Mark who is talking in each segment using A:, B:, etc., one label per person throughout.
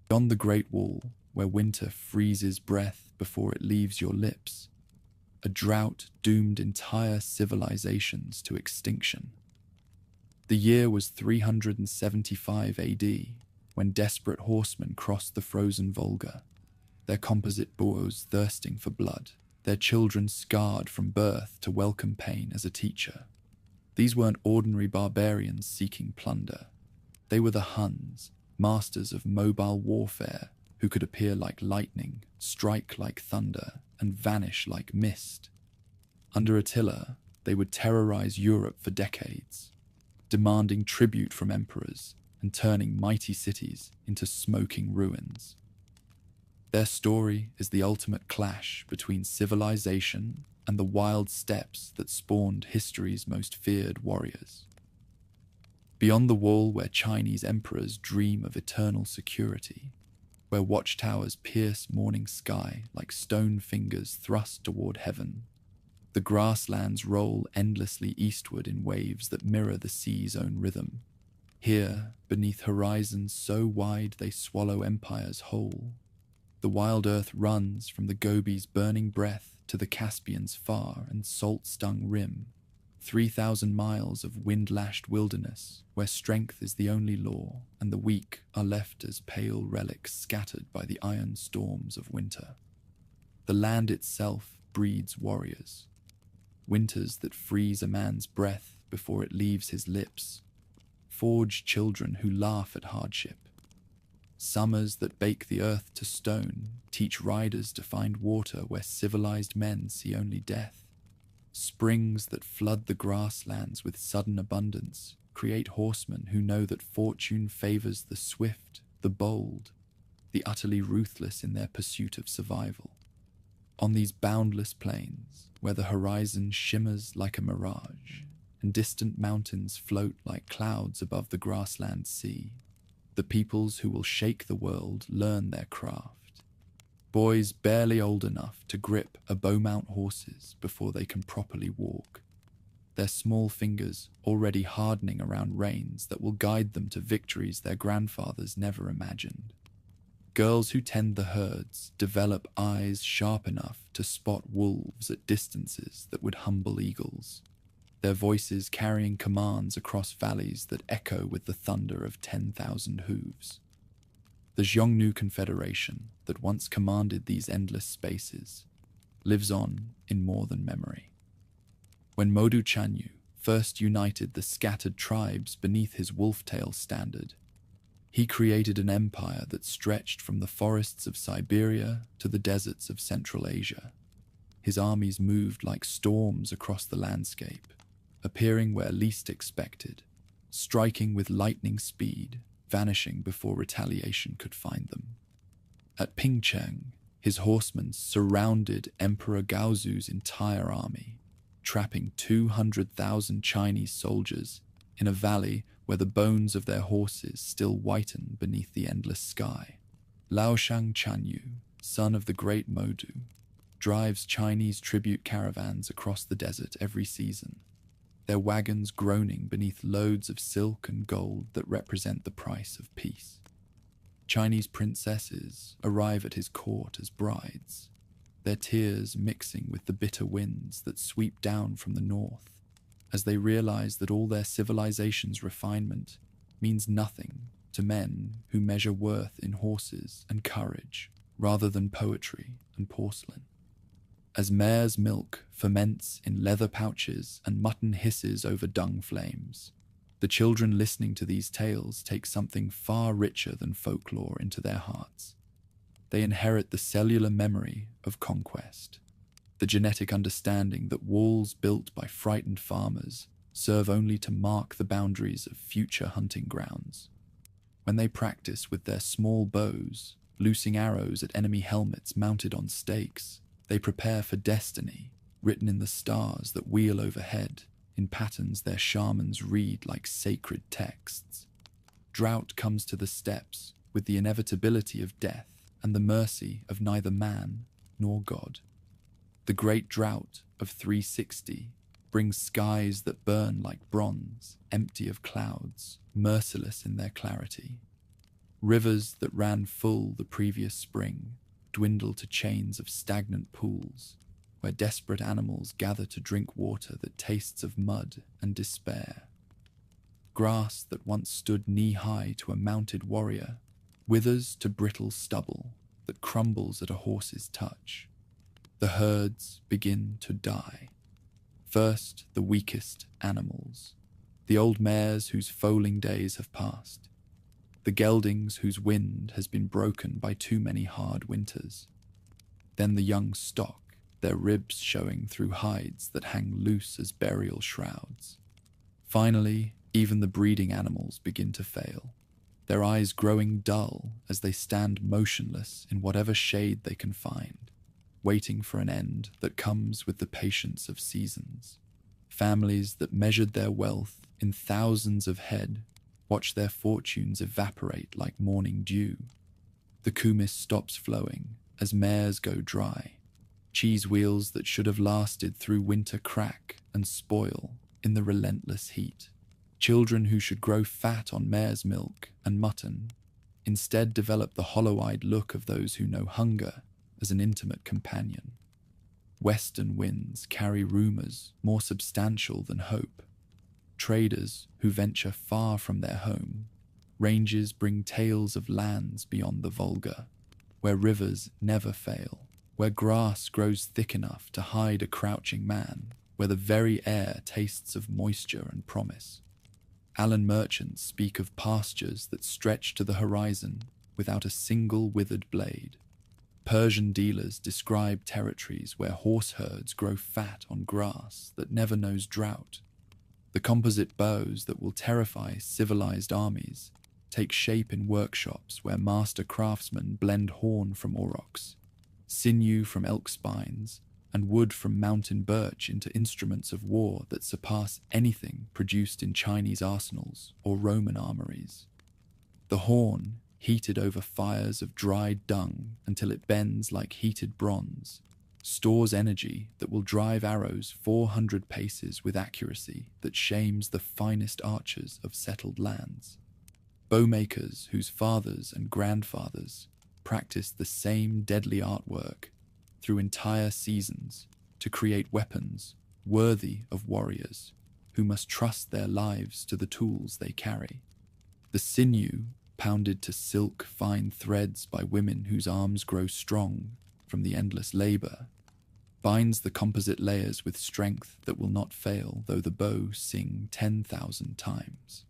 A: Beyond the Great Wall, where winter freezes breath before it leaves your lips, a drought doomed entire civilizations to extinction. The year was 375 AD, when desperate horsemen crossed the frozen Volga, their composite bows thirsting for blood, their children scarred from birth to welcome pain as a teacher. These weren't ordinary barbarians seeking plunder. They were the Huns, masters of mobile warfare, who could appear like lightning, strike like thunder, and vanish like mist. Under Attila, they would terrorize Europe for decades, demanding tribute from emperors and turning mighty cities into smoking ruins. Their story is the ultimate clash between civilization and the wild steppes that spawned history's most feared warriors. Beyond the wall, where Chinese emperors dream of eternal security, where watchtowers pierce morning sky like stone fingers thrust toward heaven, the grasslands roll endlessly eastward in waves that mirror the sea's own rhythm. Here, beneath horizons so wide they swallow empires whole, the wild earth runs from the Gobi's burning breath to the Caspian's far and salt-stung rim, 3,000 miles of wind-lashed wilderness where strength is the only law and the weak are left as pale relics scattered by the iron storms of winter. The land itself breeds warriors, winters that freeze a man's breath before it leaves his lips, forge children who laugh at hardship, summers that bake the earth to stone, teach riders to find water where civilized men see only death. Springs that flood the grasslands with sudden abundance create horsemen who know that fortune favors the swift, the bold, the utterly ruthless in their pursuit of survival. On these boundless plains, where the horizon shimmers like a mirage and distant mountains float like clouds above the grassland sea, the peoples who will shake the world learn their craft. Boys barely old enough to grip a bow-mount horses before they can properly walk, their small fingers already hardening around reins that will guide them to victories their grandfathers never imagined. Girls who tend the herds develop eyes sharp enough to spot wolves at distances that would humble eagles, their voices carrying commands across valleys that echo with the thunder of 10,000 hooves. The Xiongnu Confederation that once commanded these endless spaces lives on in more than memory. When Modu Chanyu first united the scattered tribes beneath his wolf-tail standard, he created an empire that stretched from the forests of Siberia to the deserts of Central Asia. His armies moved like storms across the landscape, appearing where least expected, striking with lightning speed, vanishing before retaliation could find them. At Pingcheng, his horsemen surrounded Emperor Gaozu's entire army, trapping 200,000 Chinese soldiers in a valley where the bones of their horses still whiten beneath the endless sky. Laoshang Chanyu, son of the great Modu, drives Chinese tribute caravans across the desert every season, their wagons groaning beneath loads of silk and gold that represent the price of peace. Chinese princesses arrive at his court as brides, their tears mixing with the bitter winds that sweep down from the north, as they realize that all their civilization's refinement means nothing to men who measure worth in horses and courage rather than poetry and porcelain. As mare's milk ferments in leather pouches and mutton hisses over dung flames, the children listening to these tales take something far richer than folklore into their hearts. They inherit the cellular memory of conquest, the genetic understanding that walls built by frightened farmers serve only to mark the boundaries of future hunting grounds. When they practice with their small bows, loosing arrows at enemy helmets mounted on stakes, they prepare for destiny, written in the stars that wheel overhead, in patterns their shamans read like sacred texts. Drought comes to the steppes with the inevitability of death and the mercy of neither man nor God. The great drought of 360 brings skies that burn like bronze, empty of clouds, merciless in their clarity. Rivers that ran full the previous spring dwindle to chains of stagnant pools, where desperate animals gather to drink water that tastes of mud and despair. Grass that once stood knee-high to a mounted warrior withers to brittle stubble that crumbles at a horse's touch. The herds begin to die. First, the weakest animals, the old mares whose foaling days have passed, the geldings whose wind has been broken by too many hard winters. Then the young stock, their ribs showing through hides that hang loose as burial shrouds. Finally, even the breeding animals begin to fail, their eyes growing dull as they stand motionless in whatever shade they can find, waiting for an end that comes with the patience of seasons. Families that measured their wealth in thousands of head watch their fortunes evaporate like morning dew. The kumis stops flowing as mares go dry. Cheese wheels that should have lasted through winter crack and spoil in the relentless heat. Children who should grow fat on mare's milk and mutton instead develop the hollow-eyed look of those who know hunger as an intimate companion. Western winds carry rumors more substantial than hope. Traders who venture far from their home. Ranges bring tales of lands beyond the Volga, where rivers never fail, where grass grows thick enough to hide a crouching man, where the very air tastes of moisture and promise. Allen merchants speak of pastures that stretch to the horizon without a single withered blade. Persian dealers describe territories where horse herds grow fat on grass that never knows drought. The composite bows that will terrify civilized armies take shape in workshops where master craftsmen blend horn from aurochs, sinew from elk spines, and wood from mountain birch into instruments of war that surpass anything produced in Chinese arsenals or Roman armories. The horn, heated over fires of dried dung until it bends like heated bronze, stores energy that will drive arrows 400 paces with accuracy that shames the finest archers of settled lands. Bowmakers whose fathers and grandfathers practiced the same deadly artwork through entire seasons to create weapons worthy of warriors who must trust their lives to the tools they carry. The sinew, pounded to silk fine threads by women whose arms grow strong from the endless labor, binds the composite layers with strength that will not fail though the bow sing 10,000 times.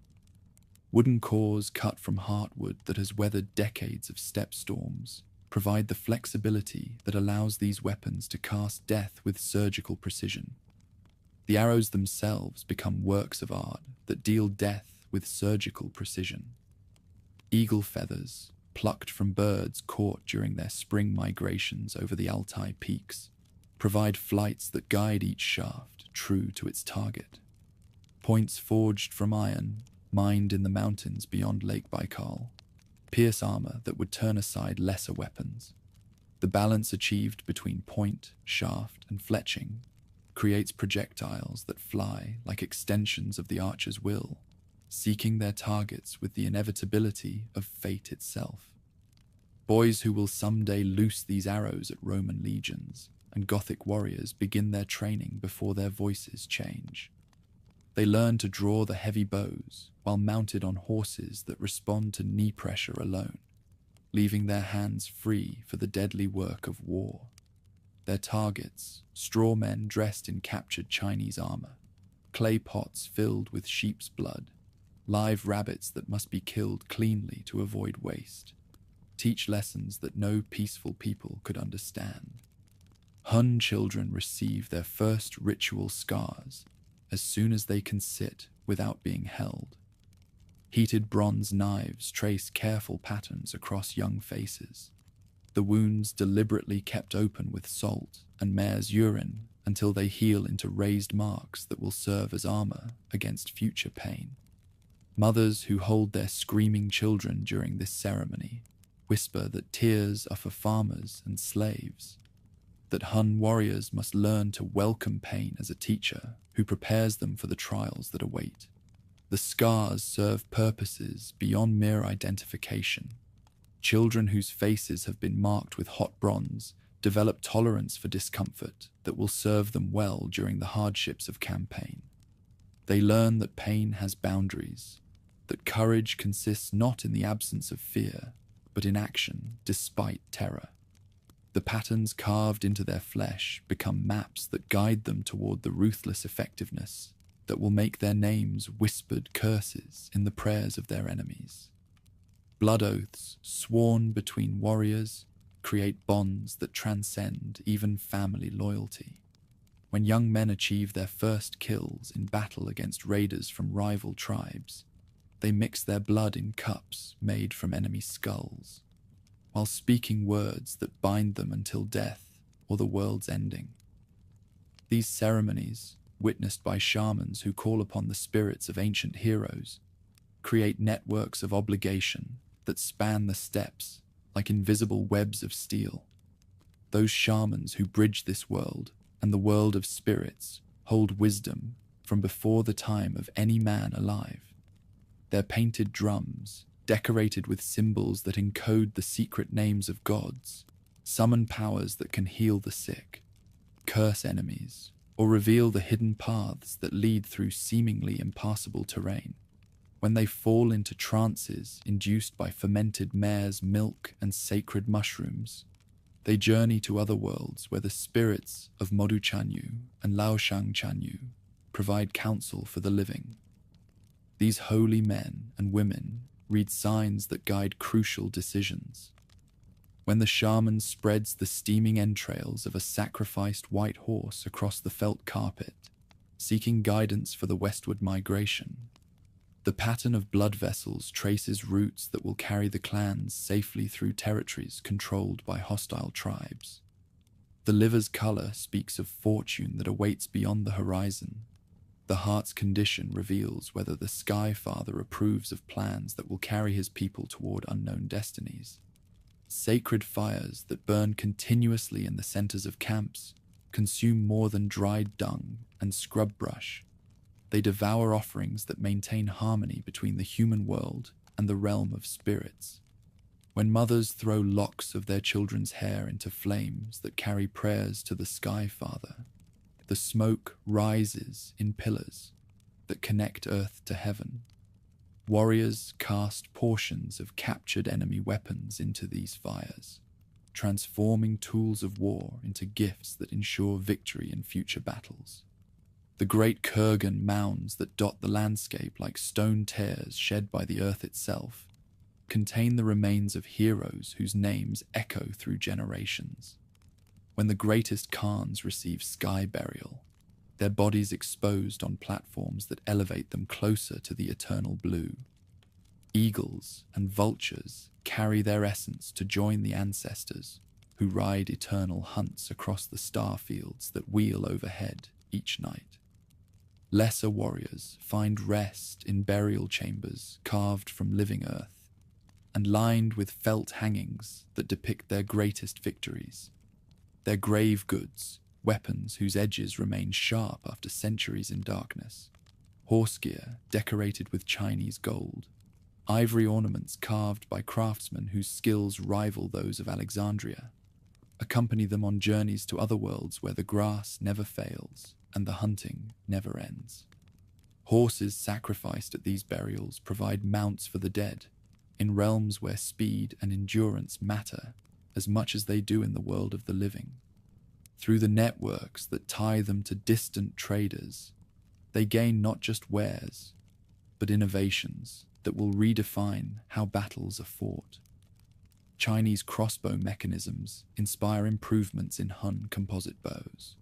A: Wooden cores cut from heartwood that has weathered decades of steppe storms provide the flexibility that allows these weapons to cast death with surgical precision. The arrows themselves become works of art that deal death with surgical precision. Eagle feathers, plucked from birds caught during their spring migrations over the Altai peaks, provide flights that guide each shaft true to its target. Points forged from iron, mined in the mountains beyond Lake Baikal, pierce armor that would turn aside lesser weapons. The balance achieved between point, shaft, and fletching creates projectiles that fly like extensions of the archer's will, seeking their targets with the inevitability of fate itself. Boys who will someday loose these arrows at Roman legions and Gothic warriors begin their training before their voices change. They learn to draw the heavy bows while mounted on horses that respond to knee pressure alone, leaving their hands free for the deadly work of war. Their targets, straw men dressed in captured Chinese armor, clay pots filled with sheep's blood, live rabbits that must be killed cleanly to avoid waste, teach lessons that no peaceful people could understand. Hun children receive their first ritual scars as soon as they can sit without being held. Heated bronze knives trace careful patterns across young faces, the wounds deliberately kept open with salt and mare's urine until they heal into raised marks that will serve as armor against future pain. Mothers who hold their screaming children during this ceremony whisper that tears are for farmers and slaves, that Hun warriors must learn to welcome pain as a teacher who prepares them for the trials that await. The scars serve purposes beyond mere identification. Children whose faces have been marked with hot bronze develop tolerance for discomfort that will serve them well during the hardships of campaign. They learn that pain has boundaries, that courage consists not in the absence of fear, but in action despite terror. The patterns carved into their flesh become maps that guide them toward the ruthless effectiveness that will make their names whispered curses in the prayers of their enemies. Blood oaths sworn between warriors create bonds that transcend even family loyalty. When young men achieve their first kills in battle against raiders from rival tribes, they mix their blood in cups made from enemy skulls, while speaking words that bind them until death or the world's ending. These ceremonies, witnessed by shamans who call upon the spirits of ancient heroes, create networks of obligation that span the steppes like invisible webs of steel. Those shamans who bridge this world and the world of spirits hold wisdom from before the time of any man alive. Their painted drums, decorated with symbols that encode the secret names of gods, summon powers that can heal the sick, curse enemies, or reveal the hidden paths that lead through seemingly impassable terrain. When they fall into trances induced by fermented mare's milk and sacred mushrooms, they journey to other worlds where the spirits of Modu Chanyu and Laoshang Chanyu provide counsel for the living. These holy men and women read signs that guide crucial decisions. When the shaman spreads the steaming entrails of a sacrificed white horse across the felt carpet, seeking guidance for the westward migration, the pattern of blood vessels traces routes that will carry the clans safely through territories controlled by hostile tribes. The liver's color speaks of fortune that awaits beyond the horizon. The heart's condition reveals whether the Sky Father approves of plans that will carry his people toward unknown destinies. Sacred fires that burn continuously in the centers of camps consume more than dried dung and scrub brush. They devour offerings that maintain harmony between the human world and the realm of spirits. When mothers throw locks of their children's hair into flames that carry prayers to the Sky Father, the smoke rises in pillars that connect earth to heaven. Warriors cast portions of captured enemy weapons into these fires, transforming tools of war into gifts that ensure victory in future battles. The great Kurgan mounds that dot the landscape like stone tears shed by the earth itself contain the remains of heroes whose names echo through generations. When the greatest Khans receive sky burial, their bodies exposed on platforms that elevate them closer to the eternal blue. Eagles and vultures carry their essence to join the ancestors who ride eternal hunts across the star fields that wheel overhead each night. Lesser warriors find rest in burial chambers carved from living earth and lined with felt hangings that depict their greatest victories. Their grave goods, weapons whose edges remain sharp after centuries in darkness, horse gear decorated with Chinese gold, ivory ornaments carved by craftsmen whose skills rival those of Alexandria, accompany them on journeys to other worlds where the grass never fails and the hunting never ends. Horses sacrificed at these burials provide mounts for the dead, in realms where speed and endurance matter as much as they do in the world of the living. Through the networks that tie them to distant traders, they gain not just wares, but innovations that will redefine how battles are fought. Chinese crossbow mechanisms inspire improvements in Hun composite bows.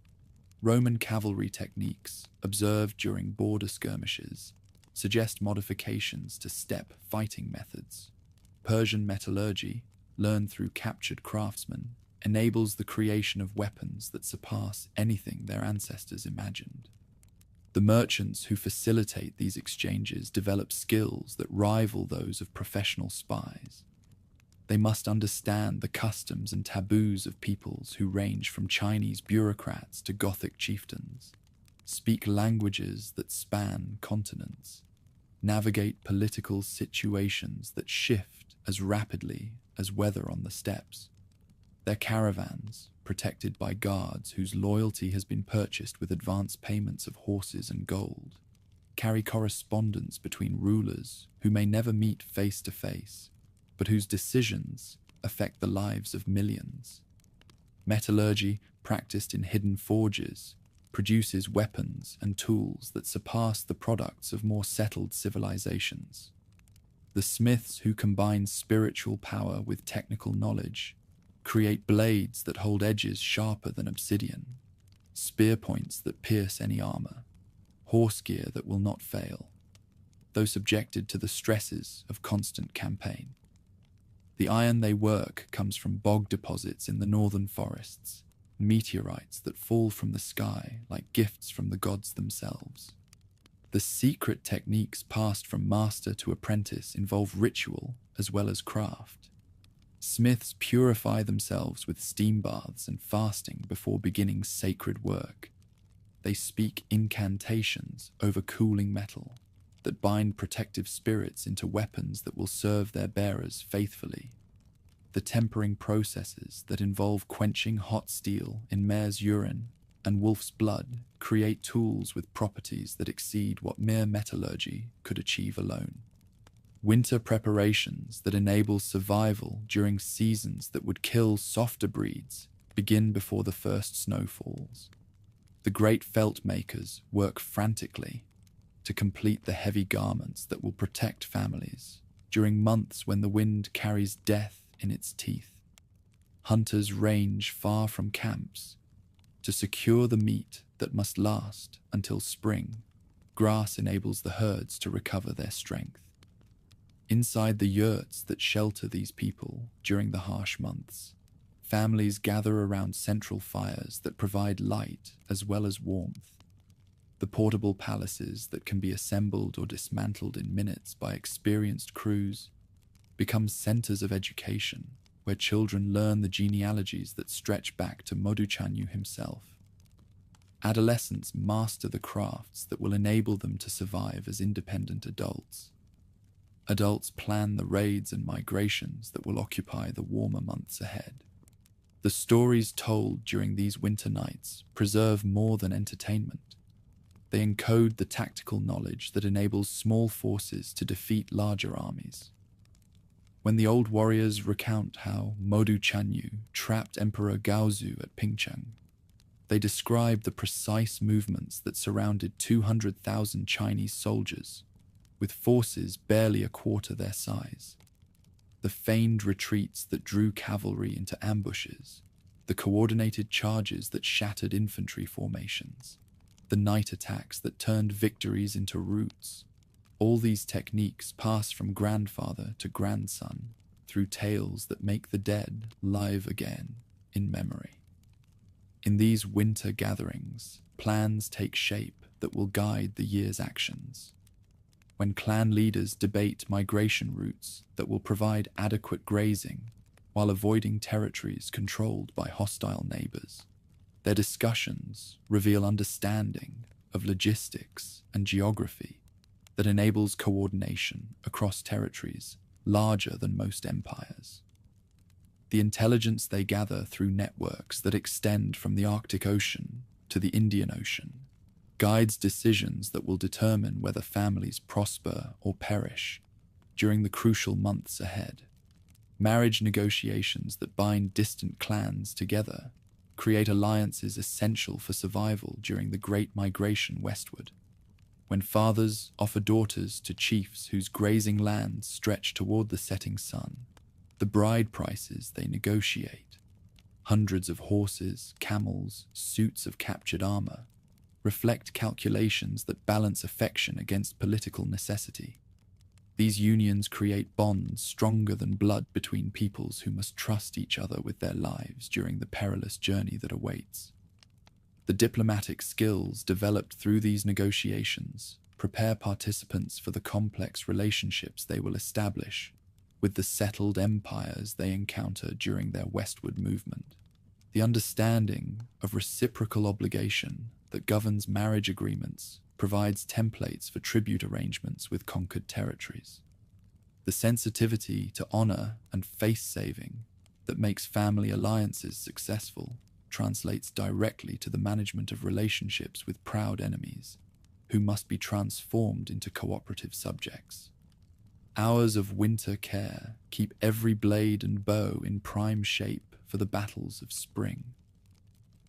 A: Roman cavalry techniques, observed during border skirmishes, suggest modifications to steppe fighting methods. Persian metallurgy, learned through captured craftsmen, enables the creation of weapons that surpass anything their ancestors imagined. The merchants who facilitate these exchanges develop skills that rival those of professional spies. They must understand the customs and taboos of peoples who range from Chinese bureaucrats to Gothic chieftains, speak languages that span continents, navigate political situations that shift as rapidly as weather on the steppes. Their caravans, protected by guards whose loyalty has been purchased with advance payments of horses and gold, carry correspondence between rulers who may never meet face to face, but whose decisions affect the lives of millions. Metallurgy, practiced in hidden forges, produces weapons and tools that surpass the products of more settled civilizations. The smiths who combine spiritual power with technical knowledge create blades that hold edges sharper than obsidian, spear points that pierce any armor, horse gear that will not fail, though subjected to the stresses of constant campaign. The iron they work comes from bog deposits in the northern forests, meteorites that fall from the sky like gifts from the gods themselves. The secret techniques passed from master to apprentice involve ritual as well as craft. Smiths purify themselves with steam baths and fasting before beginning sacred work. They speak incantations over cooling metal that bind protective spirits into weapons that will serve their bearers faithfully. The tempering processes that involve quenching hot steel in mare's urine and wolf's blood create tools with properties that exceed what mere metallurgy could achieve alone. Winter preparations that enable survival during seasons that would kill softer breeds begin before the first snow falls. The great felt makers work frantically to complete the heavy garments that will protect families during months when the wind carries death in its teeth. Hunters range far from camps to secure the meat that must last until spring. Grass enables the herds to recover their strength. Inside the yurts that shelter these people during the harsh months, families gather around central fires that provide light as well as warmth. The portable palaces that can be assembled or dismantled in minutes by experienced crews become centers of education where children learn the genealogies that stretch back to Moduchanyu himself. Adolescents master the crafts that will enable them to survive as independent adults. Adults plan the raids and migrations that will occupy the warmer months ahead. The stories told during these winter nights preserve more than entertainment. They encode the tactical knowledge that enables small forces to defeat larger armies. When the old warriors recount how Moduchanyu trapped Emperor Gaozu at Pingcheng, they describe the precise movements that surrounded 200,000 Chinese soldiers, with forces barely a quarter their size. The feigned retreats that drew cavalry into ambushes, the coordinated charges that shattered infantry formations, the night attacks that turned victories into roots. All these techniques pass from grandfather to grandson through tales that make the dead live again in memory. In these winter gatherings, plans take shape that will guide the year's actions. When clan leaders debate migration routes that will provide adequate grazing while avoiding territories controlled by hostile neighbors, their discussions reveal understanding of logistics and geography that enables coordination across territories larger than most empires. The intelligence they gather through networks that extend from the Arctic Ocean to the Indian Ocean guides decisions that will determine whether families prosper or perish during the crucial months ahead. Marriage negotiations that bind distant clans together create alliances essential for survival during the Great Migration westward. When fathers offer daughters to chiefs whose grazing lands stretch toward the setting sun, the bride prices they negotiate, hundreds of horses, camels, suits of captured armor, reflect calculations that balance affection against political necessity. These unions create bonds stronger than blood between peoples who must trust each other with their lives during the perilous journey that awaits. The diplomatic skills developed through these negotiations prepare participants for the complex relationships they will establish with the settled empires they encounter during their westward movement. The understanding of reciprocal obligation that governs marriage agreements provides templates for tribute arrangements with conquered territories. The sensitivity to honor and face-saving that makes family alliances successful translates directly to the management of relationships with proud enemies, who must be transformed into cooperative subjects. Hours of winter care keep every blade and bow in prime shape for the battles of spring.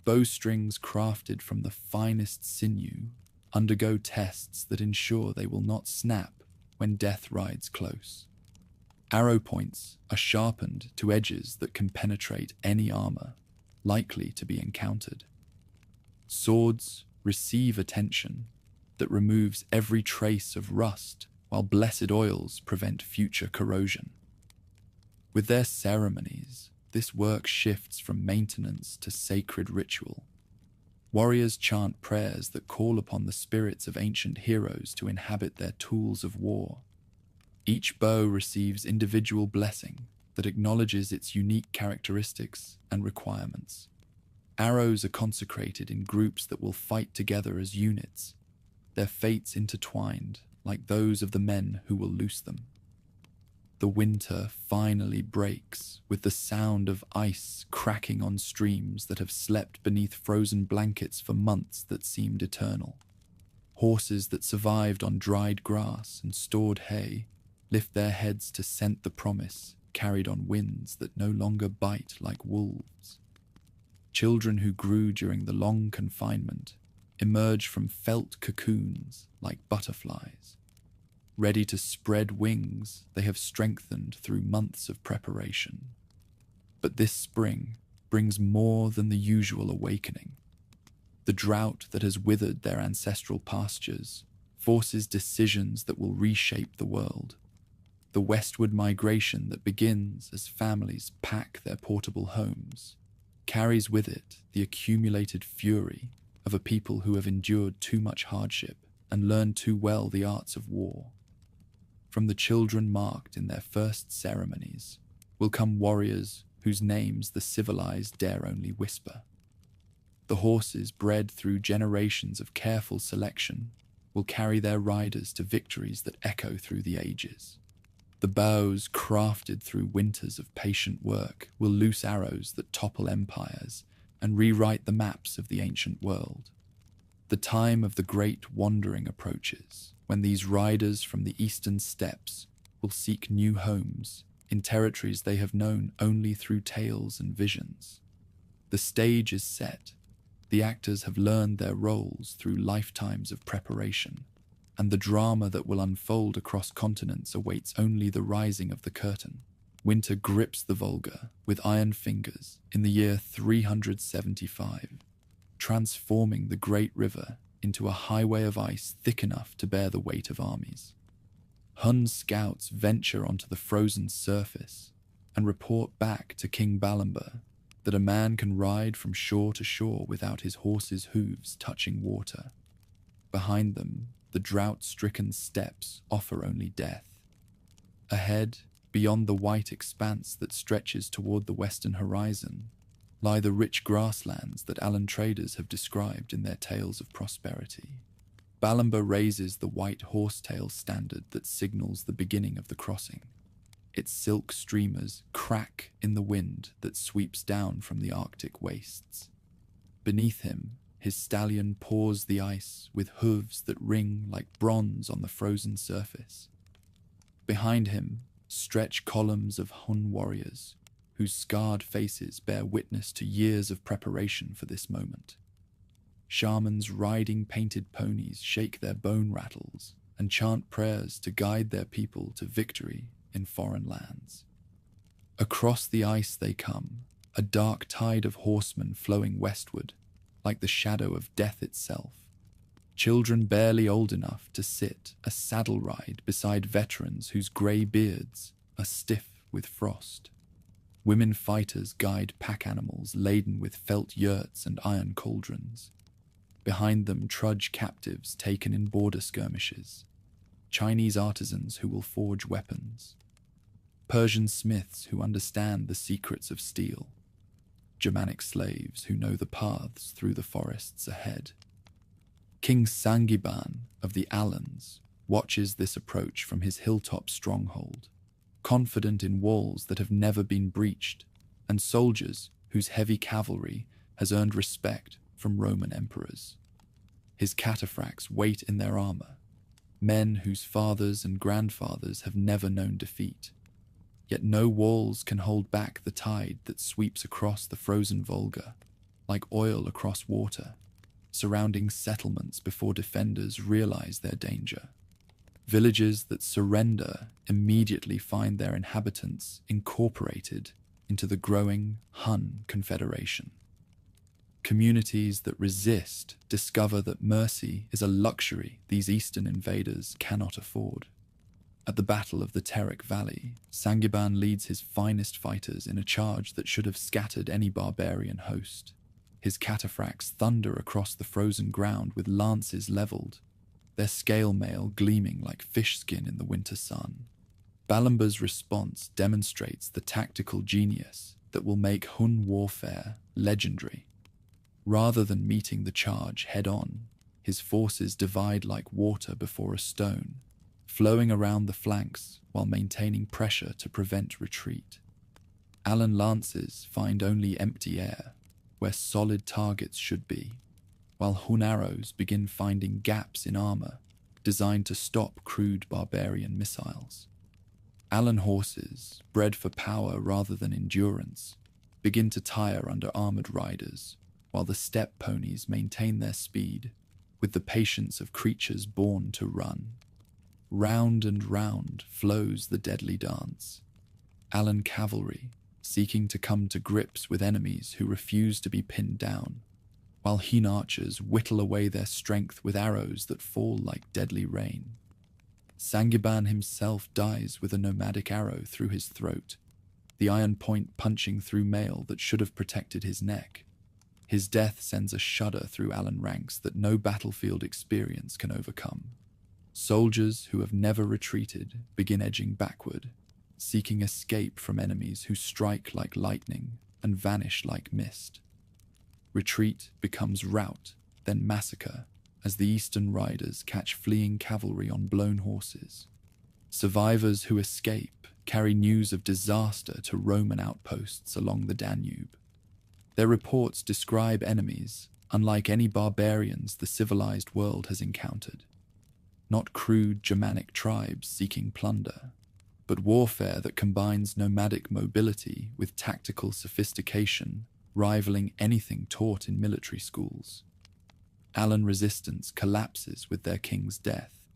A: Bowstrings crafted from the finest sinew undergo tests that ensure they will not snap when death rides close. Arrow points are sharpened to edges that can penetrate any armor likely to be encountered. Swords receive attention that removes every trace of rust, while blessed oils prevent future corrosion. With their ceremonies, this work shifts from maintenance to sacred ritual. Warriors chant prayers that call upon the spirits of ancient heroes to inhabit their tools of war. Each bow receives individual blessing that acknowledges its unique characteristics and requirements. Arrows are consecrated in groups that will fight together as units, their fates intertwined like those of the men who will loose them. The winter finally breaks with the sound of ice cracking on streams that have slept beneath frozen blankets for months that seemed eternal. Horses that survived on dried grass and stored hay lift their heads to scent the promise carried on winds that no longer bite like wolves. Children who grew during the long confinement emerge from felt cocoons like butterflies. Ready to spread wings they have strengthened through months of preparation. But this spring brings more than the usual awakening. The drought that has withered their ancestral pastures forces decisions that will reshape the world. The westward migration that begins as families pack their portable homes carries with it the accumulated fury of a people who have endured too much hardship and learned too well the arts of war. From the children marked in their first ceremonies will come warriors whose names the civilized dare only whisper. The horses bred through generations of careful selection will carry their riders to victories that echo through the ages. The bows crafted through winters of patient work will loose arrows that topple empires and rewrite the maps of the ancient world. The time of the great wandering approaches, when these riders from the eastern steppes will seek new homes in territories they have known only through tales and visions. The stage is set, the actors have learned their roles through lifetimes of preparation, and the drama that will unfold across continents awaits only the rising of the curtain. Winter grips the Volga with iron fingers in the year 375, transforming the great river into a highway of ice thick enough to bear the weight of armies. Hun scouts venture onto the frozen surface and report back to King Balamber that a man can ride from shore to shore without his horse's hooves touching water. Behind them, the drought-stricken steppes offer only death. Ahead, beyond the white expanse that stretches toward the western horizon, lie the rich grasslands that Alan traders have described in their tales of prosperity. Balamber raises the white horsetail standard that signals the beginning of the crossing. Its silk streamers crack in the wind that sweeps down from the Arctic wastes. Beneath him, his stallion paws the ice with hooves that ring like bronze on the frozen surface. Behind him stretch columns of Hun warriors, whose scarred faces bear witness to years of preparation for this moment. Shamans riding painted ponies shake their bone rattles and chant prayers to guide their people to victory in foreign lands. Across the ice they come, a dark tide of horsemen flowing westward, like the shadow of death itself. Children barely old enough to sit a saddle ride beside veterans whose grey beards are stiff with frost. Women fighters guide pack animals laden with felt yurts and iron cauldrons. Behind them trudge captives taken in border skirmishes, Chinese artisans who will forge weapons, Persian smiths who understand the secrets of steel, Germanic slaves who know the paths through the forests ahead. King Sangiban of the Alans watches this approach from his hilltop stronghold, confident in walls that have never been breached and soldiers whose heavy cavalry has earned respect from Roman emperors. His cataphracts wait in their armor, men whose fathers and grandfathers have never known defeat. Yet no walls can hold back the tide that sweeps across the frozen Volga, like oil across water, surrounding settlements before defenders realize their danger. Villages that surrender immediately find their inhabitants incorporated into the growing Hun Confederation. Communities that resist discover that mercy is a luxury these eastern invaders cannot afford. At the Battle of the Terek Valley, Sangiban leads his finest fighters in a charge that should have scattered any barbarian host. His cataphracts thunder across the frozen ground with lances leveled, their scale mail gleaming like fish skin in the winter sun. Balamba's response demonstrates the tactical genius that will make Hun warfare legendary. Rather than meeting the charge head-on, his forces divide like water before a stone, flowing around the flanks while maintaining pressure to prevent retreat. Alan lances find only empty air, where solid targets should be, while Hun arrows begin finding gaps in armor designed to stop crude barbarian missiles. Alan horses, bred for power rather than endurance, begin to tire under armored riders, while the steppe ponies maintain their speed with the patience of creatures born to run. Round and round flows the deadly dance. Alan cavalry seeking to come to grips with enemies who refuse to be pinned down, while Hun archers whittle away their strength with arrows that fall like deadly rain. Sangiban himself dies with a nomadic arrow through his throat, the iron point punching through mail that should have protected his neck. His death sends a shudder through Alan ranks that no battlefield experience can overcome. Soldiers who have never retreated begin edging backward, seeking escape from enemies who strike like lightning and vanish like mist. Retreat becomes rout, then massacre, as the eastern riders catch fleeing cavalry on blown horses. Survivors who escape carry news of disaster to Roman outposts along the Danube. Their reports describe enemies unlike any barbarians the civilized world has encountered. Not crude Germanic tribes seeking plunder, but warfare that combines nomadic mobility with tactical sophistication, rivaling anything taught in military schools. Alan resistance collapses with their king's death.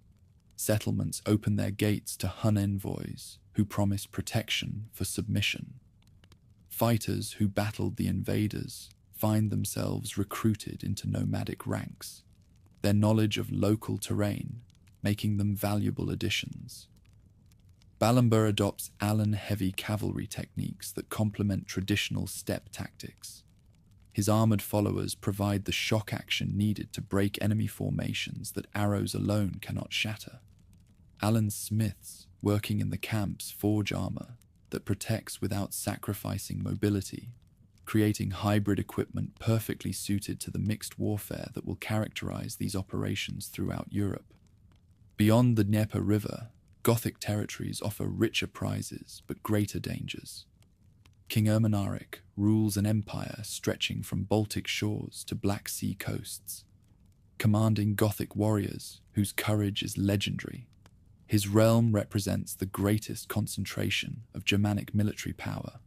A: Settlements open their gates to Hun envoys who promise protection for submission. Fighters who battled the invaders find themselves recruited into nomadic ranks, their knowledge of local terrain making them valuable additions. Balamba adopts Alan heavy cavalry techniques that complement traditional steppe tactics. His armored followers provide the shock action needed to break enemy formations that arrows alone cannot shatter. Alan's smiths, working in the camps, forge armor that protects without sacrificing mobility, creating hybrid equipment perfectly suited to the mixed warfare that will characterize these operations throughout Europe. Beyond the Dnieper River, Gothic territories offer richer prizes but greater dangers. King Ermanaric rules an empire stretching from Baltic shores to Black Sea coasts, commanding Gothic warriors whose courage is legendary. His realm represents the greatest concentration of Germanic military power,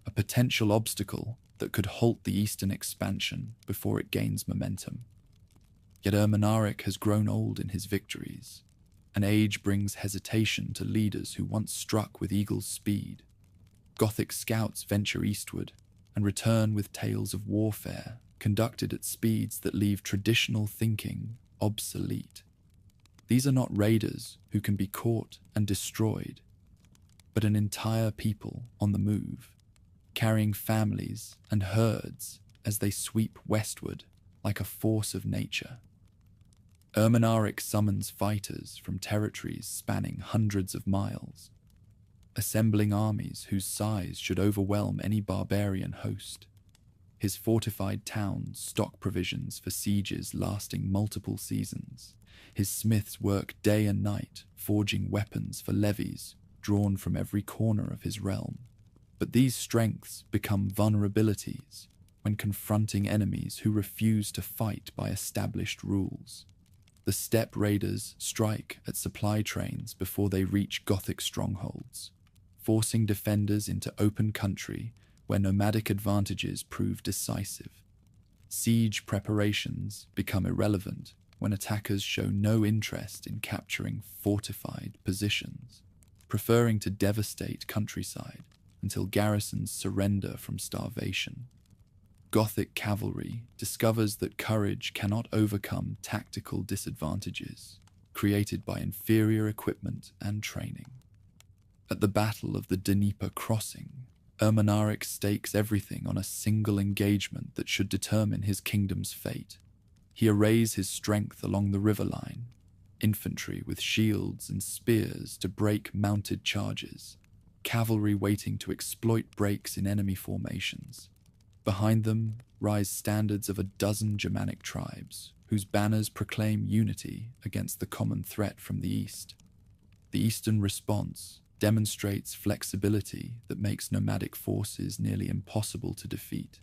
A: a potential obstacle that could halt the eastern expansion before it gains momentum. Yet Ermanaric has grown old in his victories, and age brings hesitation to leaders who once struck with eagle's speed. Gothic scouts venture eastward and return with tales of warfare conducted at speeds that leave traditional thinking obsolete. These are not raiders who can be caught and destroyed, but an entire people on the move, carrying families and herds as they sweep westward like a force of nature. Ermanaric summons fighters from territories spanning hundreds of miles, assembling armies whose size should overwhelm any barbarian host. His fortified towns stock provisions for sieges lasting multiple seasons. His smiths work day and night, forging weapons for levies drawn from every corner of his realm. But these strengths become vulnerabilities when confronting enemies who refuse to fight by established rules. The steppe raiders strike at supply trains before they reach Gothic strongholds, forcing defenders into open country where nomadic advantages prove decisive. Siege preparations become irrelevant when attackers show no interest in capturing fortified positions, preferring to devastate countryside until garrisons surrender from starvation. Gothic cavalry discovers that courage cannot overcome tactical disadvantages created by inferior equipment and training. At the Battle of the Dnieper Crossing, Ermanaric stakes everything on a single engagement that should determine his kingdom's fate. He arrays his strength along the river line, infantry with shields and spears to break mounted charges, cavalry waiting to exploit breaks in enemy formations. Behind them rise standards of a dozen Germanic tribes, whose banners proclaim unity against the common threat from the east. The eastern response demonstrates flexibility that makes nomadic forces nearly impossible to defeat.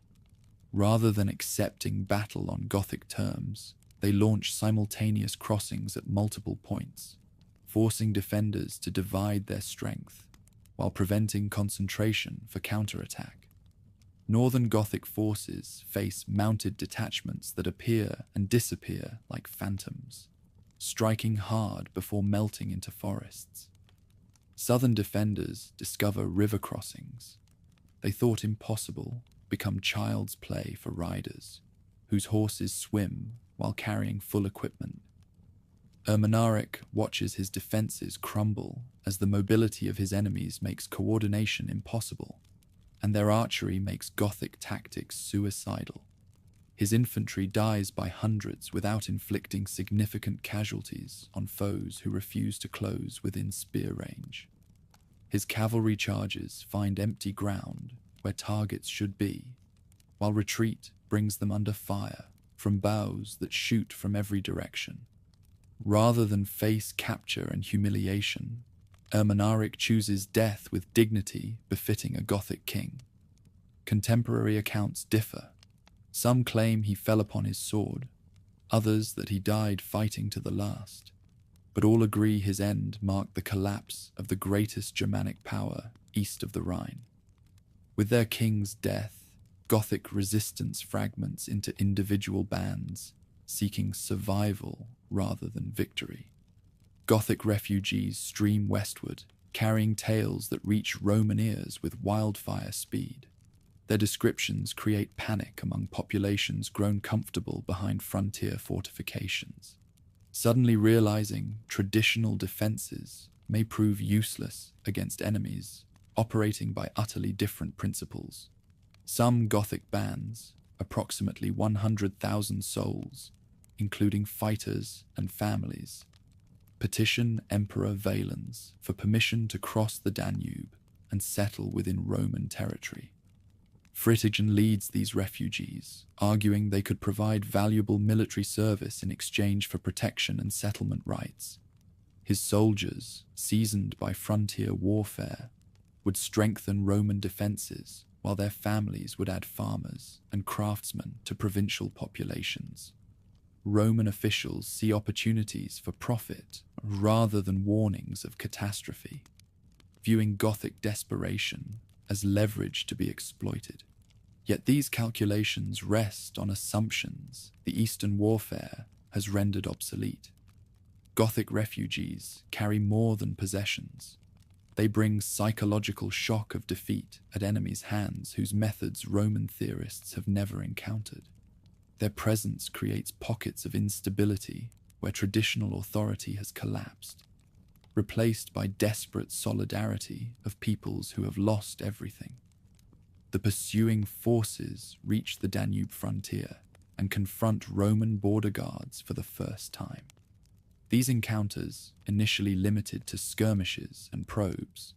A: Rather than accepting battle on Gothic terms, they launch simultaneous crossings at multiple points, forcing defenders to divide their strength while preventing concentration for counterattack. Northern Gothic forces face mounted detachments that appear and disappear like phantoms, striking hard before melting into forests. Southern defenders discover river crossings. They thought impossible become child's play for riders, whose horses swim while carrying full equipment. Ermanaric watches his defenses crumble as the mobility of his enemies makes coordination impossible, and their archery makes Gothic tactics suicidal. His infantry dies by hundreds without inflicting significant casualties on foes who refuse to close within spear range. His cavalry charges find empty ground where targets should be, while retreat brings them under fire from bows that shoot from every direction. Rather than face capture and humiliation, Ermanaric chooses death with dignity befitting a Gothic king. Contemporary accounts differ. Some claim he fell upon his sword, others that he died fighting to the last, but all agree his end marked the collapse of the greatest Germanic power east of the Rhine. With their king's death, Gothic resistance fragments into individual bands, seeking survival rather than victory. Gothic refugees stream westward, carrying tales that reach Roman ears with wildfire speed. Their descriptions create panic among populations grown comfortable behind frontier fortifications, suddenly realizing traditional defenses may prove useless against enemies operating by utterly different principles. Some Gothic bands, approximately 100,000 souls, including fighters and families, petition Emperor Valens for permission to cross the Danube and settle within Roman territory. Fritigern leads these refugees, arguing they could provide valuable military service in exchange for protection and settlement rights. His soldiers, seasoned by frontier warfare, would strengthen Roman defenses, while their families would add farmers and craftsmen to provincial populations. Roman officials see opportunities for profit rather than warnings of catastrophe, viewing Gothic desperation as leverage to be exploited. Yet these calculations rest on assumptions the Eastern warfare has rendered obsolete. Gothic refugees carry more than possessions. They bring psychological shock of defeat at enemies' hands whose methods Roman theorists have never encountered. Their presence creates pockets of instability where traditional authority has collapsed, replaced by desperate solidarity of peoples who have lost everything. The pursuing forces reach the Danube frontier and confront Roman border guards for the first time. These encounters, initially limited to skirmishes and probes,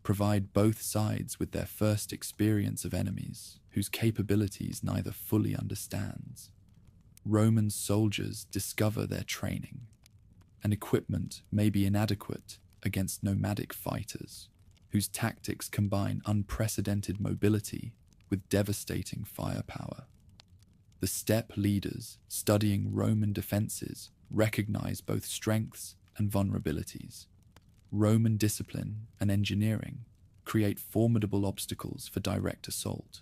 A: provide both sides with their first experience of enemies whose capabilities neither fully understands. Roman soldiers discover their training, and equipment may be inadequate against nomadic fighters whose tactics combine unprecedented mobility with devastating firepower. The steppe leaders studying Roman defenses recognize both strengths and vulnerabilities. Roman discipline and engineering create formidable obstacles for direct assault,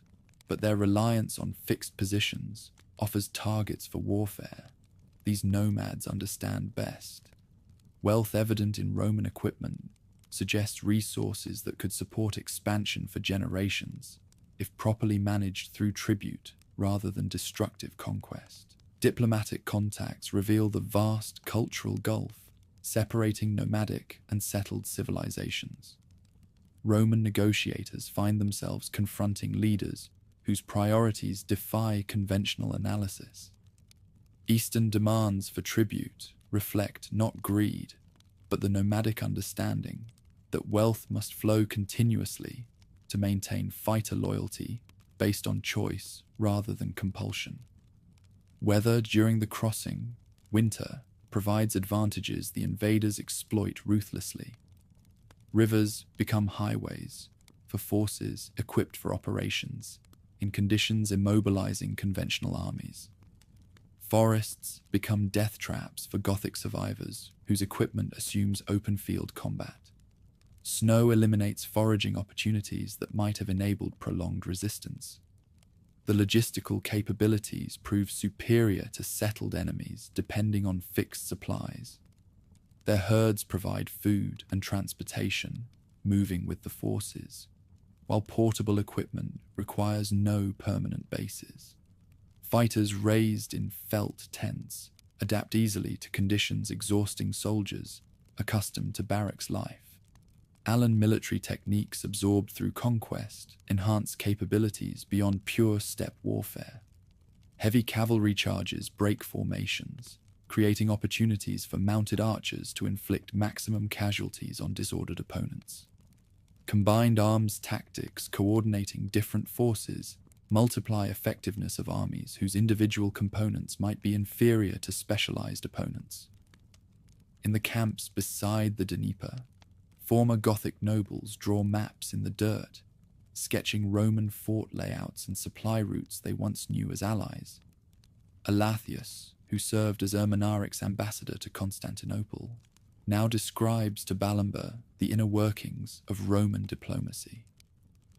A: but their reliance on fixed positions offers targets for warfare these nomads understand best. Wealth evident in Roman equipment suggests resources that could support expansion for generations if properly managed through tribute rather than destructive conquest. Diplomatic contacts reveal the vast cultural gulf separating nomadic and settled civilizations. Roman negotiators find themselves confronting leaders whose priorities defy conventional analysis. Eastern demands for tribute reflect not greed, but the nomadic understanding that wealth must flow continuously to maintain fighter loyalty based on choice rather than compulsion. Weather during the crossing, winter, provides advantages the invaders exploit ruthlessly. Rivers become highways for forces equipped for operations in conditions immobilizing conventional armies. Forests become death traps for Gothic survivors whose equipment assumes open-field combat. Snow eliminates foraging opportunities that might have enabled prolonged resistance. The logistical capabilities prove superior to settled enemies depending on fixed supplies. Their herds provide food and transportation, moving with the forces, while portable equipment requires no permanent bases. Fighters raised in felt tents adapt easily to conditions exhausting soldiers accustomed to barracks life. Allen military techniques absorbed through conquest enhance capabilities beyond pure steppe warfare. Heavy cavalry charges break formations, creating opportunities for mounted archers to inflict maximum casualties on disordered opponents. Combined arms tactics coordinating different forces multiply effectiveness of armies whose individual components might be inferior to specialized opponents. In the camps beside the Dnieper, former Gothic nobles draw maps in the dirt, sketching Roman fort layouts and supply routes they once knew as allies. Alathius, who served as Ermanaric's ambassador to Constantinople, now describes to Balamber the inner workings of Roman diplomacy,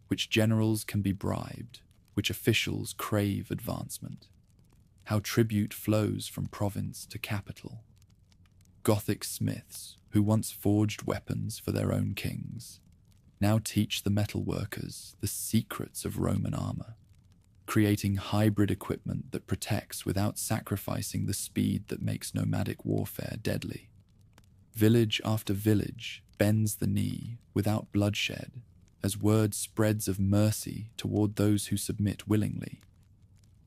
A: which generals can be bribed, which officials crave advancement, how tribute flows from province to capital. Gothic smiths, who once forged weapons for their own kings, now teach the metalworkers the secrets of Roman armor, creating hybrid equipment that protects without sacrificing the speed that makes nomadic warfare deadly. Village after village bends the knee without bloodshed as word spreads of mercy toward those who submit willingly.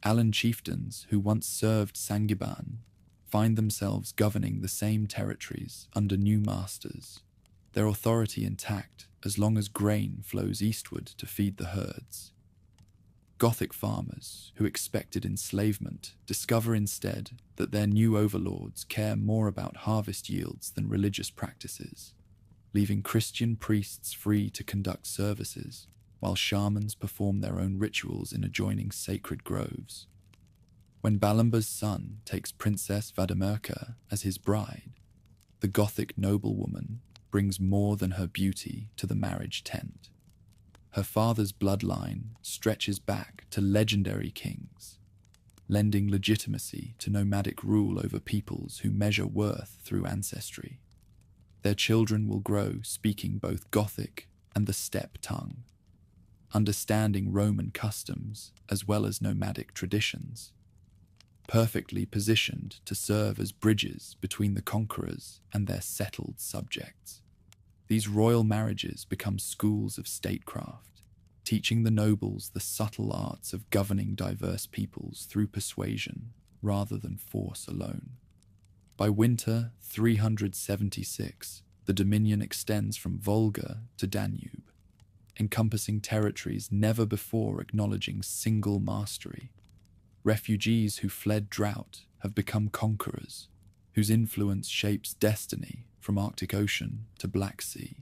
A: Allan chieftains who once served Sangiban find themselves governing the same territories under new masters, their authority intact as long as grain flows eastward to feed the herds. Gothic farmers who expected enslavement discover instead that their new overlords care more about harvest yields than religious practices, leaving Christian priests free to conduct services while shamans perform their own rituals in adjoining sacred groves. When Balamber's son takes Princess Vadamirka as his bride, the Gothic noblewoman brings more than her beauty to the marriage tent. Her father's bloodline stretches back to legendary kings, lending legitimacy to nomadic rule over peoples who measure worth through ancestry. Their children will grow speaking both Gothic and the steppe tongue, understanding Roman customs as well as nomadic traditions, perfectly positioned to serve as bridges between the conquerors and their settled subjects. These royal marriages become schools of statecraft, teaching the nobles the subtle arts of governing diverse peoples through persuasion rather than force alone. By winter 376, the dominion extends from Volga to Danube, encompassing territories never before acknowledging single mastery. Refugees who fled drought have become conquerors, whose influence shapes destiny from Arctic Ocean to Black Sea.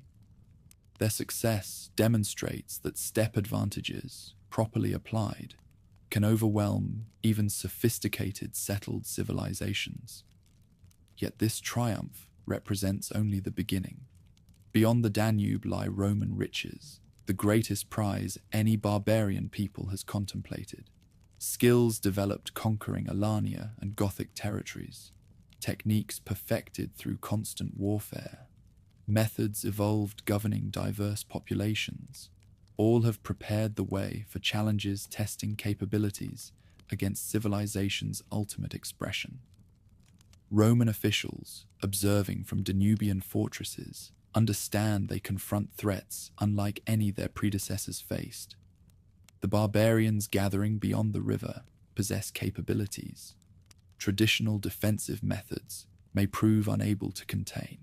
A: Their success demonstrates that steppe advantages, properly applied, can overwhelm even sophisticated settled civilizations. Yet this triumph represents only the beginning. Beyond the Danube lie Roman riches, the greatest prize any barbarian people has contemplated. Skills developed conquering Alania and Gothic territories, techniques perfected through constant warfare, methods evolved governing diverse populations, all have prepared the way for challenges testing capabilities against civilization's ultimate expression. Roman officials, observing from Danubian fortresses, understand they confront threats unlike any their predecessors faced. The barbarians gathering beyond the river possess capabilities traditional defensive methods may prove unable to contain.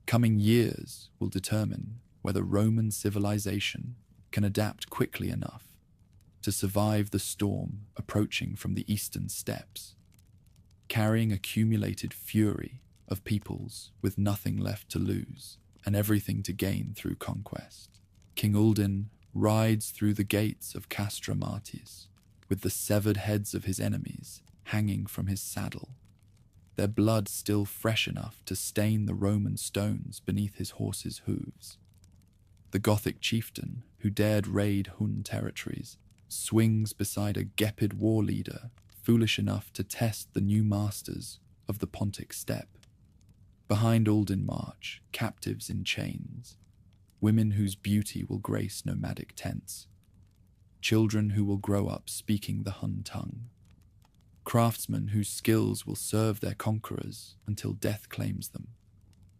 A: Coming years will determine whether Roman civilization can adapt quickly enough to survive the storm approaching from the eastern steppes, carrying accumulated fury of peoples with nothing left to lose and everything to gain through conquest. King Uldin rides through the gates of Castra Martis with the severed heads of his enemies hanging from his saddle, their blood still fresh enough to stain the Roman stones beneath his horse's hooves. The Gothic chieftain who dared raid Hun territories swings beside a Gepid war leader foolish enough to test the new masters of the Pontic steppe. Behind Uldin march captives in chains, women whose beauty will grace nomadic tents, children who will grow up speaking the Hun tongue, craftsmen whose skills will serve their conquerors until death claims them.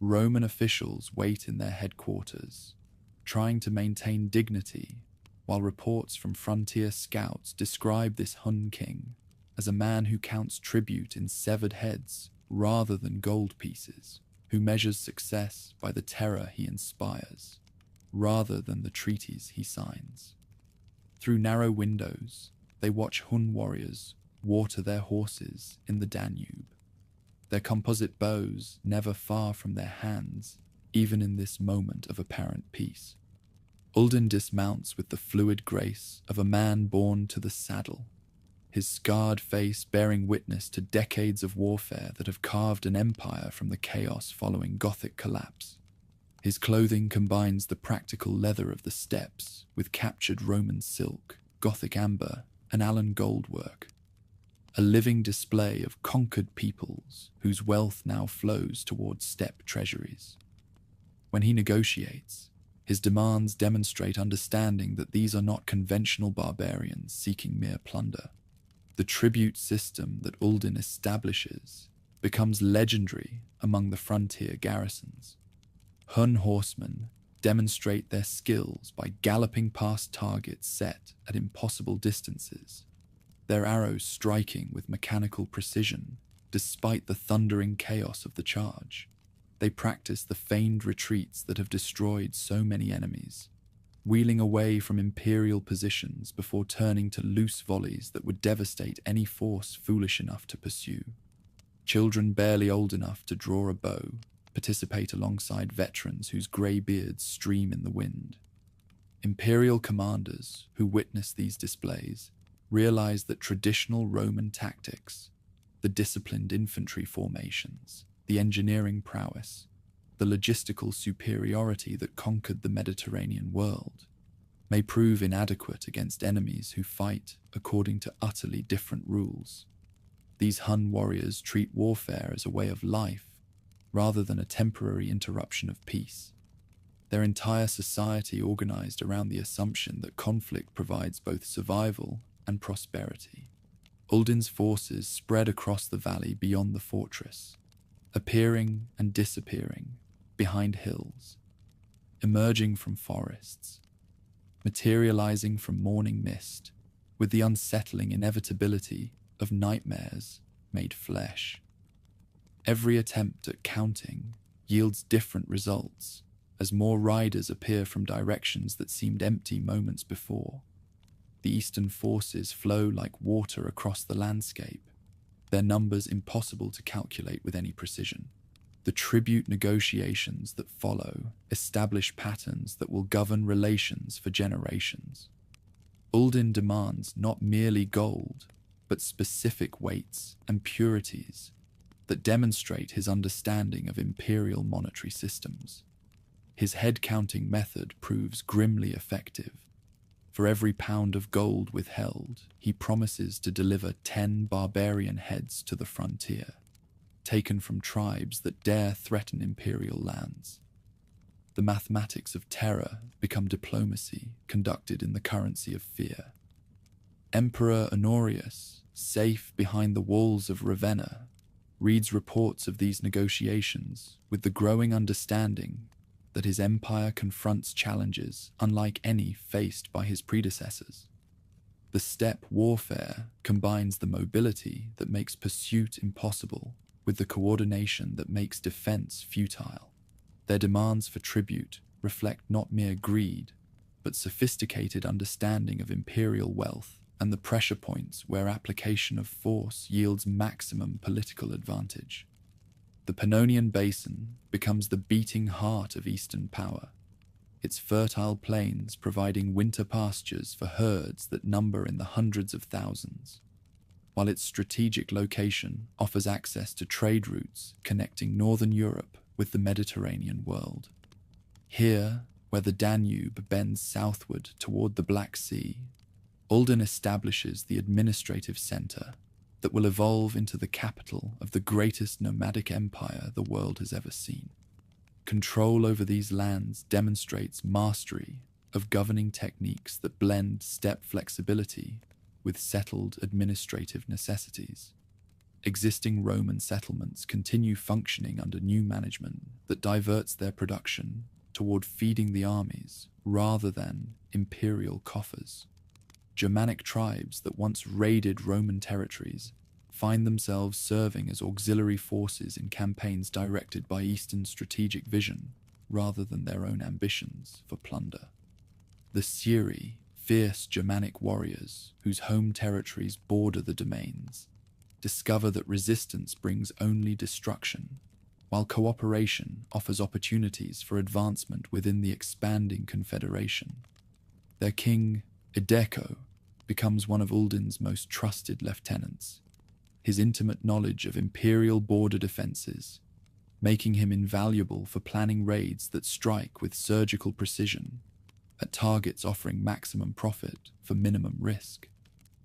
A: Roman officials wait in their headquarters, trying to maintain dignity, while reports from frontier scouts describe this Hun king as a man who counts tribute in severed heads rather than gold pieces, who measures success by the terror he inspires, rather than the treaties he signs. Through narrow windows, they watch Hun warriors water their horses in the Danube, their composite bows never far from their hands, even in this moment of apparent peace. Uldin dismounts with the fluid grace of a man born to the saddle, his scarred face bearing witness to decades of warfare that have carved an empire from the chaos following Gothic collapse. His clothing combines the practical leather of the steppes with captured Roman silk, Gothic amber, and Allan gold work, a living display of conquered peoples whose wealth now flows towards steppe treasuries. When he negotiates, his demands demonstrate understanding that these are not conventional barbarians seeking mere plunder. The tribute system that Uldin establishes becomes legendary among the frontier garrisons. Hun horsemen demonstrate their skills by galloping past targets set at impossible distances, their arrows striking with mechanical precision despite the thundering chaos of the charge. They practice the feigned retreats that have destroyed so many enemies, wheeling away from imperial positions before turning to loose volleys that would devastate any force foolish enough to pursue. Children barely old enough to draw a bow participate alongside veterans whose grey beards stream in the wind. Imperial commanders who witness these displays realize that traditional Roman tactics, the disciplined infantry formations, the engineering prowess, the logistical superiority that conquered the Mediterranean world, may prove inadequate against enemies who fight according to utterly different rules. These Hun warriors treat warfare as a way of life rather than a temporary interruption of peace. Their entire society organized around the assumption that conflict provides both survival and prosperity. Uldin's forces spread across the valley beyond the fortress, appearing and disappearing behind hills, emerging from forests, materializing from morning mist with the unsettling inevitability of nightmares made flesh. Every attempt at counting yields different results as more riders appear from directions that seemed empty moments before. The eastern forces flow like water across the landscape, their numbers impossible to calculate with any precision. The tribute negotiations that follow establish patterns that will govern relations for generations. Uldin demands not merely gold, but specific weights and purities that demonstrate his understanding of imperial monetary systems. His head-counting method proves grimly effective. For every pound of gold withheld, he promises to deliver 10 barbarian heads to the frontier, taken from tribes that dare threaten imperial lands. The mathematics of terror become diplomacy conducted in the currency of fear. Emperor Honorius, safe behind the walls of Ravenna, reads reports of these negotiations with the growing understanding that his empire confronts challenges unlike any faced by his predecessors. The steppe warfare combines the mobility that makes pursuit impossible with the coordination that makes defense futile. Their demands for tribute reflect not mere greed, but sophisticated understanding of imperial wealth and the pressure points where application of force yields maximum political advantage. The Pannonian Basin becomes the beating heart of Eastern power, its fertile plains providing winter pastures for herds that number in the hundreds of thousands, while its strategic location offers access to trade routes connecting northern Europe with the Mediterranean world. Here, where the Danube bends southward toward the Black Sea, Uldin establishes the administrative center that will evolve into the capital of the greatest nomadic empire the world has ever seen. Control over these lands demonstrates mastery of governing techniques that blend steppe flexibility with settled administrative necessities. Existing Roman settlements continue functioning under new management that diverts their production toward feeding the armies rather than imperial coffers. Germanic tribes that once raided Roman territories find themselves serving as auxiliary forces in campaigns directed by Eastern strategic vision rather than their own ambitions for plunder. The Siri, fierce Germanic warriors whose home territories border the domains, discover that resistance brings only destruction, while cooperation offers opportunities for advancement within the expanding confederation. Their king, Edeko, becomes one of Uldin's most trusted lieutenants, his intimate knowledge of imperial border defenses making him invaluable for planning raids that strike with surgical precision at targets offering maximum profit for minimum risk.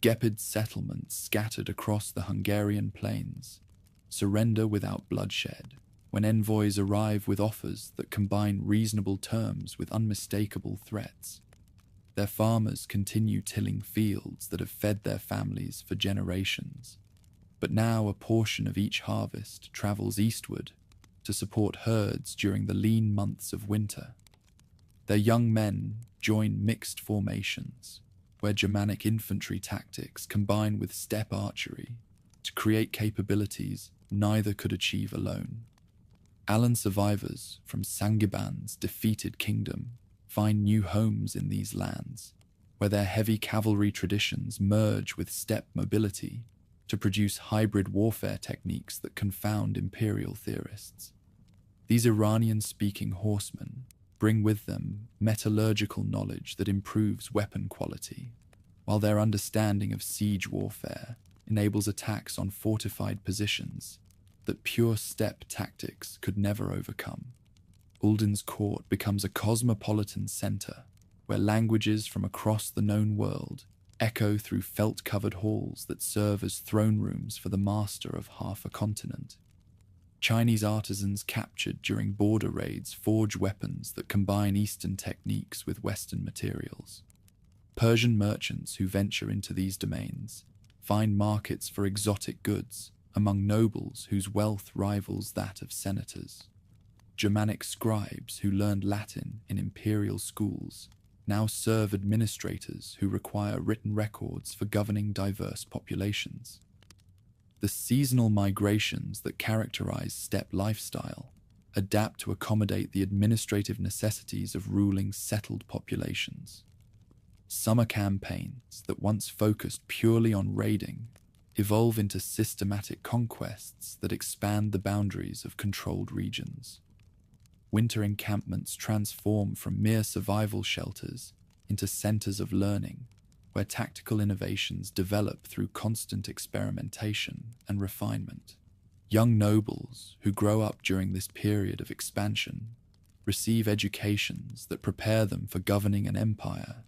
A: Gepid settlements scattered across the Hungarian plains surrender without bloodshed when envoys arrive with offers that combine reasonable terms with unmistakable threats. Their farmers continue tilling fields that have fed their families for generations, but now a portion of each harvest travels eastward to support herds during the lean months of winter. Their young men join mixed formations, where Germanic infantry tactics combine with steppe archery to create capabilities neither could achieve alone. Alan survivors from Sangiban's defeated kingdom find new homes in these lands, where their heavy cavalry traditions merge with steppe mobility to produce hybrid warfare techniques that confound imperial theorists. These Iranian-speaking horsemen bring with them metallurgical knowledge that improves weapon quality, while their understanding of siege warfare enables attacks on fortified positions that pure steppe tactics could never overcome. Uldin's court becomes a cosmopolitan center where languages from across the known world echo through felt-covered halls that serve as throne rooms for the master of half a continent. Chinese artisans captured during border raids forge weapons that combine Eastern techniques with Western materials. Persian merchants who venture into these domains find markets for exotic goods among nobles whose wealth rivals that of senators. Germanic scribes who learned Latin in imperial schools now serve administrators who require written records for governing diverse populations. The seasonal migrations that characterize steppe lifestyle adapt to accommodate the administrative necessities of ruling settled populations. Summer campaigns that once focused purely on raiding evolve into systematic conquests that expand the boundaries of controlled regions. Winter encampments transform from mere survival shelters into centers of learning, where tactical innovations develop through constant experimentation and refinement. Young nobles who grow up during this period of expansion receive educations that prepare them for governing an empire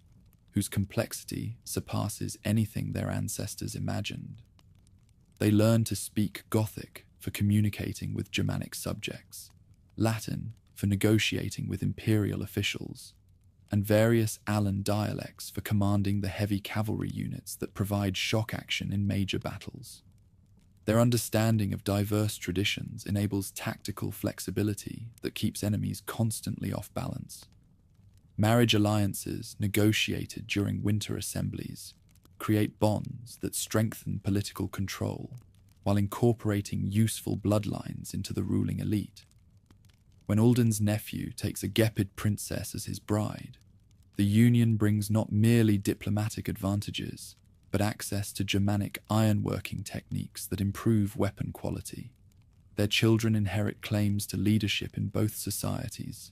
A: whose complexity surpasses anything their ancestors imagined. They learn to speak Gothic for communicating with Germanic subjects, Latin for negotiating with imperial officials, and various Alan dialects for commanding the heavy cavalry units that provide shock action in major battles. Their understanding of diverse traditions enables tactical flexibility that keeps enemies constantly off balance. Marriage alliances negotiated during winter assemblies create bonds that strengthen political control while incorporating useful bloodlines into the ruling elite. When Alden's nephew takes a Gepid princess as his bride, the union brings not merely diplomatic advantages, but access to Germanic ironworking techniques that improve weapon quality. Their children inherit claims to leadership in both societies,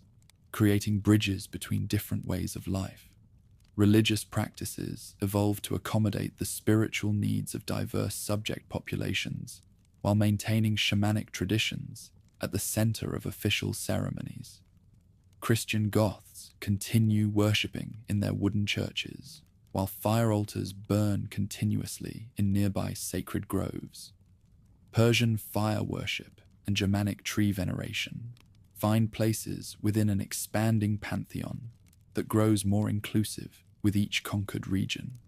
A: creating bridges between different ways of life. Religious practices evolve to accommodate the spiritual needs of diverse subject populations, while maintaining shamanic traditions at the center of official ceremonies. Christian Goths continue worshipping in their wooden churches, while fire altars burn continuously in nearby sacred groves. Persian fire worship and Germanic tree veneration find places within an expanding pantheon that grows more inclusive with each conquered region.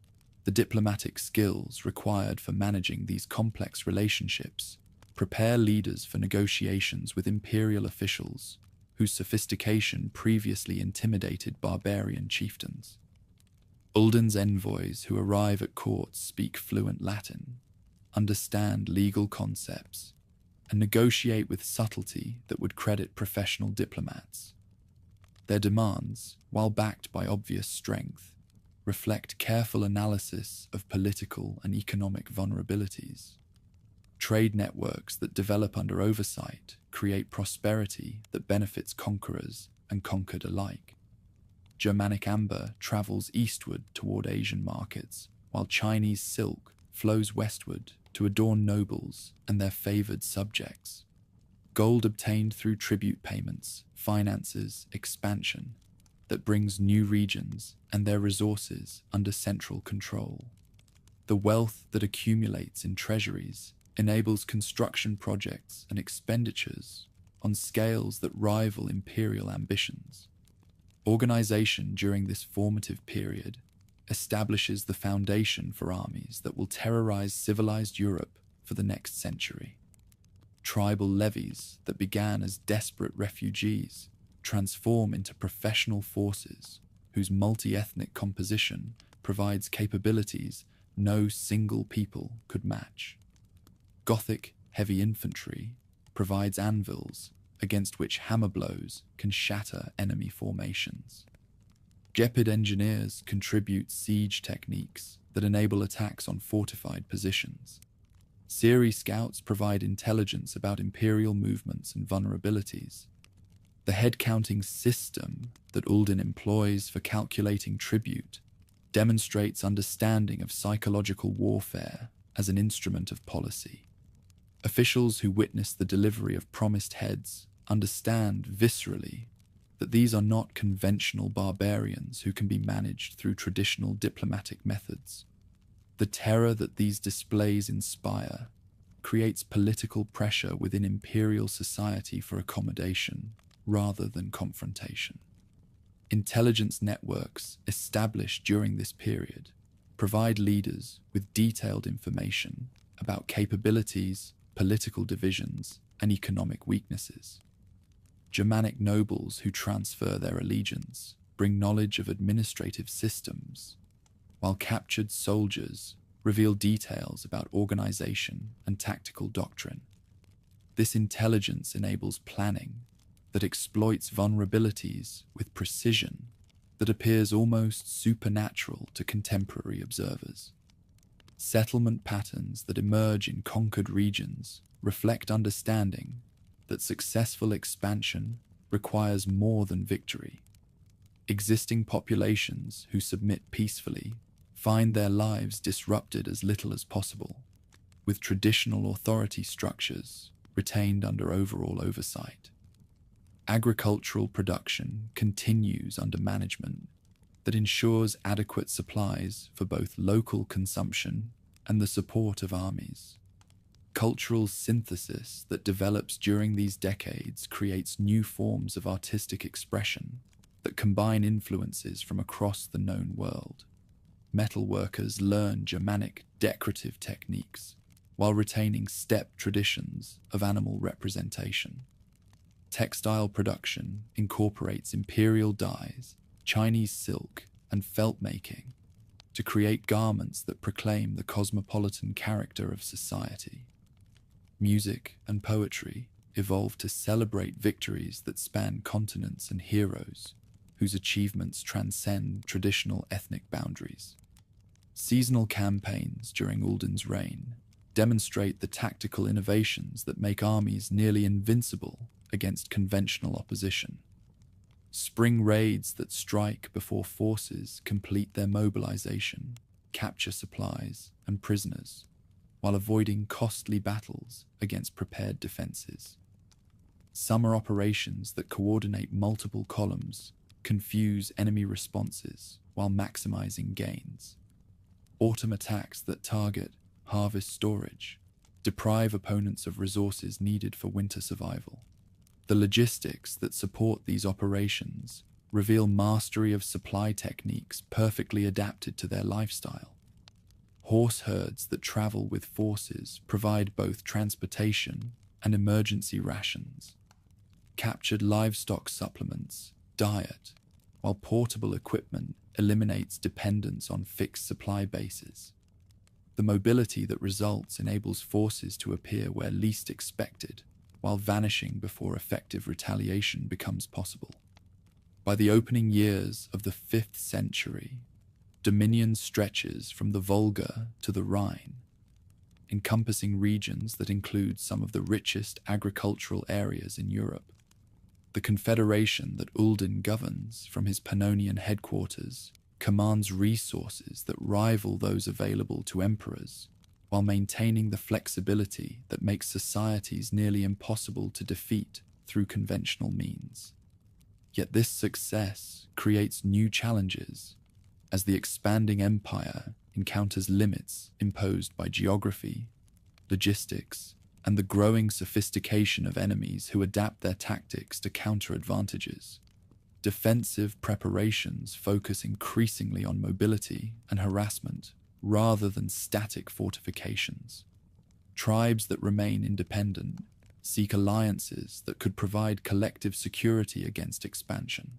A: The diplomatic skills required for managing these complex relationships prepare leaders for negotiations with imperial officials whose sophistication previously intimidated barbarian chieftains. Ulden's envoys who arrive at court speak fluent Latin, understand legal concepts, and negotiate with subtlety that would credit professional diplomats. Their demands, while backed by obvious strength, reflect careful analysis of political and economic vulnerabilities. Trade networks that develop under oversight create prosperity that benefits conquerors and conquered alike. Germanic amber travels eastward toward Asian markets, while Chinese silk flows westward to adorn nobles and their favored subjects. Gold obtained through tribute payments finances expansion that brings new regions and their resources under central control. The wealth that accumulates in treasuries enables construction projects and expenditures on scales that rival imperial ambitions. Organization during this formative period establishes the foundation for armies that will terrorize civilized Europe for the next century. Tribal levies that began as desperate refugees transform into professional forces whose multi-ethnic composition provides capabilities no single people could match. Gothic heavy infantry provides anvils against which hammer blows can shatter enemy formations. Gepid engineers contribute siege techniques that enable attacks on fortified positions. Siri scouts provide intelligence about imperial movements and vulnerabilities. The head-counting system that Ulden employs for calculating tribute demonstrates understanding of psychological warfare as an instrument of policy. Officials who witness the delivery of promised heads understand viscerally that these are not conventional barbarians who can be managed through traditional diplomatic methods. The terror that these displays inspire creates political pressure within imperial society for accommodation rather than confrontation. Intelligence networks established during this period provide leaders with detailed information about capabilities, political divisions, and economic weaknesses. Germanic nobles who transfer their allegiance bring knowledge of administrative systems, while captured soldiers reveal details about organization and tactical doctrine. This intelligence enables planning, that exploits vulnerabilities with precision that appears almost supernatural to contemporary observers. Settlement patterns that emerge in conquered regions reflect understanding that successful expansion requires more than victory. Existing populations who submit peacefully find their lives disrupted as little as possible, with traditional authority structures retained under overall oversight. Agricultural production continues under management that ensures adequate supplies for both local consumption and the support of armies. Cultural synthesis that develops during these decades creates new forms of artistic expression that combine influences from across the known world. Metalworkers learn Germanic decorative techniques while retaining steppe traditions of animal representation. Textile production incorporates imperial dyes, Chinese silk, and felt making to create garments that proclaim the cosmopolitan character of society. Music and poetry evolve to celebrate victories that span continents and heroes whose achievements transcend traditional ethnic boundaries. Seasonal campaigns during Ulden's reign demonstrate the tactical innovations that make armies nearly invincible against conventional opposition. Spring raids that strike before forces complete their mobilization, capture supplies and prisoners, while avoiding costly battles against prepared defenses. Summer operations that coordinate multiple columns confuse enemy responses while maximizing gains. Autumn attacks that target harvest storage deprive opponents of resources needed for winter survival. The logistics that support these operations reveal mastery of supply techniques perfectly adapted to their lifestyle. Horse herds that travel with forces provide both transportation and emergency rations. Captured livestock supplements diet, while portable equipment eliminates dependence on fixed supply bases. The mobility that results enables forces to appear where least expected, while vanishing before effective retaliation becomes possible. By the opening years of the 5th century, dominion stretches from the Volga to the Rhine, encompassing regions that include some of the richest agricultural areas in Europe. The confederation that Ulden governs from his Pannonian headquarters commands resources that rival those available to emperors, while maintaining the flexibility that makes societies nearly impossible to defeat through conventional means. Yet this success creates new challenges, as the expanding empire encounters limits imposed by geography, logistics, and the growing sophistication of enemies who adapt their tactics to counter advantages. Defensive preparations focus increasingly on mobility and harassment rather than static fortifications. Tribes that remain independent seek alliances that could provide collective security against expansion.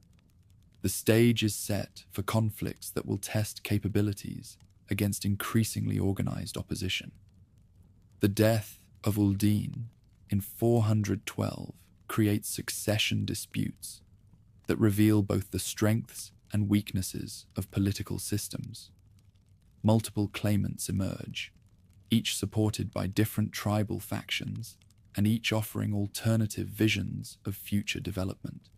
A: The stage is set for conflicts that will test capabilities against increasingly organized opposition. The death of Uldin in 412 creates succession disputes that reveal both the strengths and weaknesses of political systems. Multiple claimants emerge, each supported by different tribal factions and each offering alternative visions of future development.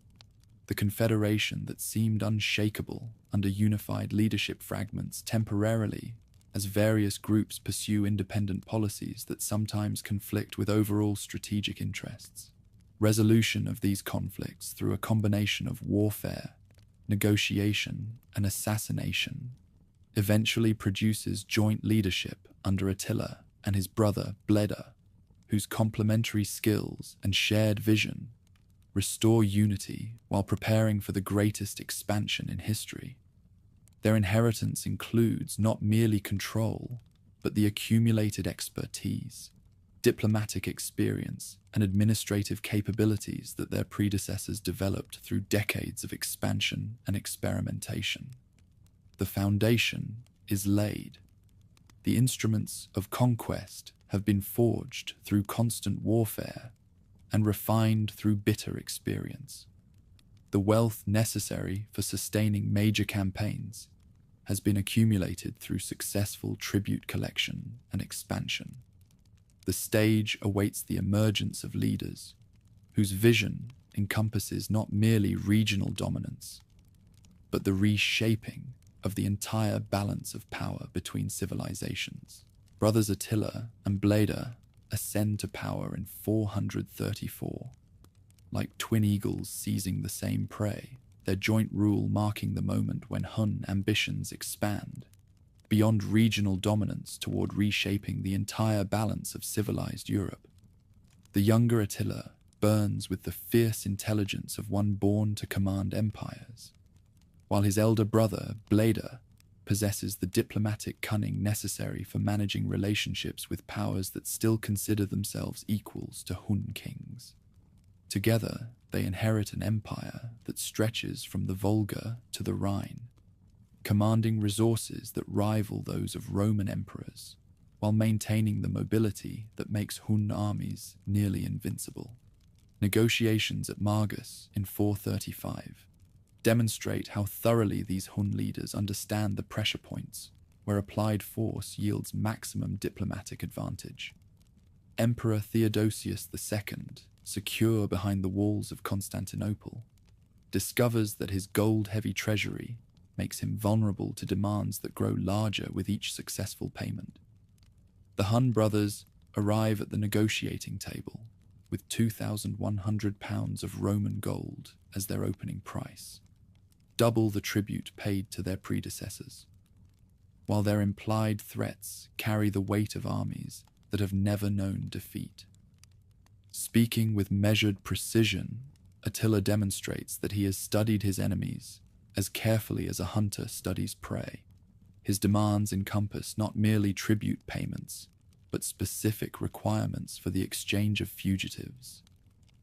A: The confederation that seemed unshakable under unified leadership fragments temporarily as various groups pursue independent policies that sometimes conflict with overall strategic interests. Resolution of these conflicts through a combination of warfare, negotiation, and assassination eventually produces joint leadership under Attila and his brother Bleda, whose complementary skills and shared vision restore unity while preparing for the greatest expansion in history. Their inheritance includes not merely control, but the accumulated expertise, diplomatic experience, and administrative capabilities that their predecessors developed through decades of expansion and experimentation. The foundation is laid. The instruments of conquest have been forged through constant warfare, and refined through bitter experience. The wealth necessary for sustaining major campaigns has been accumulated through successful tribute collection and expansion. The stage awaits the emergence of leaders whose vision encompasses not merely regional dominance, but the reshaping of the entire balance of power between civilizations. Brothers Attila and Bleda ascend to power in 434, like twin eagles seizing the same prey, their joint rule marking the moment when Hun ambitions expand beyond regional dominance toward reshaping the entire balance of civilized Europe. The younger Attila burns with the fierce intelligence of one born to command empires, while his elder brother, Bleda, possesses the diplomatic cunning necessary for managing relationships with powers that still consider themselves equals to Hun kings. Together, they inherit an empire that stretches from the Volga to the Rhine, commanding resources that rival those of Roman emperors, while maintaining the mobility that makes Hun armies nearly invincible. Negotiations at Margus in 435 demonstrate how thoroughly these Hun leaders understand the pressure points where applied force yields maximum diplomatic advantage. Emperor Theodosius II, secure behind the walls of Constantinople, discovers that his gold-heavy treasury makes him vulnerable to demands that grow larger with each successful payment. The Hun brothers arrive at the negotiating table with £2,100 of Roman gold as their opening price, double the tribute paid to their predecessors, while their implied threats carry the weight of armies that have never known defeat. Speaking with measured precision, Attila demonstrates that he has studied his enemies as carefully as a hunter studies prey. His demands encompass not merely tribute payments, but specific requirements for the exchange of fugitives,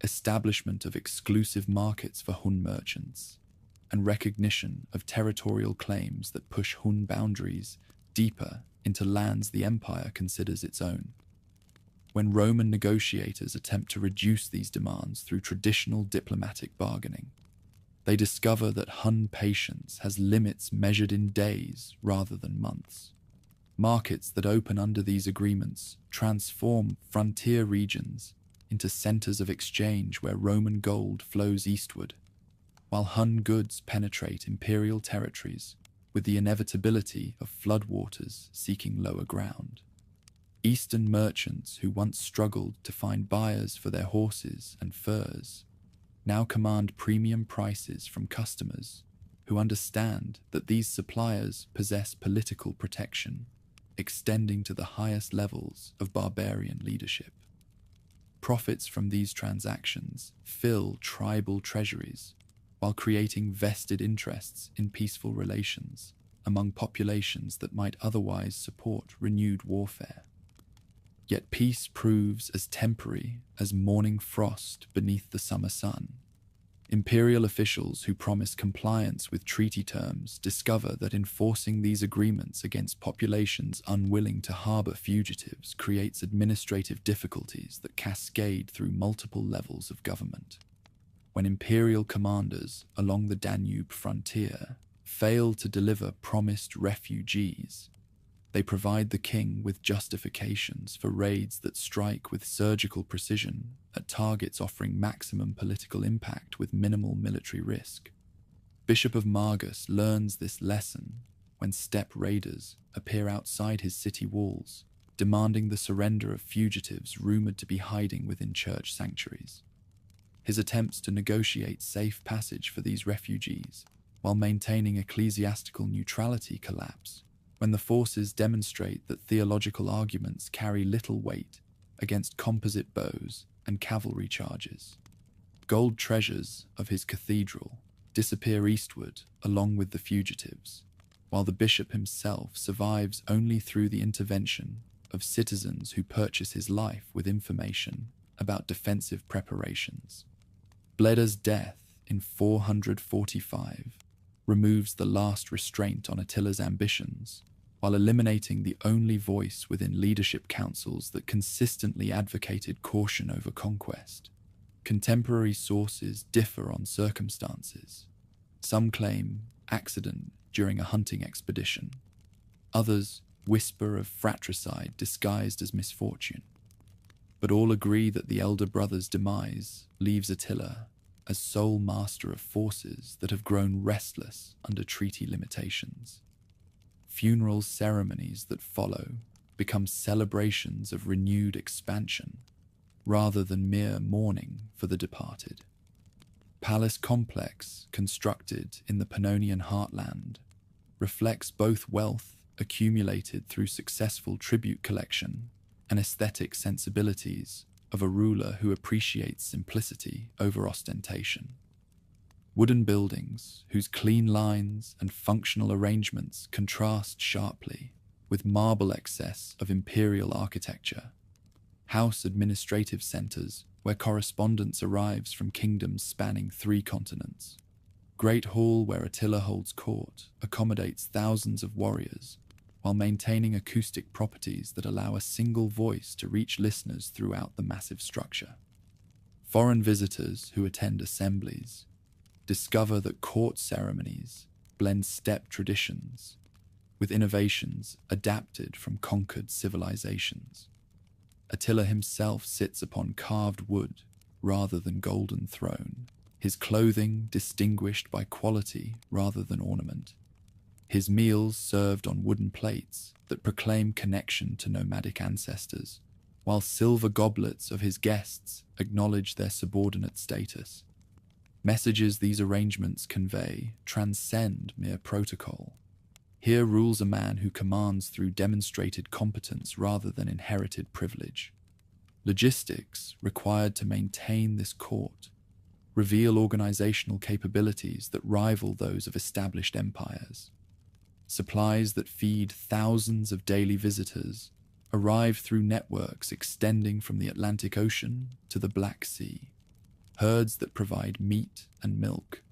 A: establishment of exclusive markets for Hun merchants, and recognition of territorial claims that push Hun boundaries deeper into lands the empire considers its own. When Roman negotiators attempt to reduce these demands through traditional diplomatic bargaining, they discover that Hun patience has limits measured in days rather than months. Markets that open under these agreements transform frontier regions into centers of exchange where Roman gold flows eastward, while Hun goods penetrate imperial territories with the inevitability of floodwaters seeking lower ground. Eastern merchants who once struggled to find buyers for their horses and furs now command premium prices from customers who understand that these suppliers possess political protection, extending to the highest levels of barbarian leadership. Profits from these transactions fill tribal treasuries, while creating vested interests in peaceful relations among populations that might otherwise support renewed warfare. Yet peace proves as temporary as morning frost beneath the summer sun. Imperial officials who promise compliance with treaty terms discover that enforcing these agreements against populations unwilling to harbor fugitives creates administrative difficulties that cascade through multiple levels of government. When imperial commanders along the Danube frontier fail to deliver promised refugees, they provide the king with justifications for raids that strike with surgical precision at targets offering maximum political impact with minimal military risk. Bishop of Margus learns this lesson when steppe raiders appear outside his city walls, demanding the surrender of fugitives rumored to be hiding within church sanctuaries. His attempts to negotiate safe passage for these refugees while maintaining ecclesiastical neutrality collapse when the forces demonstrate that theological arguments carry little weight against composite bows and cavalry charges. Gold treasures of his cathedral disappear eastward along with the fugitives, while the bishop himself survives only through the intervention of citizens who purchase his life with information about defensive preparations. Bleda's death in 445 removes the last restraint on Attila's ambitions, while eliminating the only voice within leadership councils that consistently advocated caution over conquest. Contemporary sources differ on circumstances. Some claim accident during a hunting expedition. Others whisper of fratricide disguised as misfortune. But all agree that the elder brother's demise leaves Attila as sole master of forces that have grown restless under treaty limitations. Funeral ceremonies that follow become celebrations of renewed expansion rather than mere mourning for the departed. Palace complex constructed in the Pannonian heartland reflects both wealth accumulated through successful tribute collection and aesthetic sensibilities of a ruler who appreciates simplicity over ostentation. Wooden buildings whose clean lines and functional arrangements contrast sharply with marble excess of imperial architecture. House administrative centers where correspondence arrives from kingdoms spanning 3 continents. Great hall where Attila holds court accommodates thousands of warriors while maintaining acoustic properties that allow a single voice to reach listeners throughout the massive structure. Foreign visitors who attend assemblies discover that court ceremonies blend steppe traditions with innovations adapted from conquered civilizations. Attila himself sits upon carved wood rather than golden throne, his clothing distinguished by quality rather than ornament. His meals served on wooden plates that proclaim connection to nomadic ancestors, while silver goblets of his guests acknowledge their subordinate status. Messages these arrangements convey transcend mere protocol. Here rules a man who commands through demonstrated competence rather than inherited privilege. Logistics required to maintain this court reveal organizational capabilities that rival those of established empires. Supplies that feed thousands of daily visitors arrive through networks extending from the Atlantic Ocean to the Black Sea. Herds that provide meat and milk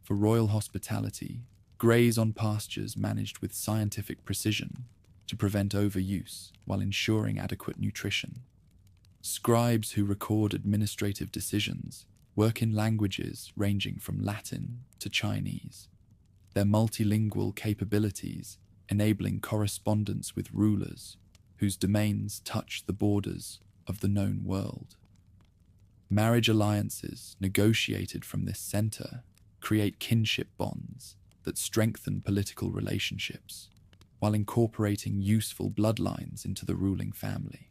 A: for royal hospitality graze on pastures managed with scientific precision to prevent overuse while ensuring adequate nutrition. Scribes who record administrative decisions work in languages ranging from Latin to Chinese, their multilingual capabilities enabling correspondence with rulers whose domains touch the borders of the known world. Marriage alliances negotiated from this center create kinship bonds that strengthen political relationships while incorporating useful bloodlines into the ruling family.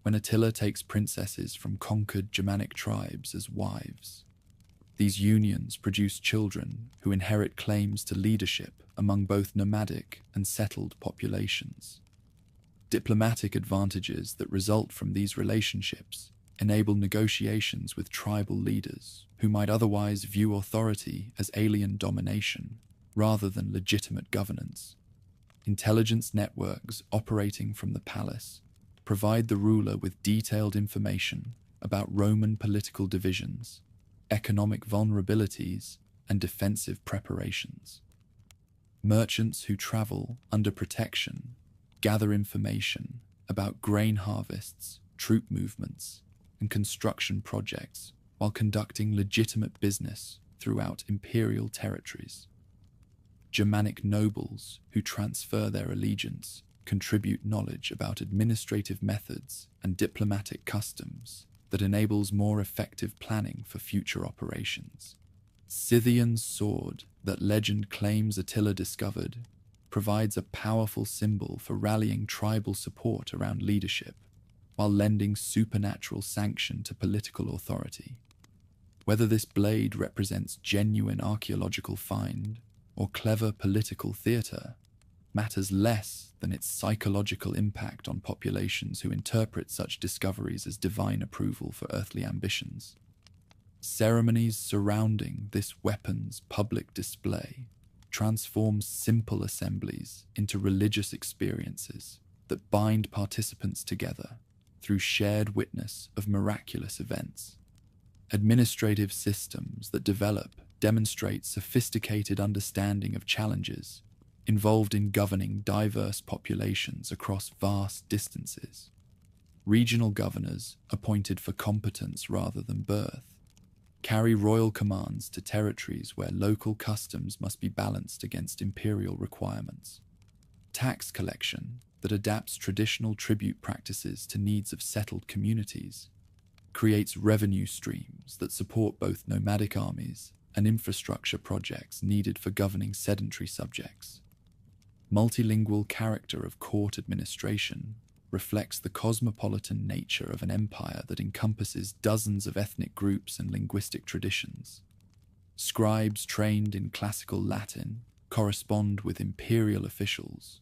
A: When Attila takes princesses from conquered Germanic tribes as wives, these unions produce children who inherit claims to leadership among both nomadic and settled populations. Diplomatic advantages that result from these relationships enable negotiations with tribal leaders who might otherwise view authority as alien domination rather than legitimate governance. Intelligence networks operating from the palace provide the ruler with detailed information about Roman political divisions, economic vulnerabilities, and defensive preparations. Merchants who travel under protection gather information about grain harvests, troop movements, and construction projects while conducting legitimate business throughout imperial territories. Germanic nobles who transfer their allegiance contribute knowledge about administrative methods and diplomatic customs that enables more effective planning for future operations. Scythian's sword that legend claims Attila discovered provides a powerful symbol for rallying tribal support around leadership, while lending supernatural sanction to political authority. Whether this blade represents genuine archaeological find or clever political theatre matters less than its psychological impact on populations who interpret such discoveries as divine approval for earthly ambitions. Ceremonies surrounding this weapon's public display transform simple assemblies into religious experiences that bind participants together through shared witness of miraculous events. Administrative systems that develop demonstrate sophisticated understanding of challenges involved in governing diverse populations across vast distances. Regional governors, appointed for competence rather than birth, carry royal commands to territories where local customs must be balanced against imperial requirements. Tax collection that adapts traditional tribute practices to needs of settled communities creates revenue streams that support both nomadic armies and infrastructure projects needed for governing sedentary subjects. Multilingual character of court administration reflects the cosmopolitan nature of an empire that encompasses dozens of ethnic groups and linguistic traditions. Scribes trained in classical Latin correspond with imperial officials,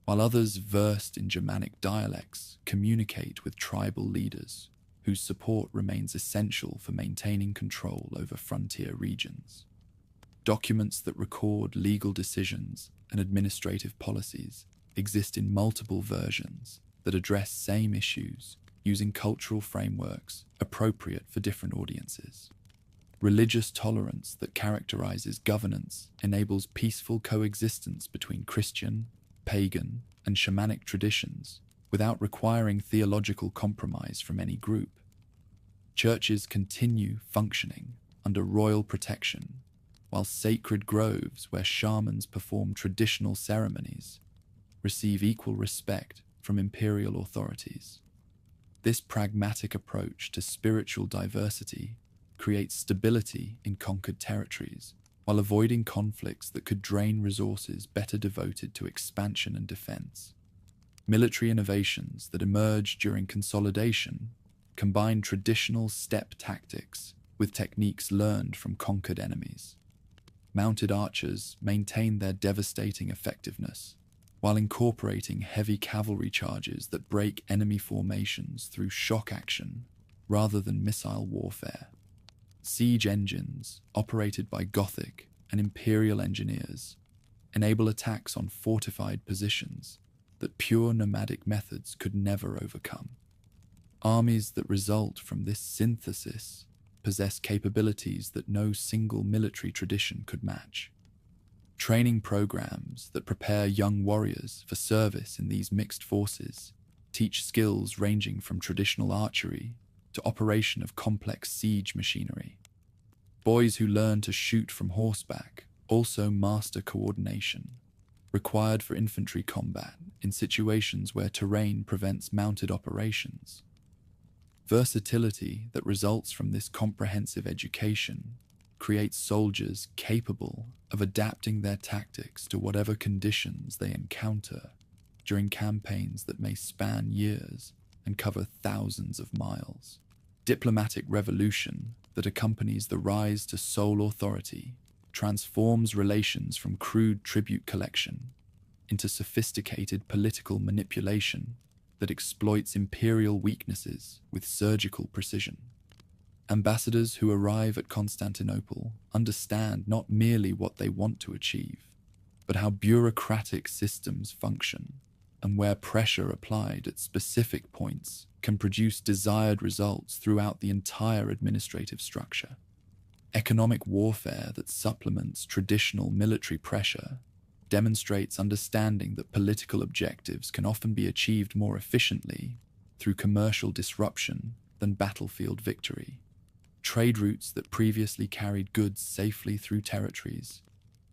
A: while others versed in Germanic dialects communicate with tribal leaders whose support remains essential for maintaining control over frontier regions. Documents that record legal decisions and administrative policies exist in multiple versions that address same issues using cultural frameworks appropriate for different audiences. Religious tolerance that characterizes governance enables peaceful coexistence between Christian, pagan, and shamanic traditions without requiring theological compromise from any group. Churches continue functioning under royal protection, while sacred groves where shamans perform traditional ceremonies receive equal respect from imperial authorities. This pragmatic approach to spiritual diversity creates stability in conquered territories, while avoiding conflicts that could drain resources better devoted to expansion and defense. Military innovations that emerge during consolidation combine traditional steppe tactics with techniques learned from conquered enemies. Mounted archers maintain their devastating effectiveness, while incorporating heavy cavalry charges that break enemy formations through shock action rather than missile warfare. Siege engines, operated by Gothic and Imperial engineers, enable attacks on fortified positions that pure nomadic methods could never overcome. Armies that result from this synthesis possess capabilities that no single military tradition could match. Training programs that prepare young warriors for service in these mixed forces teach skills ranging from traditional archery to operation of complex siege machinery. Boys who learn to shoot from horseback also master coordination, required for infantry combat in situations where terrain prevents mounted operations. Versatility that results from this comprehensive education creates soldiers capable of adapting their tactics to whatever conditions they encounter during campaigns that may span years and cover thousands of miles. Diplomatic revolution that accompanies the rise to sole authority transforms relations from crude tribute collection into sophisticated political manipulation that exploits imperial weaknesses with surgical precision. Ambassadors who arrive at Constantinople understand not merely what they want to achieve, but how bureaucratic systems function and where pressure applied at specific points can produce desired results throughout the entire administrative structure. Economic warfare that supplements traditional military pressure demonstrates understanding that political objectives can often be achieved more efficiently through commercial disruption than battlefield victory. Trade routes that previously carried goods safely through territories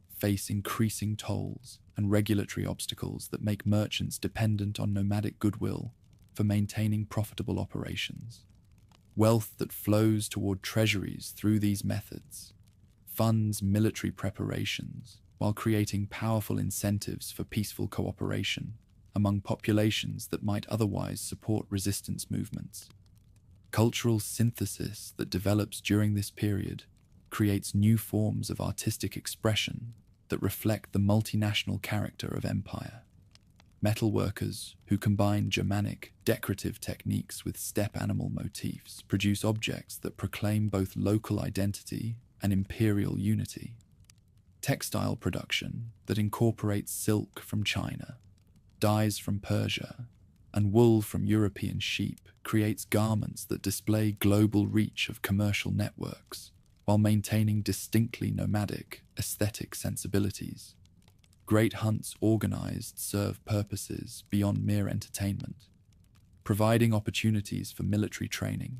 A: face increasing tolls and regulatory obstacles that make merchants dependent on nomadic goodwill for maintaining profitable operations. Wealth that flows toward treasuries through these methods funds military preparations while creating powerful incentives for peaceful cooperation among populations that might otherwise support resistance movements. Cultural synthesis that develops during this period creates new forms of artistic expression that reflect the multinational character of empire. Metalworkers who combine Germanic decorative techniques with steppe animal motifs produce objects that proclaim both local identity and imperial unity. Textile production that incorporates silk from China, dyes from Persia, and wool from European sheep creates garments that display global reach of commercial networks while maintaining distinctly nomadic aesthetic sensibilities. Great hunts organized serve purposes beyond mere entertainment. providing opportunities for military training,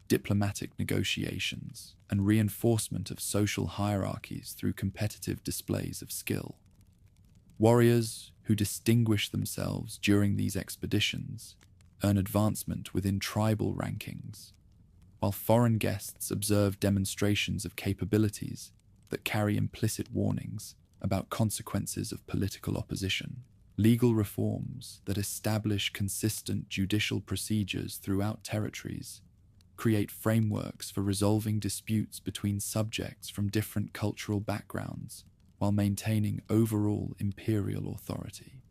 A: diplomatic negotiations, and reinforcement of social hierarchies through competitive displays of skill. Warriors who distinguish themselves during these expeditions earn advancement within tribal rankings, while foreign guests observe demonstrations of capabilities that carry implicit warnings about consequences of political opposition. Legal reforms that establish consistent judicial procedures throughout territories create frameworks for resolving disputes between subjects from different cultural backgrounds while maintaining overall imperial authority.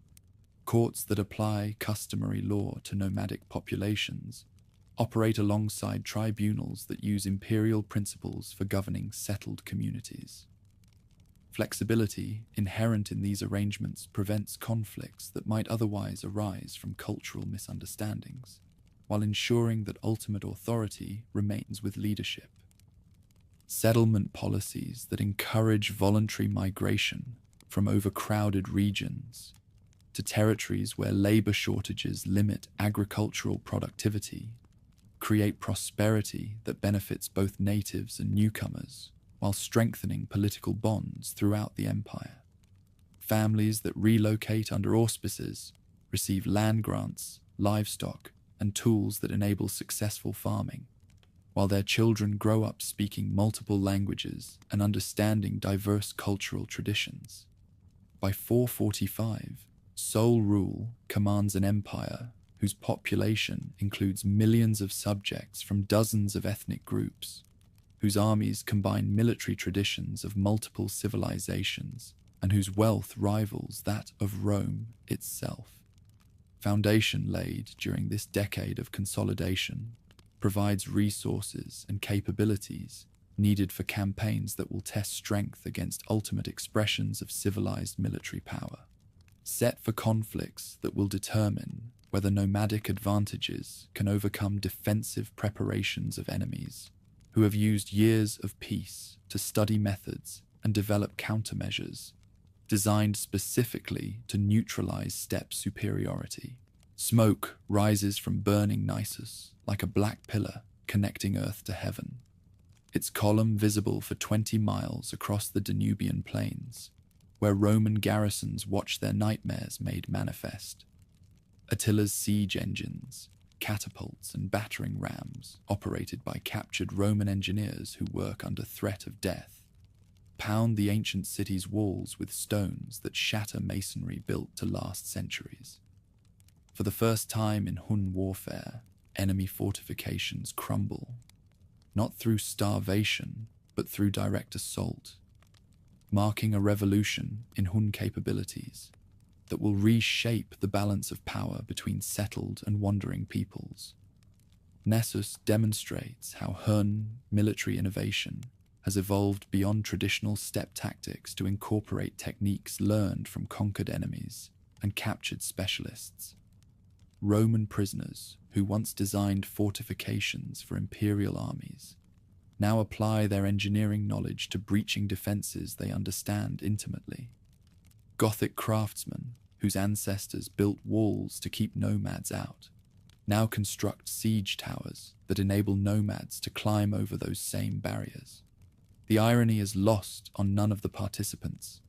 A: Courts that apply customary law to nomadic populations operate alongside tribunals that use imperial principles for governing settled communities. Flexibility inherent in these arrangements prevents conflicts that might otherwise arise from cultural misunderstandings, while ensuring that ultimate authority remains with leadership. Settlement policies that encourage voluntary migration from overcrowded regions to territories where labor shortages limit agricultural productivity create prosperity that benefits both natives and newcomers, while strengthening political bonds throughout the empire. Families that relocate under auspices receive land grants, livestock, and tools that enable successful farming, while their children grow up speaking multiple languages and understanding diverse cultural traditions. By 445, sole rule commands an empire whose population includes millions of subjects from dozens of ethnic groups, whose armies combine military traditions of multiple civilizations, and whose wealth rivals that of Rome itself. Foundation laid during this decade of consolidation provides resources and capabilities needed for campaigns that will test strength against ultimate expressions of civilized military power, set for conflicts that will determine whether nomadic advantages can overcome defensive preparations of enemies who have used years of peace to study methods and develop countermeasures designed specifically to neutralize steppe superiority. Smoke rises from burning Nisus like a black pillar connecting earth to heaven, its column visible for 20 miles across the Danubian plains, where Roman garrisons watch their nightmares made manifest. Attila's siege engines, catapults and battering rams, operated by captured Roman engineers who work under threat of death, pound the ancient city's walls with stones that shatter masonry built to last centuries. For the first time in Hun warfare, enemy fortifications crumble, not through starvation, but through direct assault, marking a revolution in Hun capabilities that will reshape the balance of power between settled and wandering peoples. Nessus demonstrates how Hun military innovation has evolved beyond traditional steppe tactics to incorporate techniques learned from conquered enemies and captured specialists. Roman prisoners who once designed fortifications for imperial armies now apply their engineering knowledge to breaching defenses they understand intimately. Gothic craftsmen, whose ancestors built walls to keep nomads out, now construct siege towers that enable nomads to climb over those same barriers. The irony is lost on none of the participants,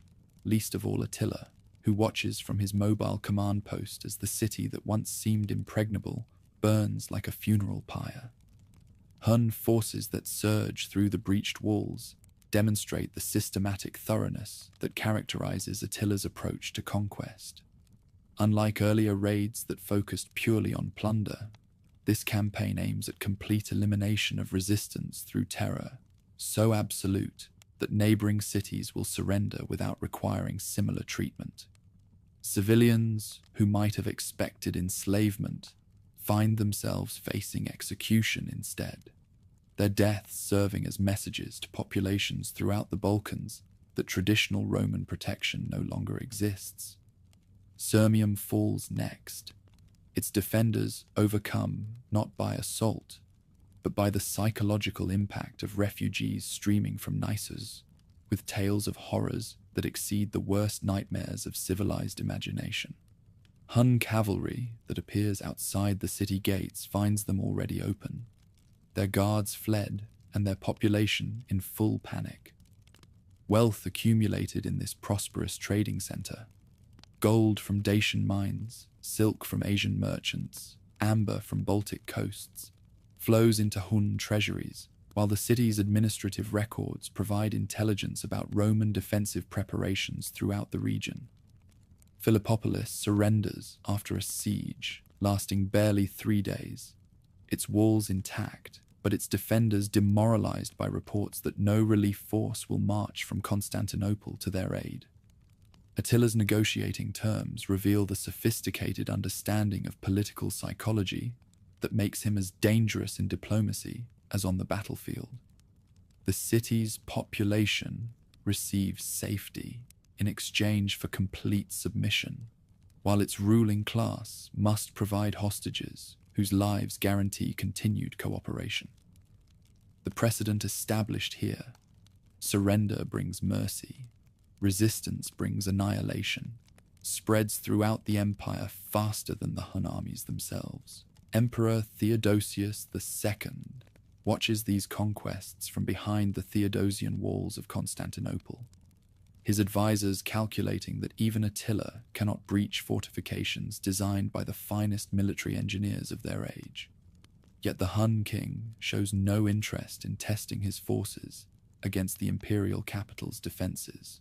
A: least of all Attila, who watches from his mobile command post as the city that once seemed impregnable burns like a funeral pyre. Hun forces that surge through the breached walls demonstrate the systematic thoroughness that characterizes Attila's approach to conquest. Unlike earlier raids that focused purely on plunder, this campaign aims at complete elimination of resistance through terror, so absolute that neighboring cities will surrender without requiring similar treatment. Civilians who might have expected enslavement find themselves facing execution instead, their deaths serving as messages to populations throughout the Balkans that traditional Roman protection no longer exists. Sirmium falls next, its defenders overcome not by assault, but by the psychological impact of refugees streaming from Nisus, with tales of horrors that exceed the worst nightmares of civilized imagination. Hun cavalry that appears outside the city gates finds them already open. Their guards fled and their population in full panic. Wealth accumulated in this prosperous trading center. Gold from Dacian mines, silk from Asian merchants, amber from Baltic coasts, flows into Hun treasuries, while the city's administrative records provide intelligence about Roman defensive preparations throughout the region. Philippopolis surrenders after a siege lasting barely 3 days, its walls intact, but its defenders demoralized by reports that no relief force will march from Constantinople to their aid. Attila's negotiating terms reveal the sophisticated understanding of political psychology that makes him as dangerous in diplomacy as on the battlefield. The city's population receives safety in exchange for complete submission, while its ruling class must provide hostages whose lives guarantee continued cooperation. The precedent established here: surrender brings mercy, resistance brings annihilation, spreads throughout the empire faster than the Hun armies themselves. Emperor Theodosius II watches these conquests from behind the Theodosian walls of Constantinople, his advisors calculating that even Attila cannot breach fortifications designed by the finest military engineers of their age. Yet the Hun king shows no interest in testing his forces against the imperial capital's defenses,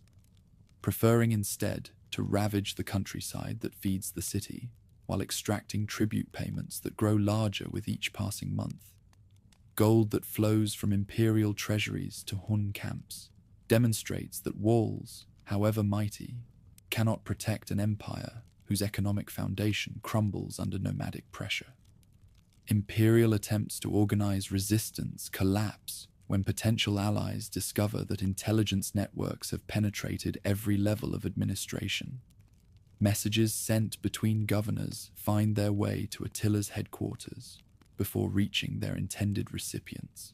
A: preferring instead to ravage the countryside that feeds the city while extracting tribute payments that grow larger with each passing month. Gold that flows from imperial treasuries to Hun camps demonstrates that walls, however mighty, cannot protect an empire whose economic foundation crumbles under nomadic pressure. Imperial attempts to organize resistance collapse when potential allies discover that intelligence networks have penetrated every level of administration. Messages sent between governors find their way to Attila's headquarters before reaching their intended recipients.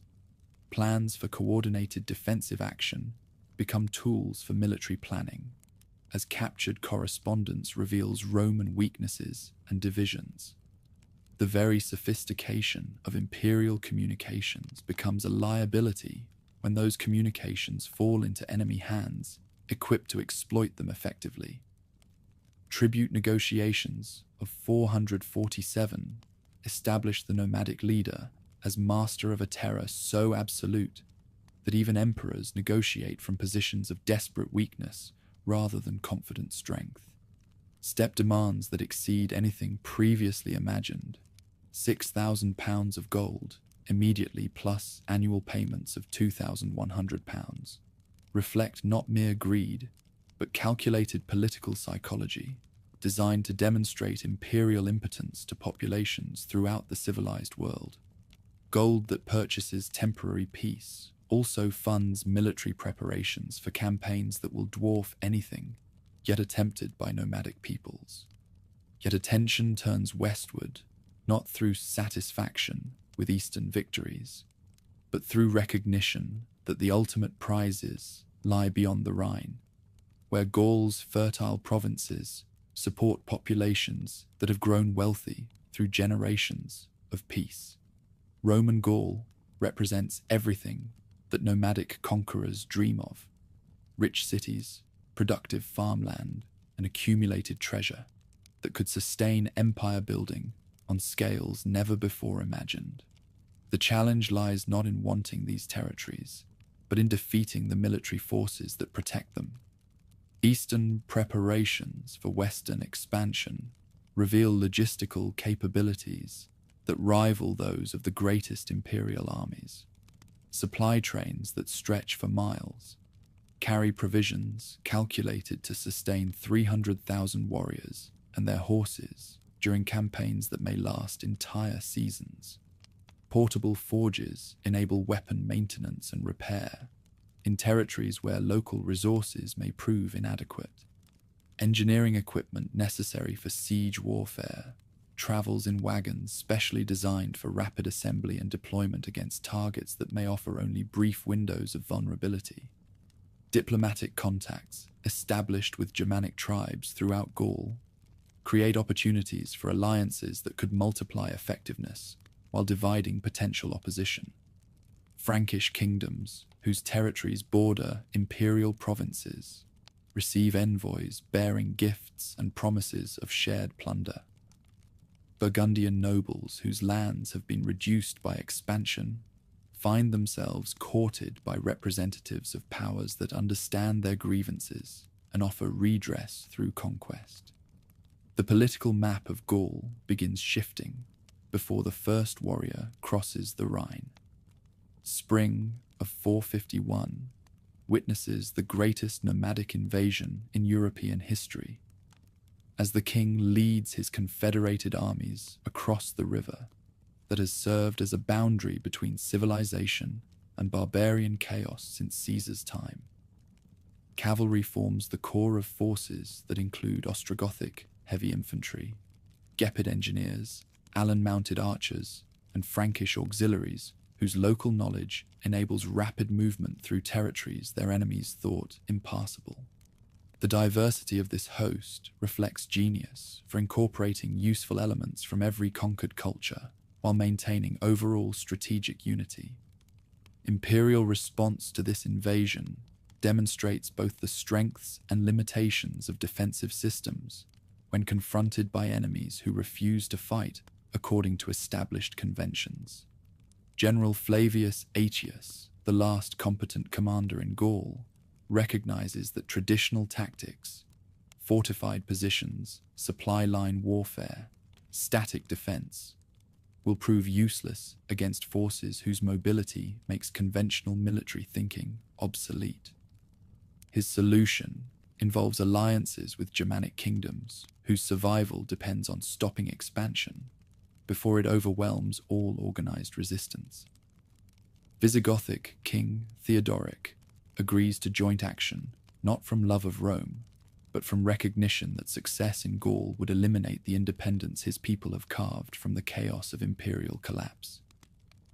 A: Plans for coordinated defensive action become tools for military planning, as captured correspondence reveals Roman weaknesses and divisions. The very sophistication of imperial communications becomes a liability when those communications fall into enemy hands, equipped to exploit them effectively. Tribute negotiations of 447 established the nomadic leader as master of a terror so absolute that even emperors negotiate from positions of desperate weakness rather than confident strength. Step demands that exceed anything previously imagined: 6,000 pounds of gold, immediately plus annual payments of 2,100 pounds, reflect not mere greed, but calculated political psychology, designed to demonstrate imperial impotence to populations throughout the civilized world. Gold that purchases temporary peace also funds military preparations for campaigns that will dwarf anything yet attempted by nomadic peoples. Yet attention turns westward, not through satisfaction with Eastern victories, but through recognition that the ultimate prizes lie beyond the Rhine, where Gaul's fertile provinces support populations that have grown wealthy through generations of peace. Roman Gaul represents everything that nomadic conquerors dream of: rich cities, productive farmland, and accumulated treasure that could sustain empire building on scales never before imagined. The challenge lies not in wanting these territories, but in defeating the military forces that protect them. Eastern preparations for Western expansion reveal logistical capabilities that rival those of the greatest imperial armies. Supply trains that stretch for miles carry provisions calculated to sustain 300,000 warriors and their horses during campaigns that may last entire seasons. Portable forges enable weapon maintenance and repair in territories where local resources may prove inadequate. Engineering equipment necessary for siege warfare travels in wagons specially designed for rapid assembly and deployment against targets that may offer only brief windows of vulnerability. Diplomatic contacts established with Germanic tribes throughout Gaul create opportunities for alliances that could multiply effectiveness while dividing potential opposition. Frankish kingdoms, whose territories border imperial provinces, receive envoys bearing gifts and promises of shared plunder. Burgundian nobles, whose lands have been reduced by expansion, find themselves courted by representatives of powers that understand their grievances and offer redress through conquest. The political map of Gaul begins shifting before the first warrior crosses the Rhine. Spring of 451 witnesses the greatest nomadic invasion in European history, as the king leads his confederated armies across the river that has served as a boundary between civilization and barbarian chaos since Caesar's time. Cavalry forms the core of forces that include Ostrogothic heavy infantry, Gepid engineers, Allan-mounted archers, and Frankish auxiliaries whose local knowledge enables rapid movement through territories their enemies thought impassable. The diversity of this host reflects genius for incorporating useful elements from every conquered culture while maintaining overall strategic unity. Imperial response to this invasion demonstrates both the strengths and limitations of defensive systems when confronted by enemies who refuse to fight according to established conventions. General Flavius Aetius, the last competent commander in Gaul, recognizes that traditional tactics, fortified positions, supply line warfare, static defense, will prove useless against forces whose mobility makes conventional military thinking obsolete. His solution involves alliances with Germanic kingdoms whose survival depends on stopping expansion before it overwhelms all organized resistance. Visigothic King Theodoric agrees to joint action not from love of Rome, but from recognition that success in Gaul would eliminate the independence his people have carved from the chaos of imperial collapse.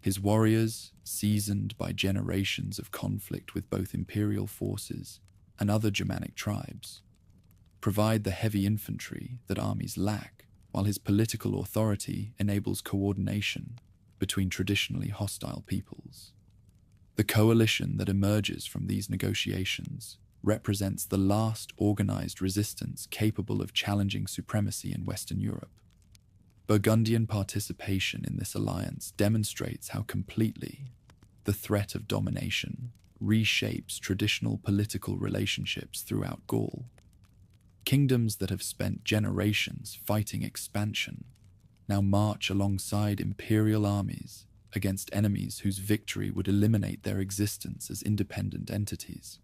A: His warriors, seasoned by generations of conflict with both imperial forces and other Germanic tribes, provide the heavy infantry that armies lack, while his political authority enables coordination between traditionally hostile peoples. The coalition that emerges from these negotiations represents the last organized resistance capable of challenging supremacy in Western Europe. Burgundian participation in this alliance demonstrates how completely the threat of domination reshapes traditional political relationships throughout Gaul. Kingdoms that have spent generations fighting expansion now march alongside imperial armies against enemies whose victory would eliminate their existence as independent entities.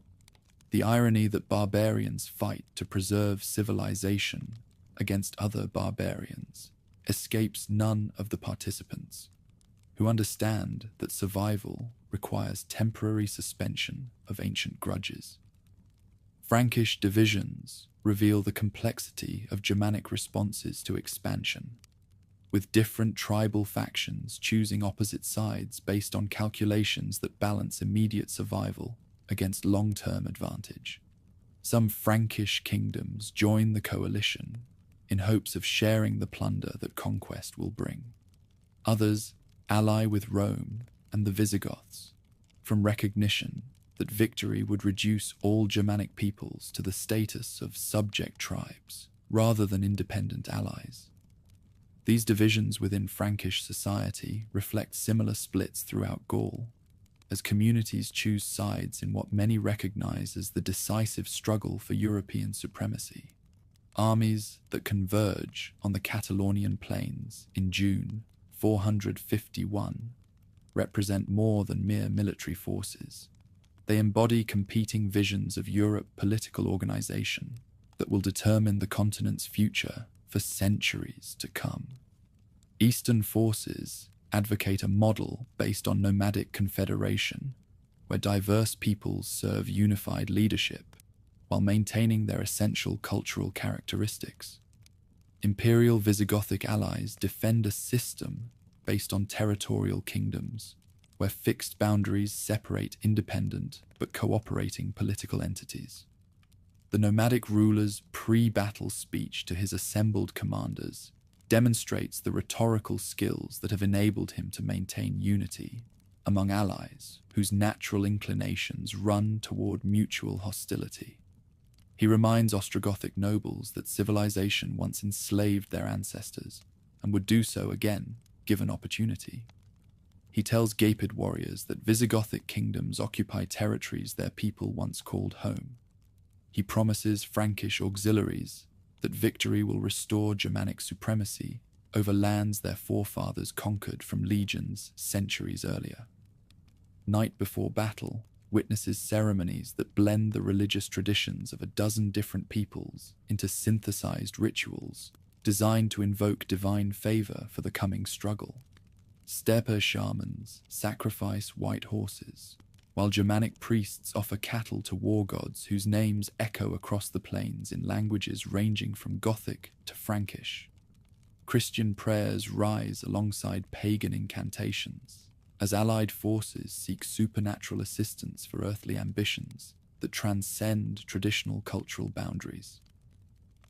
A: The irony that barbarians fight to preserve civilization against other barbarians escapes none of the participants, who understand that survival requires temporary suspension of ancient grudges. Frankish divisions reveal the complexity of Germanic responses to expansion, with different tribal factions choosing opposite sides based on calculations that balance immediate survival against long-term advantage. Some Frankish kingdoms join the coalition in hopes of sharing the plunder that conquest will bring. Others ally with Rome and the Visigoths from recognition that victory would reduce all Germanic peoples to the status of subject tribes rather than independent allies. These divisions within Frankish society reflect similar splits throughout Gaul, as communities choose sides in what many recognize as the decisive struggle for European supremacy. Armies that converge on the Catalonian plains in June 451 represent more than mere military forces. They embody competing visions of Europe's political organization that will determine the continent's future for centuries to come. Eastern forces advocate a model based on nomadic confederation, where diverse peoples serve unified leadership while maintaining their essential cultural characteristics. Imperial Visigothic allies defend a system based on territorial kingdoms, where fixed boundaries separate independent but cooperating political entities. The nomadic ruler's pre-battle speech to his assembled commanders demonstrates the rhetorical skills that have enabled him to maintain unity among allies whose natural inclinations run toward mutual hostility. He reminds Ostrogothic nobles that civilization once enslaved their ancestors and would do so again, given opportunity. He tells Gapid warriors that Visigothic kingdoms occupy territories their people once called home. He promises Frankish auxiliaries that victory will restore Germanic supremacy over lands their forefathers conquered from legions centuries earlier. Night before battle witnesses ceremonies that blend the religious traditions of a dozen different peoples into synthesized rituals designed to invoke divine favor for the coming struggle. Steppe shamans sacrifice white horses, while Germanic priests offer cattle to war gods whose names echo across the plains in languages ranging from Gothic to Frankish. Christian prayers rise alongside pagan incantations as allied forces seek supernatural assistance for earthly ambitions that transcend traditional cultural boundaries.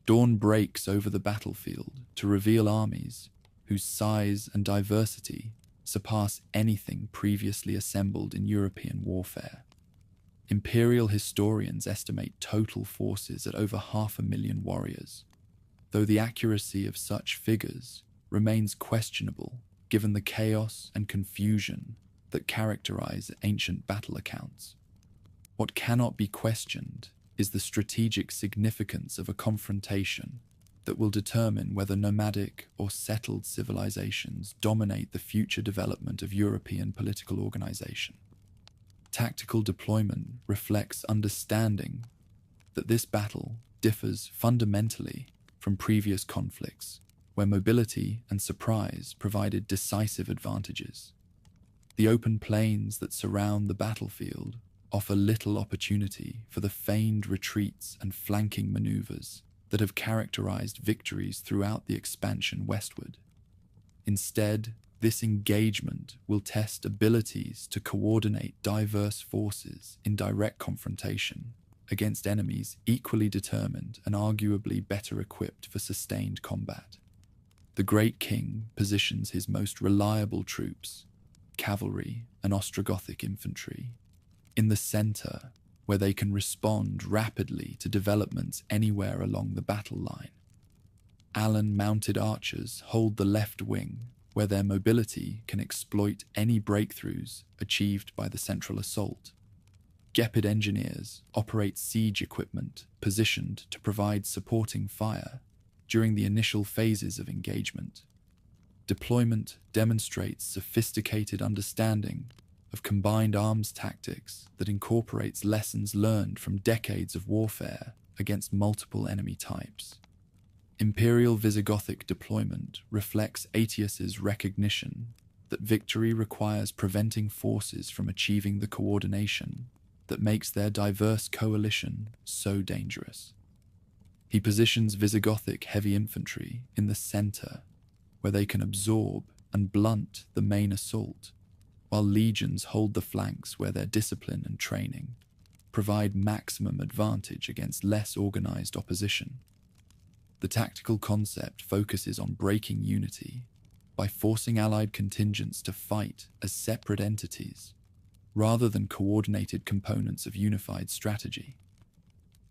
A: Dawn breaks over the battlefield to reveal armies whose size and diversity surpass anything previously assembled in European warfare. Imperial historians estimate total forces at over 500,000 warriors, though the accuracy of such figures remains questionable given the chaos and confusion that characterize ancient battle accounts. What cannot be questioned is the strategic significance of a confrontation that will determine whether nomadic or settled civilizations dominate the future development of European political organization. Tactical deployment reflects understanding that this battle differs fundamentally from previous conflicts, where mobility and surprise provided decisive advantages. The open plains that surround the battlefield offer little opportunity for the feigned retreats and flanking maneuvers that have characterized victories throughout the expansion westward. Instead, this engagement will test abilities to coordinate diverse forces in direct confrontation against enemies equally determined and arguably better equipped for sustained combat. The Great King positions his most reliable troops, cavalry and Ostrogothic infantry, in the center where they can respond rapidly to developments anywhere along the battle line. Allan mounted archers hold the left wing, where their mobility can exploit any breakthroughs achieved by the central assault. Gepid engineers operate siege equipment positioned to provide supporting fire during the initial phases of engagement. Deployment demonstrates sophisticated understanding of combined arms tactics that incorporates lessons learned from decades of warfare against multiple enemy types. Imperial Visigothic deployment reflects Aetius's recognition that victory requires preventing forces from achieving the coordination that makes their diverse coalition so dangerous. He positions Visigothic heavy infantry in the center, where they can absorb and blunt the main assault, while legions hold the flanks where their discipline and training provide maximum advantage against less organized opposition. The tactical concept focuses on breaking unity by forcing allied contingents to fight as separate entities rather than coordinated components of unified strategy.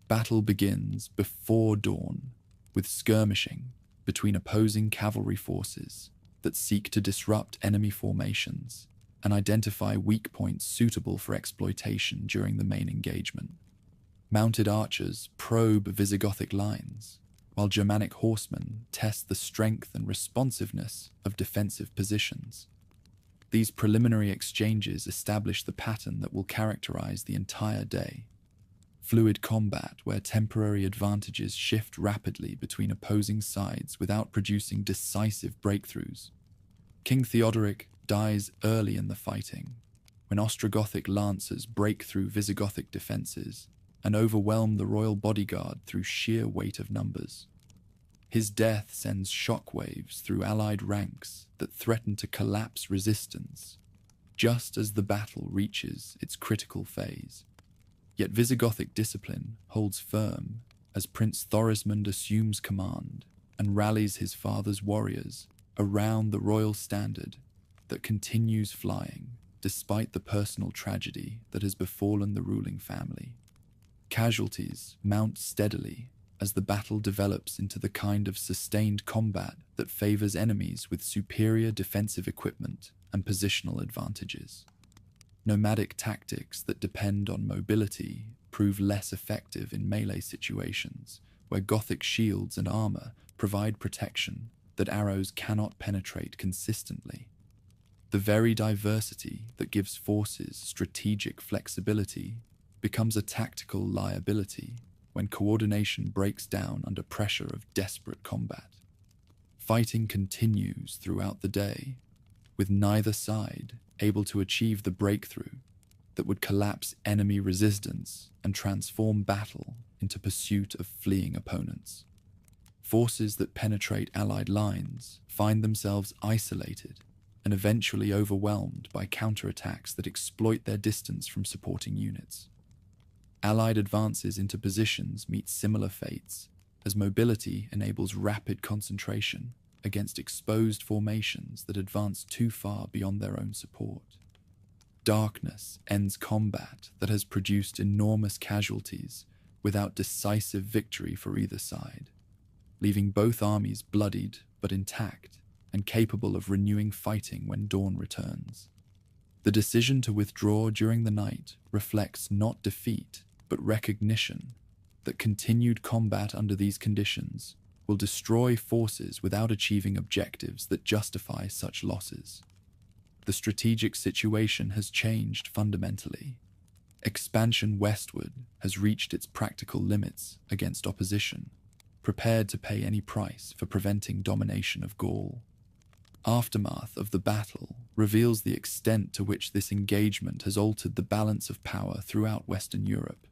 A: Battle begins before dawn with skirmishing between opposing cavalry forces that seek to disrupt enemy formations and identify weak points suitable for exploitation during the main engagement. Mounted archers probe Visigothic lines, while Germanic horsemen test the strength and responsiveness of defensive positions. These preliminary exchanges establish the pattern that will characterize the entire day. Fluid combat where temporary advantages shift rapidly between opposing sides without producing decisive breakthroughs. King Theodoric dies early in the fighting, when Ostrogothic lancers break through Visigothic defenses and overwhelm the royal bodyguard through sheer weight of numbers. His death sends shockwaves through allied ranks that threaten to collapse resistance, just as the battle reaches its critical phase. Yet Visigothic discipline holds firm as Prince Thorismund assumes command and rallies his father's warriors around the royal standard that continues flying despite the personal tragedy that has befallen the ruling family. Casualties mount steadily as the battle develops into the kind of sustained combat that favors enemies with superior defensive equipment and positional advantages. Nomadic tactics that depend on mobility prove less effective in melee situations, where Gothic shields and armor provide protection that arrows cannot penetrate consistently. The very diversity that gives forces strategic flexibility becomes a tactical liability when coordination breaks down under pressure of desperate combat. Fighting continues throughout the day, with neither side able to achieve the breakthrough that would collapse enemy resistance and transform battle into pursuit of fleeing opponents. Forces that penetrate Allied lines find themselves isolated and eventually overwhelmed by counterattacks that exploit their distance from supporting units. Allied advances into positions meet similar fates, as mobility enables rapid concentration against exposed formations that advance too far beyond their own support. Darkness ends combat that has produced enormous casualties without decisive victory for either side, leaving both armies bloodied but intact and capable of renewing fighting when dawn returns. The decision to withdraw during the night reflects not defeat, but recognition that continued combat under these conditions will destroy forces without achieving objectives that justify such losses. The strategic situation has changed fundamentally. Expansion westward has reached its practical limits against opposition, prepared to pay any price for preventing domination of Gaul. Aftermath of the battle reveals the extent to which this engagement has altered the balance of power throughout Western Europe.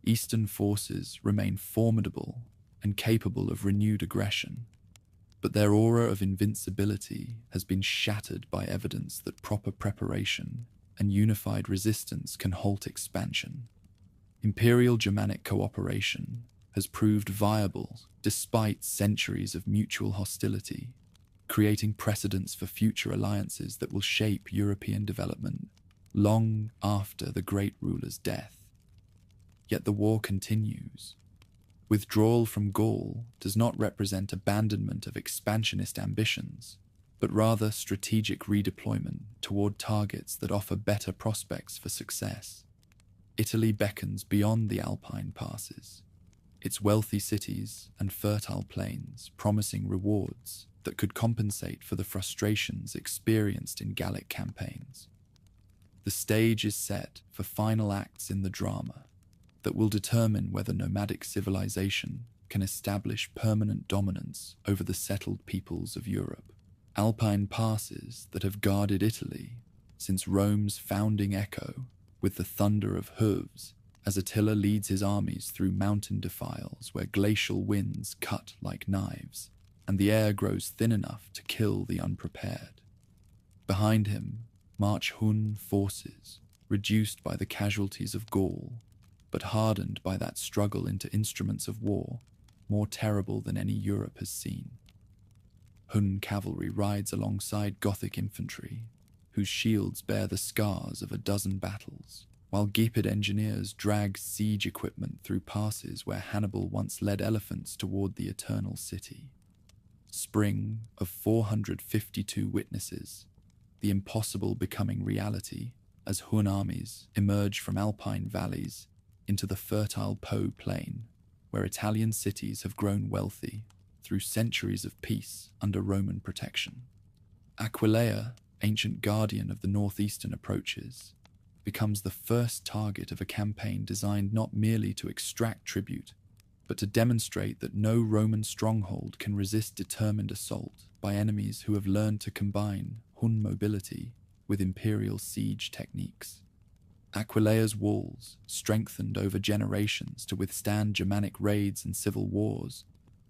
A: Eastern forces remain formidable and capable of renewed aggression, but their aura of invincibility has been shattered by evidence that proper preparation and unified resistance can halt expansion. Imperial Germanic cooperation has proved viable despite centuries of mutual hostility, creating precedents for future alliances that will shape European development long after the great ruler's death. Yet the war continues. Withdrawal from Gaul does not represent abandonment of expansionist ambitions, but rather strategic redeployment toward targets that offer better prospects for success. Italy beckons beyond the Alpine passes, its wealthy cities and fertile plains promising rewards that could compensate for the frustrations experienced in Gallic campaigns. The stage is set for final acts in the drama that will determine whether nomadic civilization can establish permanent dominance over the settled peoples of Europe. Alpine passes that have guarded Italy since Rome's founding echo with the thunder of hooves as Attila leads his armies through mountain defiles where glacial winds cut like knives and the air grows thin enough to kill the unprepared. Behind him march Hun forces, reduced by the casualties of Gaul, but hardened by that struggle into instruments of war more terrible than any Europe has seen. Hun cavalry rides alongside Gothic infantry, whose shields bear the scars of a dozen battles, while Gepid engineers drag siege equipment through passes where Hannibal once led elephants toward the Eternal City. Spring of 452 witnesses, the impossible becoming reality as Hun armies emerge from Alpine valleys into the fertile Po plain, where Italian cities have grown wealthy through centuries of peace under Roman protection. Aquileia, ancient guardian of the northeastern approaches, becomes the first target of a campaign designed not merely to extract tribute, but to demonstrate that no Roman stronghold can resist determined assault by enemies who have learned to combine Hun mobility with imperial siege techniques. Aquileia's walls, strengthened over generations to withstand Germanic raids and civil wars,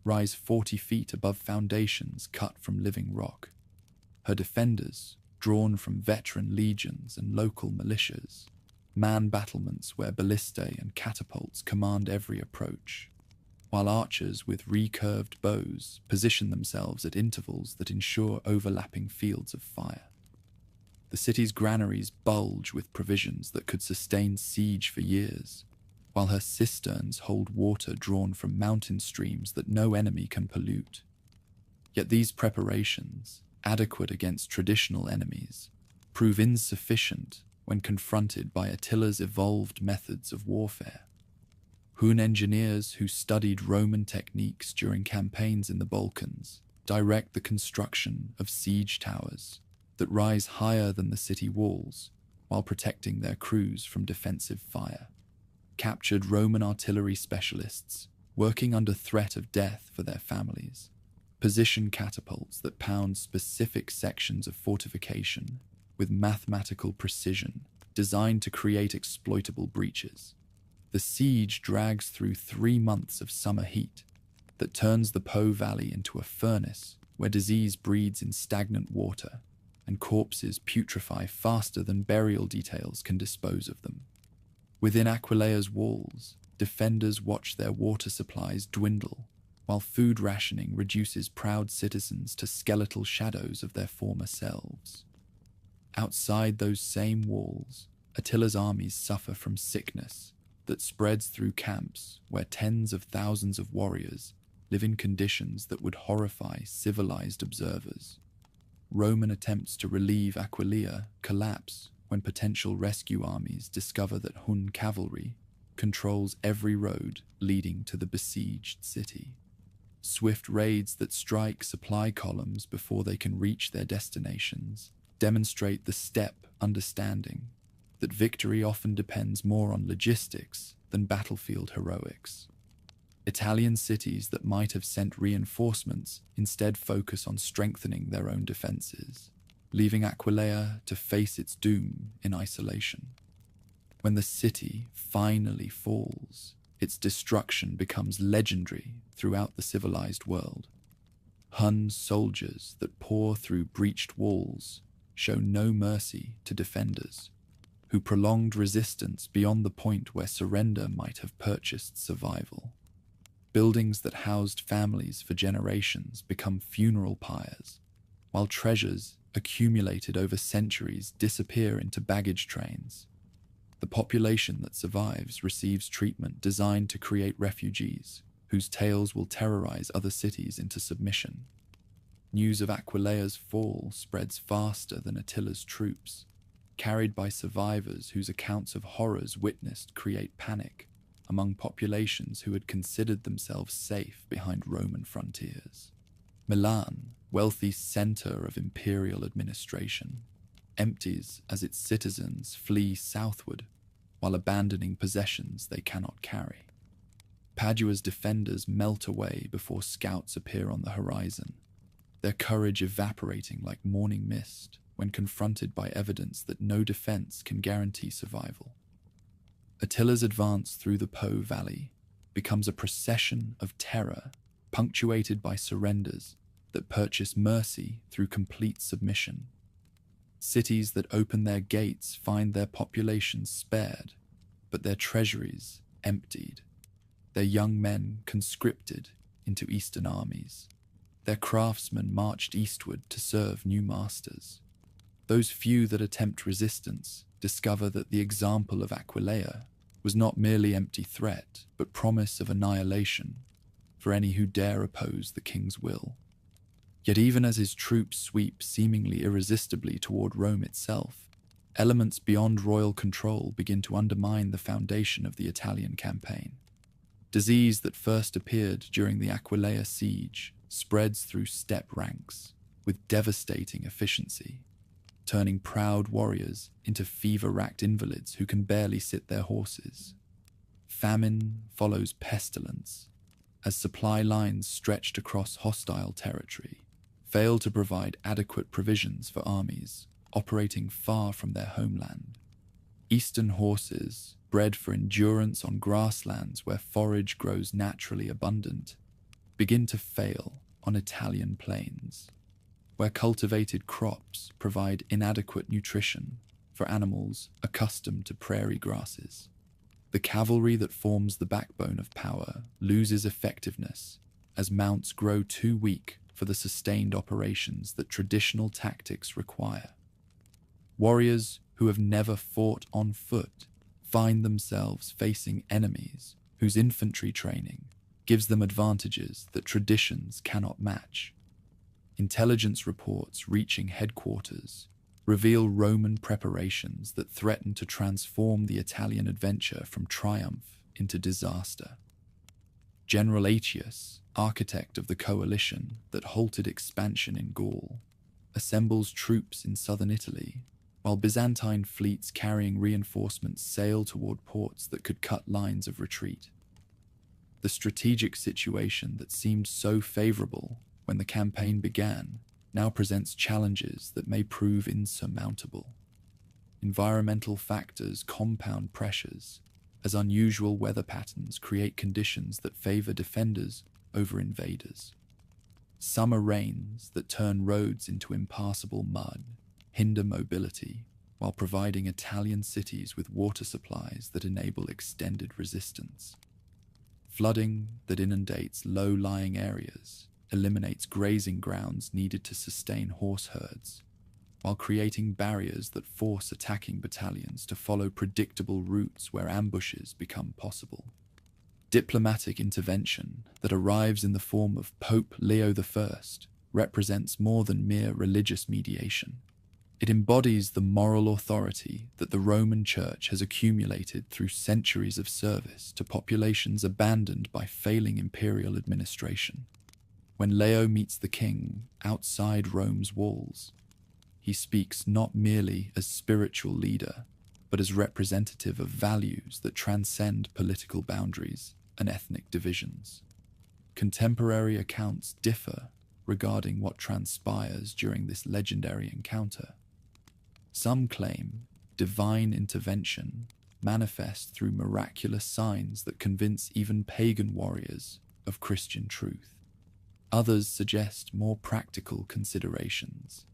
A: rise 40 feet above foundations cut from living rock. Her defenders, drawn from veteran legions and local militias, man battlements where ballistae and catapults command every approach, while archers with recurved bows position themselves at intervals that ensure overlapping fields of fire. The city's granaries bulge with provisions that could sustain siege for years, while her cisterns hold water drawn from mountain streams that no enemy can pollute. Yet these preparations, adequate against traditional enemies, prove insufficient when confronted by Attila's evolved methods of warfare. Hun engineers who studied Roman techniques during campaigns in the Balkans direct the construction of siege towers that rise higher than the city walls while protecting their crews from defensive fire. Captured Roman artillery specialists, working under threat of death for their families, position catapults that pound specific sections of fortification with mathematical precision designed to create exploitable breaches. The siege drags through 3 months of summer heat that turns the Po Valley into a furnace where disease breeds in stagnant water and corpses putrefy faster than burial details can dispose of them. Within Aquileia's walls, defenders watch their water supplies dwindle, while food rationing reduces proud citizens to skeletal shadows of their former selves. Outside those same walls, Attila's armies suffer from sickness that spreads through camps where tens of thousands of warriors live in conditions that would horrify civilized observers. Roman attempts to relieve Aquileia collapse when potential rescue armies discover that Hun cavalry controls every road leading to the besieged city. Swift raids that strike supply columns before they can reach their destinations demonstrate the steppe understanding that victory often depends more on logistics than battlefield heroics. Italian cities that might have sent reinforcements instead focus on strengthening their own defenses, leaving Aquileia to face its doom in isolation. When the city finally falls, its destruction becomes legendary throughout the civilized world. Hun soldiers that pour through breached walls show no mercy to defenders, who prolonged resistance beyond the point where surrender might have purchased survival. Buildings that housed families for generations become funeral pyres, while treasures accumulated over centuries disappear into baggage trains. The population that survives receives treatment designed to create refugees, whose tales will terrorize other cities into submission. News of Aquileia's fall spreads faster than Attila's troops, carried by survivors whose accounts of horrors witnessed create panic among populations who had considered themselves safe behind Roman frontiers. Milan, wealthy center of imperial administration, empties as its citizens flee southward while abandoning possessions they cannot carry. Padua's defenders melt away before scouts appear on the horizon, their courage evaporating like morning mist when confronted by evidence that no defense can guarantee survival. Attila's advance through the Po Valley becomes a procession of terror punctuated by surrenders that purchase mercy through complete submission. Cities that open their gates find their populations spared, but their treasuries emptied, their young men conscripted into Eastern armies, their craftsmen marched eastward to serve new masters. Those few that attempt resistance discover that the example of Aquileia was not merely empty threat, but promise of annihilation for any who dare oppose the king's will. Yet even as his troops sweep seemingly irresistibly toward Rome itself, elements beyond royal control begin to undermine the foundation of the Italian campaign. Disease that first appeared during the Aquileia siege spreads through steppe ranks with devastating efficiency, turning proud warriors into fever-racked invalids who can barely sit their horses. Famine follows pestilence, as supply lines stretched across hostile territory fail to provide adequate provisions for armies operating far from their homeland. Eastern horses, bred for endurance on grasslands where forage grows naturally abundant, begin to fail on Italian plains, where cultivated crops provide inadequate nutrition for animals accustomed to prairie grasses. The cavalry that forms the backbone of power loses effectiveness as mounts grow too weak for the sustained operations that traditional tactics require. Warriors who have never fought on foot find themselves facing enemies whose infantry training gives them advantages that traditions cannot match. Intelligence reports reaching headquarters reveal Roman preparations that threaten to transform the Italian adventure from triumph into disaster. General Aetius, architect of the coalition that halted expansion in Gaul, assembles troops in southern Italy, while Byzantine fleets carrying reinforcements sail toward ports that could cut lines of retreat. The strategic situation that seemed so favorable when the campaign began now presents challenges that may prove insurmountable. Environmental factors compound pressures, as unusual weather patterns create conditions that favor defenders over invaders. Summer rains that turn roads into impassable mud hinder mobility, while providing Italian cities with water supplies that enable extended resistance. Flooding that inundates low-lying areas eliminates grazing grounds needed to sustain horse herds, while creating barriers that force attacking battalions to follow predictable routes where ambushes become possible. Diplomatic intervention that arrives in the form of Pope Leo I represents more than mere religious mediation. It embodies the moral authority that the Roman Church has accumulated through centuries of service to populations abandoned by failing imperial administration. When Leo meets the king outside Rome's walls, he speaks not merely as spiritual leader, but as representative of values that transcend political boundaries and ethnic divisions. Contemporary accounts differ regarding what transpires during this legendary encounter. Some claim divine intervention manifests through miraculous signs that convince even pagan warriors of Christian truth. Others suggest more practical considerations: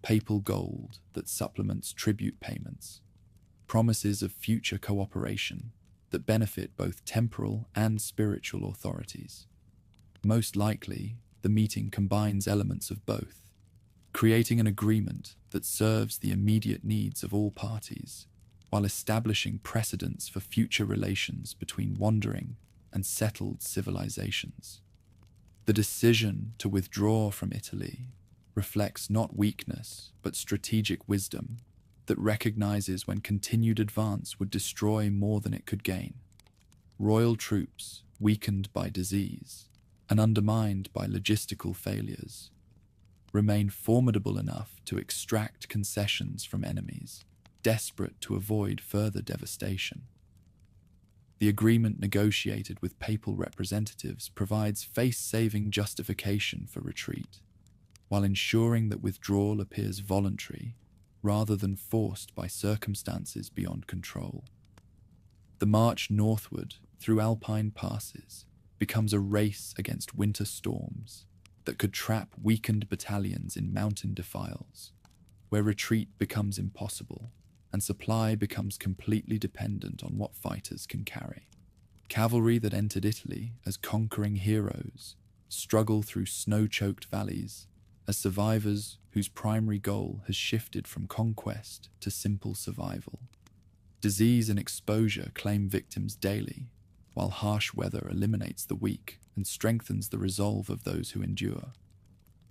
A: papal gold that supplements tribute payments, promises of future cooperation that benefit both temporal and spiritual authorities. Most likely, the meeting combines elements of both, creating an agreement that serves the immediate needs of all parties, while establishing precedents for future relations between wandering and settled civilizations. The decision to withdraw from Italy reflects not weakness, but strategic wisdom that recognizes when continued advance would destroy more than it could gain. Royal troops, weakened by disease and undermined by logistical failures, remain formidable enough to extract concessions from enemies, desperate to avoid further devastation. The agreement negotiated with papal representatives provides face-saving justification for retreat, while ensuring that withdrawal appears voluntary rather than forced by circumstances beyond control. The march northward through alpine passes becomes a race against winter storms that could trap weakened battalions in mountain defiles, where retreat becomes impossible and supply becomes completely dependent on what fighters can carry. Cavalry that entered Italy as conquering heroes struggle through snow-choked valleys as survivors whose primary goal has shifted from conquest to simple survival. Disease and exposure claim victims daily, while harsh weather eliminates the weak and strengthens the resolve of those who endure.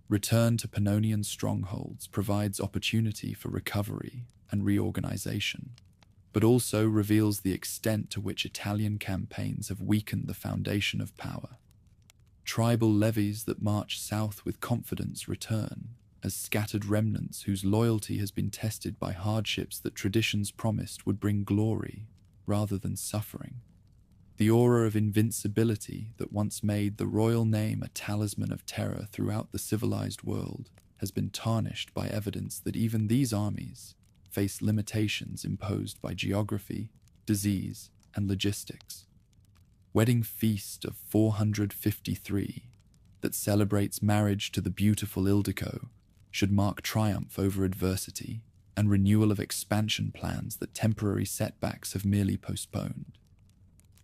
A: Return to Pannonian strongholds provides opportunity for recovery and reorganization, but also reveals the extent to which Italian campaigns have weakened the foundation of power. Tribal levies that march south with confidence return as scattered remnants whose loyalty has been tested by hardships that traditions promised would bring glory rather than suffering. The aura of invincibility that once made the royal name a talisman of terror throughout the civilized world has been tarnished by evidence that even these armies face limitations imposed by geography, disease, and logistics. Wedding Feast of 453 that celebrates marriage to the beautiful Ildiko should mark triumph over adversity and renewal of expansion plans that temporary setbacks have merely postponed.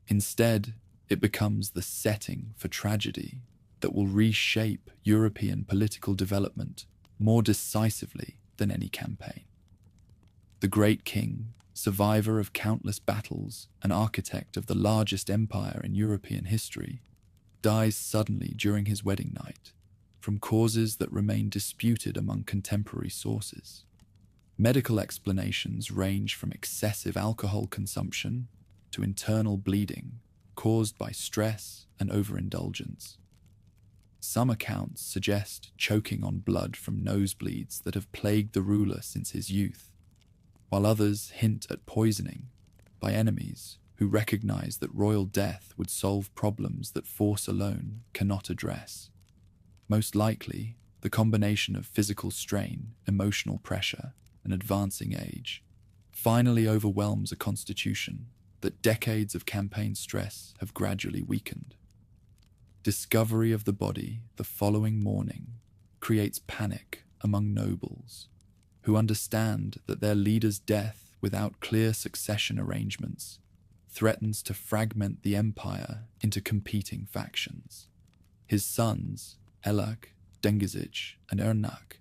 A: Instead, it becomes the setting for tragedy that will reshape European political development more decisively than any campaign. The great king, survivor of countless battles and architect of the largest empire in European history, dies suddenly during his wedding night from causes that remain disputed among contemporary sources. Medical explanations range from excessive alcohol consumption to internal bleeding caused by stress and overindulgence. Some accounts suggest choking on blood from nosebleeds that have plagued the ruler since his youth, while others hint at poisoning by enemies who recognize that royal death would solve problems that force alone cannot address. Most likely, the combination of physical strain, emotional pressure, and advancing age finally overwhelms a constitution that decades of campaign stress have gradually weakened. Discovery of the body the following morning creates panic among nobles who understand that their leader's death without clear succession arrangements threatens to fragment the empire into competing factions. His sons, Elak, Dengizic, and Ernak,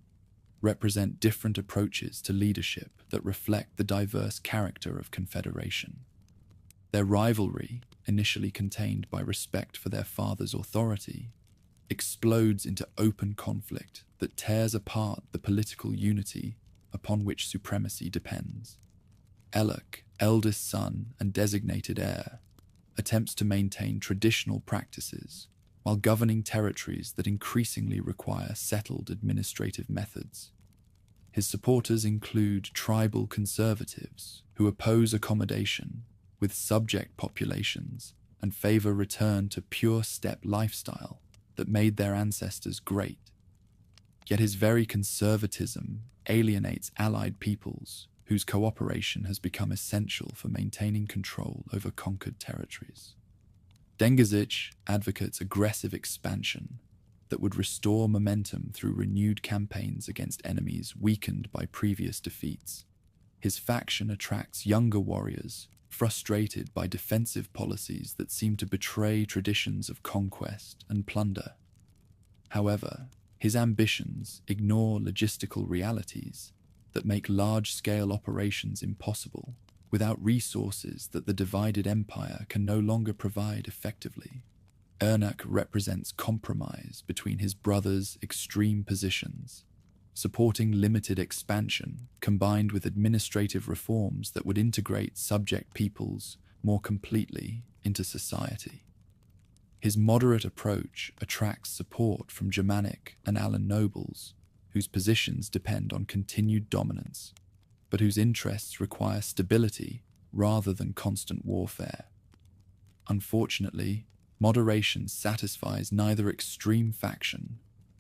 A: represent different approaches to leadership that reflect the diverse character of confederation. Their rivalry, initially contained by respect for their father's authority, explodes into open conflict that tears apart the political unity upon which supremacy depends. Elak, eldest son and designated heir, attempts to maintain traditional practices while governing territories that increasingly require settled administrative methods. His supporters include tribal conservatives who oppose accommodation with subject populations and favor return to pure steppe lifestyle that made their ancestors great. Yet his very conservatism alienates allied peoples whose cooperation has become essential for maintaining control over conquered territories. Dengizic advocates aggressive expansion that would restore momentum through renewed campaigns against enemies weakened by previous defeats. His faction attracts younger warriors frustrated by defensive policies that seem to betray traditions of conquest and plunder. However, his ambitions ignore logistical realities that make large-scale operations impossible without resources that the divided empire can no longer provide effectively. Ernak represents compromise between his brother's extreme positions, supporting limited expansion combined with administrative reforms that would integrate subject peoples more completely into society. His moderate approach attracts support from Germanic and Alan nobles, whose positions depend on continued dominance, but whose interests require stability rather than constant warfare. Unfortunately, moderation satisfies neither extreme faction,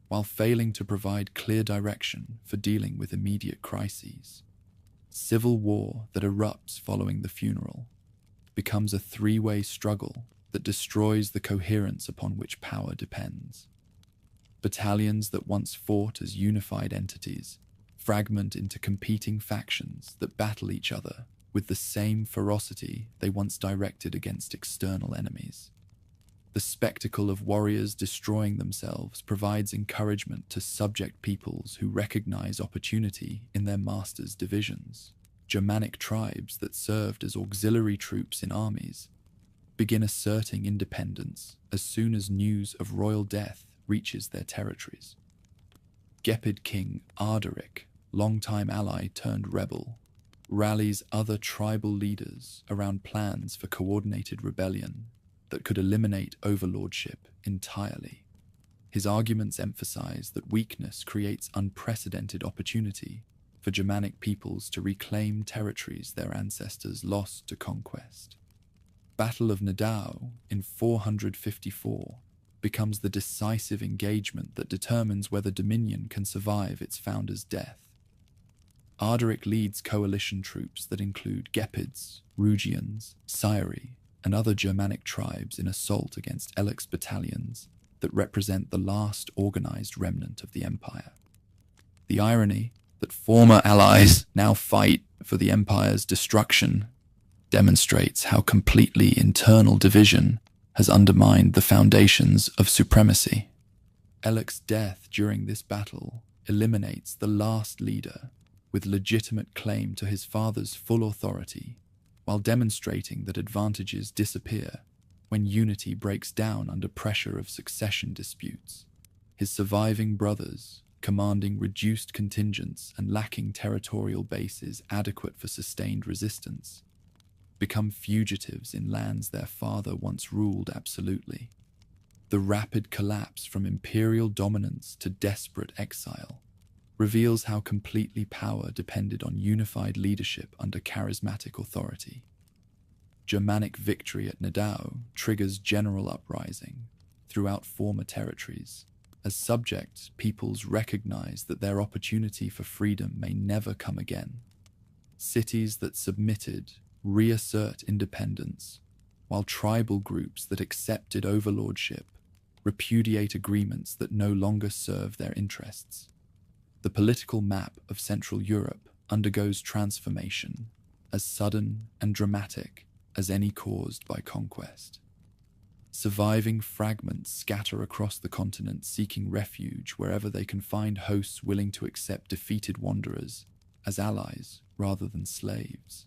A: while failing to provide clear direction for dealing with immediate crises. Civil war that erupts following the funeral becomes a three-way struggle that destroys the coherence upon which power depends. Battalions that once fought as unified entities fragment into competing factions that battle each other with the same ferocity they once directed against external enemies. The spectacle of warriors destroying themselves provides encouragement to subject peoples who recognize opportunity in their masters' divisions. Germanic tribes that served as auxiliary troops in armies begin asserting independence as soon as news of royal death reaches their territories. Gepid king Ardaric, longtime ally turned rebel, rallies other tribal leaders around plans for coordinated rebellion that could eliminate overlordship entirely. His arguments emphasize that weakness creates unprecedented opportunity for Germanic peoples to reclaim territories their ancestors lost to conquest. Battle of Nidau in 454 becomes the decisive engagement that determines whether Dominion can survive its founder's death. Ardaric leads coalition troops that include Gepids, Rugians, Syri, and other Germanic tribes in assault against Elak's battalions that represent the last organized remnant of the empire. The irony That former allies now fight for the empire's destruction demonstrates how completely internal division has undermined the foundations of supremacy. Elec's death during this battle eliminates the last leader with legitimate claim to his father's full authority, while demonstrating that advantages disappear when unity breaks down under pressure of succession disputes. His surviving brothers, commanding reduced contingents and lacking territorial bases adequate for sustained resistance, become fugitives in lands their father once ruled absolutely. The rapid collapse from imperial dominance to desperate exile reveals how completely power depended on unified leadership under charismatic authority. Germanic victory at Nidau triggers general uprising throughout former territories, as subject peoples recognize that their opportunity for freedom may never come again. Cities that submitted reassert independence, while tribal groups that accepted overlordship repudiate agreements that no longer serve their interests. The political map of Central Europe undergoes transformation, as sudden and dramatic as any caused by conquest. Surviving fragments scatter across the continent seeking refuge wherever they can find hosts willing to accept defeated wanderers as allies rather than slaves.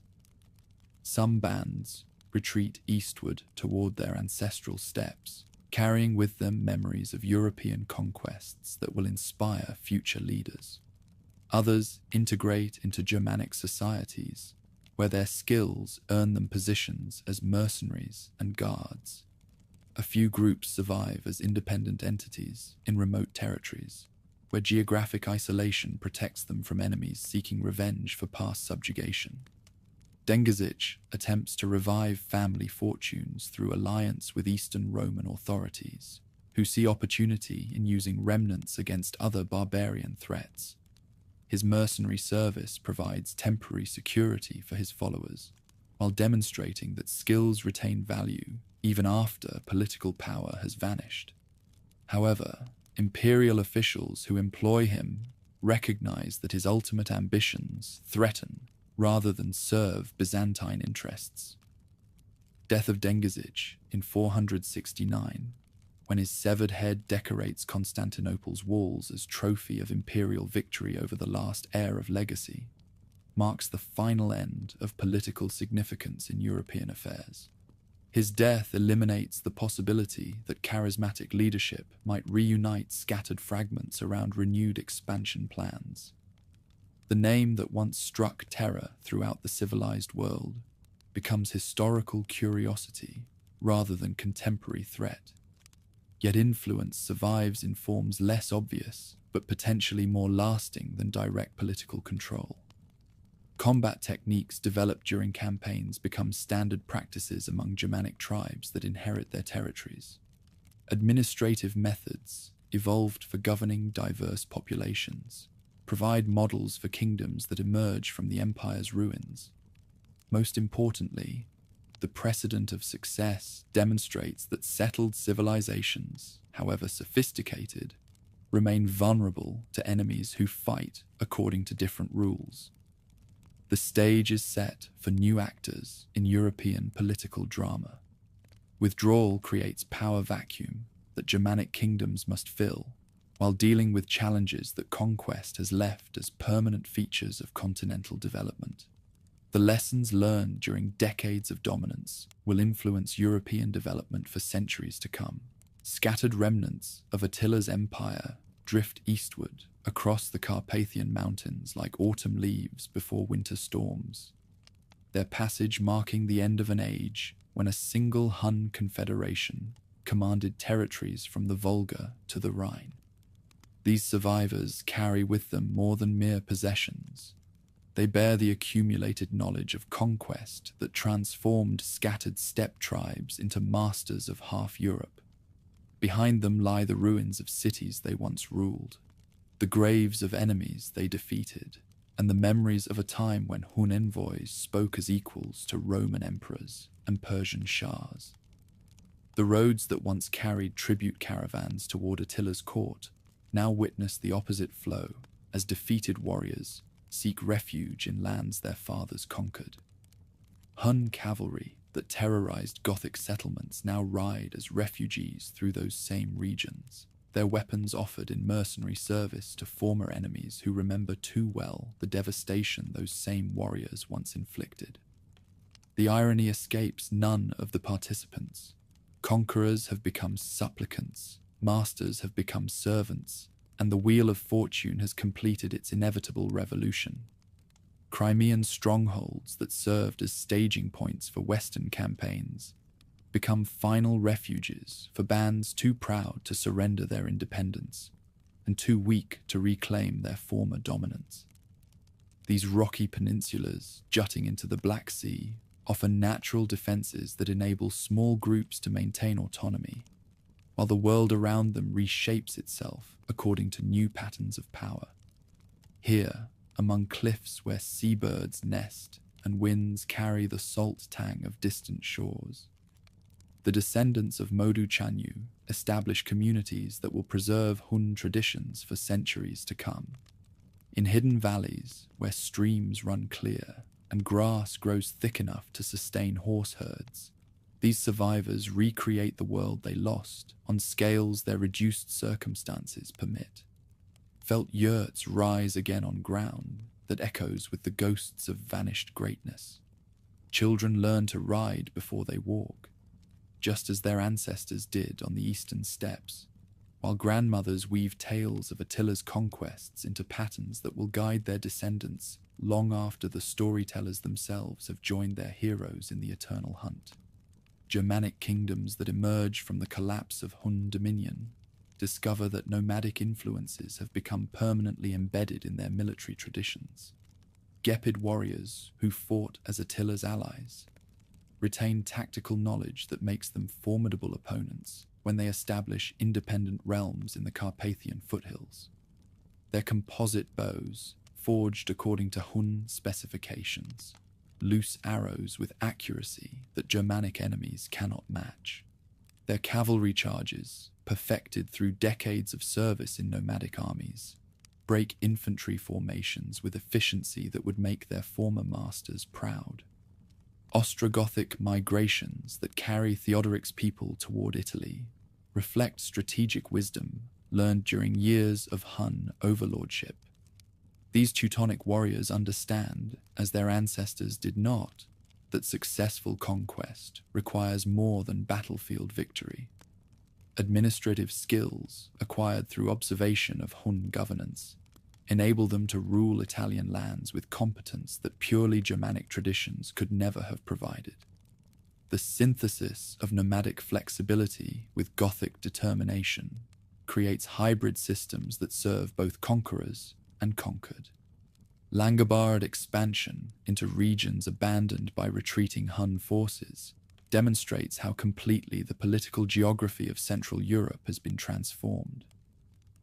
A: Some bands retreat eastward toward their ancestral steppes, carrying with them memories of European conquests that will inspire future leaders. Others integrate into Germanic societies, where their skills earn them positions as mercenaries and guards. A few groups survive as independent entities in remote territories, where geographic isolation protects them from enemies seeking revenge for past subjugation. Dengizic attempts to revive family fortunes through alliance with Eastern Roman authorities, who see opportunity in using remnants against other barbarian threats. His mercenary service provides temporary security for his followers, while demonstrating that skills retain value even after political power has vanished. However, imperial officials who employ him recognize that his ultimate ambitions threaten rather than serve Byzantine interests. Death of Dengizic in 469, when his severed head decorates Constantinople's walls as trophy of imperial victory over the last heir of legacy, marks the final end of political significance in European affairs. His death eliminates the possibility that charismatic leadership might reunite scattered fragments around renewed expansion plans. The name that once struck terror throughout the civilized world becomes historical curiosity rather than contemporary threat. Yet influence survives in forms less obvious but potentially more lasting than direct political control. Combat techniques developed during campaigns become standard practices among Germanic tribes that inherit their territories. Administrative methods, evolved for governing diverse populations, provide models for kingdoms that emerge from the empire's ruins. Most importantly, the precedent of success demonstrates that settled civilizations, however sophisticated, remain vulnerable to enemies who fight according to different rules. The stage is set for new actors in European political drama. Withdrawal creates power vacuum that Germanic kingdoms must fill, while dealing with challenges that conquest has left as permanent features of continental development. The lessons learned during decades of dominance will influence European development for centuries to come. Scattered remnants of Attila's empire drift eastward across the Carpathian Mountains like autumn leaves before winter storms, their passage marking the end of an age when a single Hun confederation commanded territories from the Volga to the Rhine. These survivors carry with them more than mere possessions. They bear the accumulated knowledge of conquest that transformed scattered steppe tribes into masters of half Europe. Behind them lie the ruins of cities they once ruled, the graves of enemies they defeated, and the memories of a time when Hun envoys spoke as equals to Roman emperors and Persian shahs. The roads that once carried tribute caravans toward Attila's court now witness the opposite flow, as defeated warriors seek refuge in lands their fathers conquered. Hun cavalry that terrorized Gothic settlements now ride as refugees through those same regions, their weapons offered in mercenary service to former enemies who remember too well the devastation those same warriors once inflicted. The irony escapes none of the participants. Conquerors have become supplicants, masters have become servants, and the wheel of fortune has completed its inevitable revolution. Crimean strongholds that served as staging points for Western campaigns become final refuges for bands too proud to surrender their independence and too weak to reclaim their former dominance. These rocky peninsulas jutting into the Black Sea offer natural defenses that enable small groups to maintain autonomy, while the world around them reshapes itself according to new patterns of power. Here, among cliffs where seabirds nest and winds carry the salt tang of distant shores, the descendants of Modu Chanyu establish communities that will preserve Hun traditions for centuries to come. In hidden valleys where streams run clear and grass grows thick enough to sustain horse herds, these survivors recreate the world they lost on scales their reduced circumstances permit. Felt yurts rise again on ground that echoes with the ghosts of vanished greatness. Children learn to ride before they walk, just as their ancestors did on the eastern steppes, while grandmothers weave tales of Attila's conquests into patterns that will guide their descendants long after the storytellers themselves have joined their heroes in the eternal hunt. Germanic kingdoms that emerge from the collapse of Hun dominion discover that nomadic influences have become permanently embedded in their military traditions. Gepid warriors who fought as Attila's allies retain tactical knowledge that makes them formidable opponents when they establish independent realms in the Carpathian foothills. Their composite bows, forged according to Hun specifications, loose arrows with accuracy that Germanic enemies cannot match. Their cavalry charges, perfected through decades of service in nomadic armies, break infantry formations with efficiency that would make their former masters proud. Ostrogothic migrations that carry Theodoric's people toward Italy reflect strategic wisdom learned during years of Hun overlordship. These Teutonic warriors understand, as their ancestors did not, that successful conquest requires more than battlefield victory. Administrative skills acquired through observation of Hun governance enable them to rule Italian lands with competence that purely Germanic traditions could never have provided. The synthesis of nomadic flexibility with Gothic determination creates hybrid systems that serve both conquerors and conquered. Langobard expansion into regions abandoned by retreating Hun forces demonstrates how completely the political geography of Central Europe has been transformed.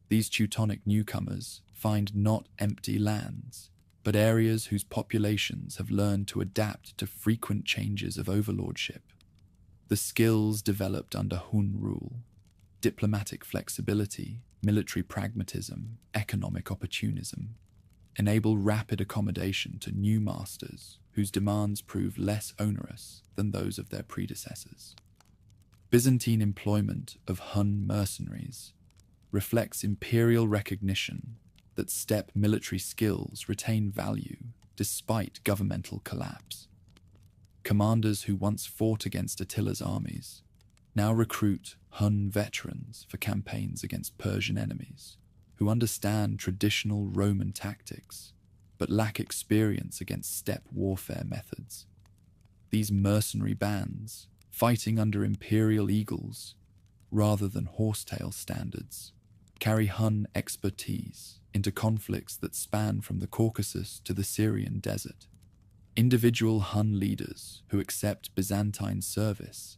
A: These Teutonic newcomers find not empty lands, but areas whose populations have learned to adapt to frequent changes of overlordship. The skills developed under Hun rule, diplomatic flexibility, military pragmatism, economic opportunism, enable rapid accommodation to new masters whose demands prove less onerous than those of their predecessors. Byzantine employment of Hun mercenaries reflects imperial recognition that steppe military skills retain value despite governmental collapse. Commanders who once fought against Attila's armies now recruit Hun veterans for campaigns against Persian enemies, who understand traditional Roman tactics but lack experience against steppe warfare methods. These mercenary bands, fighting under imperial eagles rather than horsetail standards, carry Hun expertise into conflicts that span from the Caucasus to the Syrian desert. Individual Hun leaders who accept Byzantine service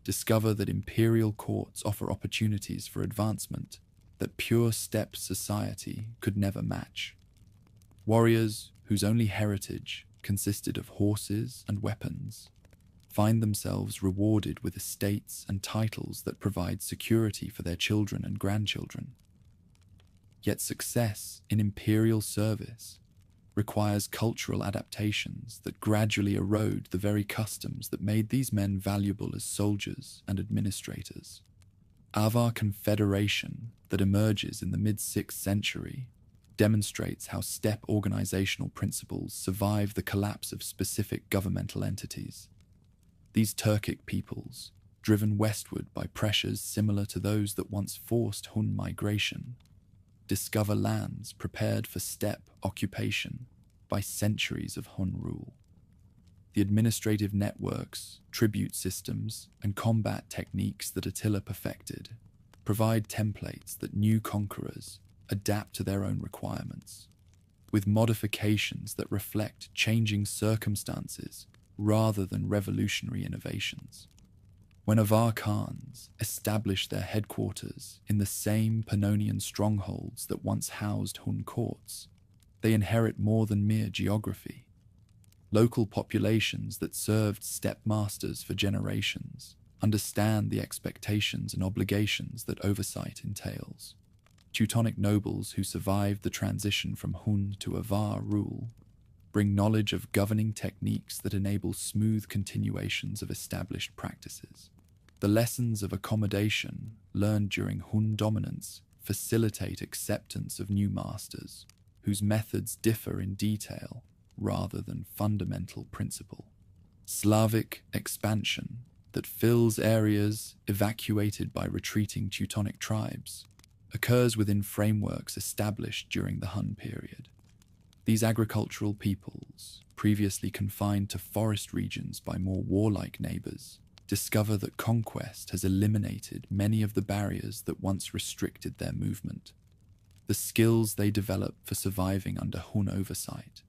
A: discover that imperial courts offer opportunities for advancement that pure steppe society could never match. Warriors whose only heritage consisted of horses and weapons find themselves rewarded with estates and titles that provide security for their children and grandchildren. Yet success in imperial service requires cultural adaptations that gradually erode the very customs that made these men valuable as soldiers and administrators. Avar Confederation, that emerges in the mid-6th century, demonstrates how steppe organizational principles survive the collapse of specific governmental entities. These Turkic peoples, driven westward by pressures similar to those that once forced Hun migration, discover lands prepared for steppe occupation by centuries of Hun rule. The administrative networks, tribute systems, and combat techniques that Attila perfected provide templates that new conquerors adapt to their own requirements, with modifications that reflect changing circumstances rather than revolutionary innovations. When Avar Khans established their headquarters in the same Pannonian strongholds that once housed Hun courts, they inherit more than mere geography. Local populations that served steppe masters for generations understand the expectations and obligations that oversight entails. Teutonic nobles who survived the transition from Hun to Avar rule bring knowledge of governing techniques that enable smooth continuations of established practices. The lessons of accommodation learned during Hun dominance facilitate acceptance of new masters, whose methods differ in detail rather than fundamental principle. Slavic expansion that fills areas evacuated by retreating Teutonic tribes occurs within frameworks established during the Hun period. These agricultural peoples, previously confined to forest regions by more warlike neighbors, discover that conquest has eliminated many of the barriers that once restricted their movement. The skills they develop for surviving under Hun oversight,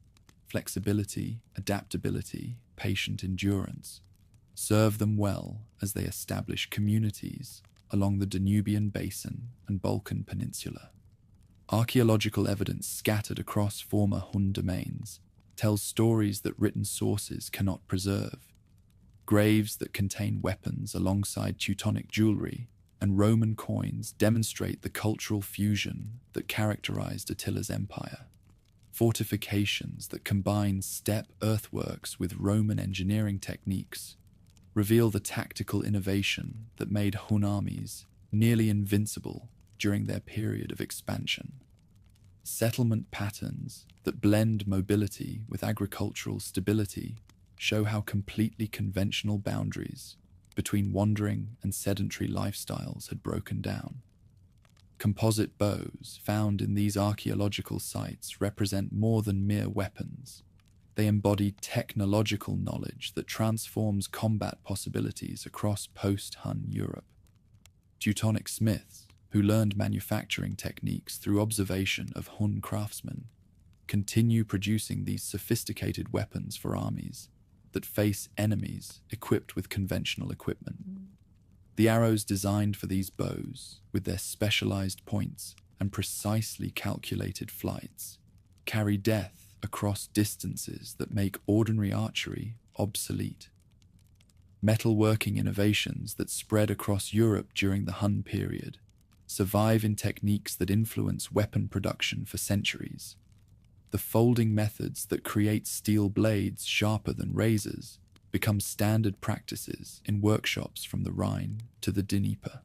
A: flexibility, adaptability, patient endurance, serve them well as they establish communities along the Danubian Basin and Balkan Peninsula. Archaeological evidence scattered across former Hun domains tells stories that written sources cannot preserve. Graves that contain weapons alongside Teutonic jewelry and Roman coins demonstrate the cultural fusion that characterized Attila's empire. Fortifications that combine steppe earthworks with Roman engineering techniques reveal the tactical innovation that made Hun armies nearly invincible during their period of expansion. Settlement patterns that blend mobility with agricultural stability show how completely conventional boundaries between wandering and sedentary lifestyles had broken down. Composite bows found in these archaeological sites represent more than mere weapons. They embody technological knowledge that transforms combat possibilities across post-Hun Europe. Teutonic smiths, who learned manufacturing techniques through observation of Hun craftsmen, continue producing these sophisticated weapons for armies that face enemies equipped with conventional equipment. The arrows designed for these bows, with their specialized points and precisely calculated flights, carry death across distances that make ordinary archery obsolete. Metalworking innovations that spread across Europe during the Hun period survive in techniques that influence weapon production for centuries. The folding methods that create steel blades sharper than razors become standard practices in workshops from the Rhine to the Dnieper.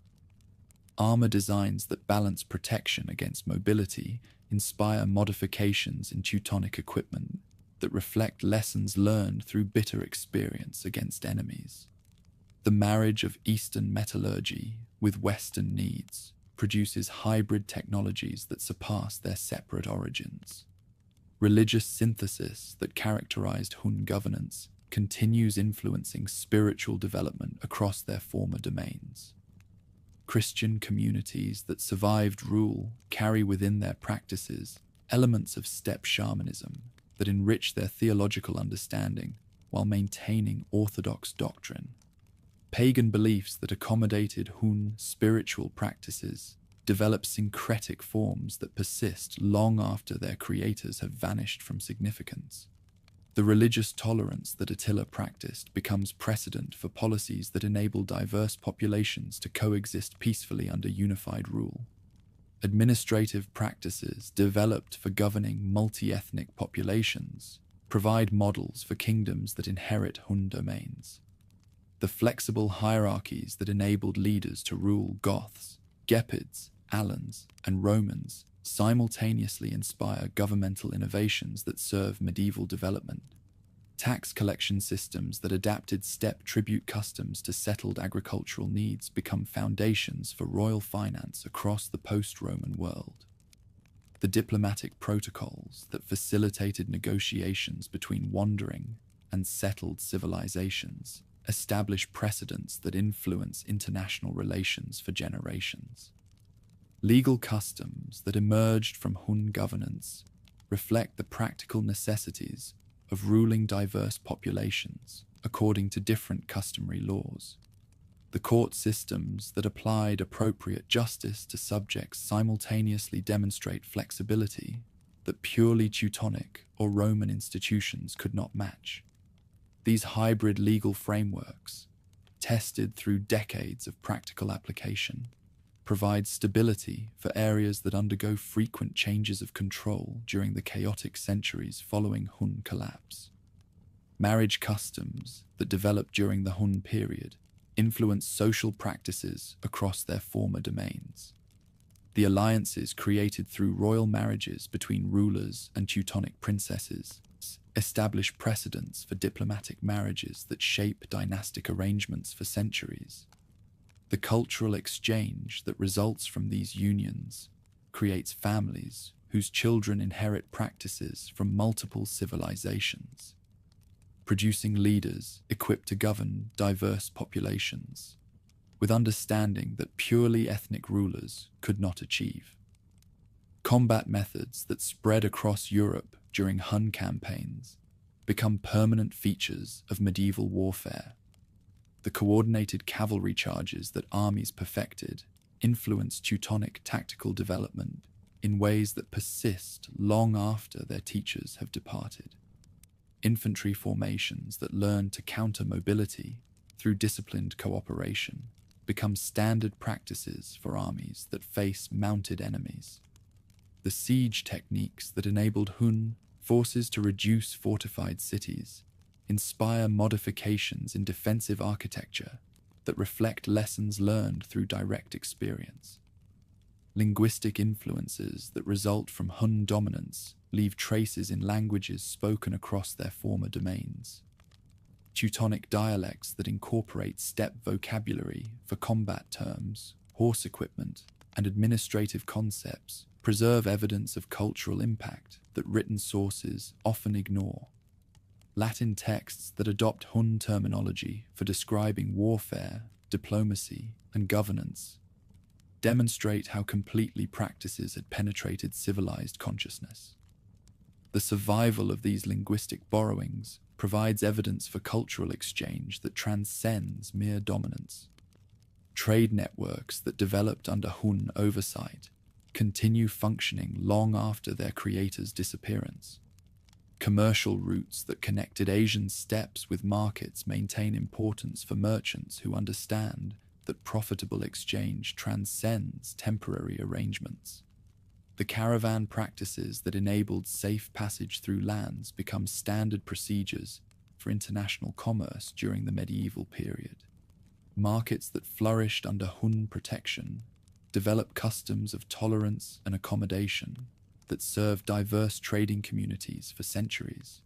A: Armor designs that balance protection against mobility inspire modifications in Teutonic equipment that reflect lessons learned through bitter experience against enemies. The marriage of Eastern metallurgy with Western needs produces hybrid technologies that surpass their separate origins. Religious synthesis that characterized Hun governance continues influencing spiritual development across their former domains. Christian communities that survived rule carry within their practices elements of steppe shamanism that enrich their theological understanding while maintaining orthodox doctrine. Pagan beliefs that accommodated Hun spiritual practices develop syncretic forms that persist long after their creators have vanished from significance. The religious tolerance that Attila practiced becomes precedent for policies that enable diverse populations to coexist peacefully under unified rule. Administrative practices developed for governing multi-ethnic populations provide models for kingdoms that inherit Hun domains. The flexible hierarchies that enabled leaders to rule Goths, Gepids, Alans, and Romans simultaneously inspire governmental innovations that serve medieval development. Tax collection systems that adapted steppe tribute customs to settled agricultural needs become foundations for royal finance across the post-Roman world. The diplomatic protocols that facilitated negotiations between wandering and settled civilizations establish precedents that influence international relations for generations. Legal customs that emerged from Hun governance reflect the practical necessities of ruling diverse populations according to different customary laws. The court systems that applied appropriate justice to subjects simultaneously demonstrate flexibility that purely Teutonic or Roman institutions could not match. These hybrid legal frameworks, tested through decades of practical application, provide stability for areas that undergo frequent changes of control during the chaotic centuries following Hun collapse. Marriage customs that developed during the Hun period influence social practices across their former domains. The alliances created through royal marriages between rulers and Teutonic princesses establish precedents for diplomatic marriages that shape dynastic arrangements for centuries. The cultural exchange that results from these unions creates families whose children inherit practices from multiple civilizations, producing leaders equipped to govern diverse populations, with understanding that purely ethnic rulers could not achieve. Combat methods that spread across Europe during Hun campaigns become permanent features of medieval warfare. The coordinated cavalry charges that armies perfected influence Teutonic tactical development in ways that persist long after their teachers have departed. Infantry formations that learn to counter mobility through disciplined cooperation become standard practices for armies that face mounted enemies. The siege techniques that enabled Hun forces to reduce fortified cities inspire modifications in defensive architecture that reflect lessons learned through direct experience. Linguistic influences that result from Hun dominance leave traces in languages spoken across their former domains. Teutonic dialects that incorporate steppe vocabulary for combat terms, horse equipment, and administrative concepts preserve evidence of cultural impact that written sources often ignore. Latin texts that adopt Hun terminology for describing warfare, diplomacy, and governance demonstrate how completely practices had penetrated civilized consciousness. The survival of these linguistic borrowings provides evidence for cultural exchange that transcends mere dominance. Trade networks that developed under Hun oversight continue functioning long after their creator's disappearance. Commercial routes that connected Asian steppes with markets maintain importance for merchants who understand that profitable exchange transcends temporary arrangements. The caravan practices that enabled safe passage through lands become standard procedures for international commerce during the medieval period. Markets that flourished under Hun protection developed customs of tolerance and accommodation that served diverse trading communities for centuries.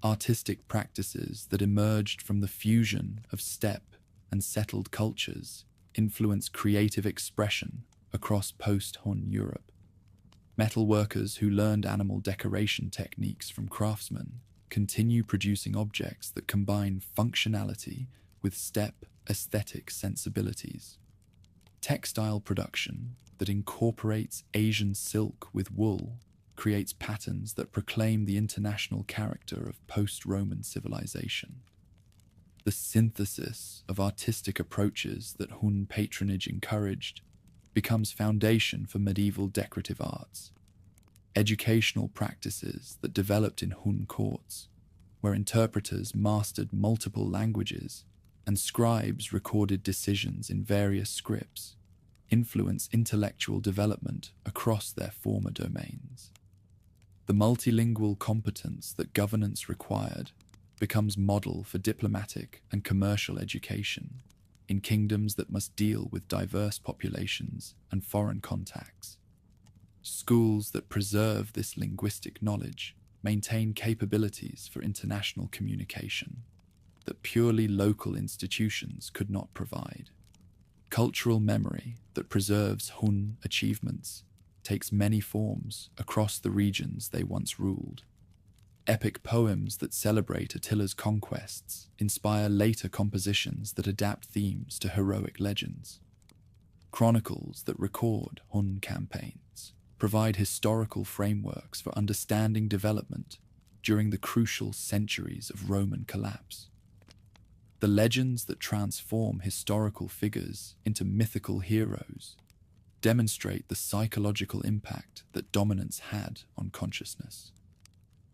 A: Artistic practices that emerged from the fusion of steppe and settled cultures influence creative expression across post-Hun Europe. Metalworkers who learned animal decoration techniques from craftsmen continue producing objects that combine functionality with steppe aesthetic sensibilities. Textile production that incorporates Asian silk with wool creates patterns that proclaim the international character of post-Roman civilization. The synthesis of artistic approaches that Hun patronage encouraged becomes foundation for medieval decorative arts. Educational practices that developed in Hun courts, where interpreters mastered multiple languages and scribes recorded decisions in various scripts, influence intellectual development across their former domains. The multilingual competence that governance required becomes model for diplomatic and commercial education in kingdoms that must deal with diverse populations and foreign contacts. Schools that preserve this linguistic knowledge maintain capabilities for international communication that purely local institutions could not provide. Cultural memory that preserves Hun achievements takes many forms across the regions they once ruled. Epic poems that celebrate Attila's conquests inspire later compositions that adapt themes to heroic legends. Chronicles that record Hun campaigns provide historical frameworks for understanding development during the crucial centuries of Roman collapse. The legends that transform historical figures into mythical heroes demonstrate the psychological impact that dominance had on consciousness.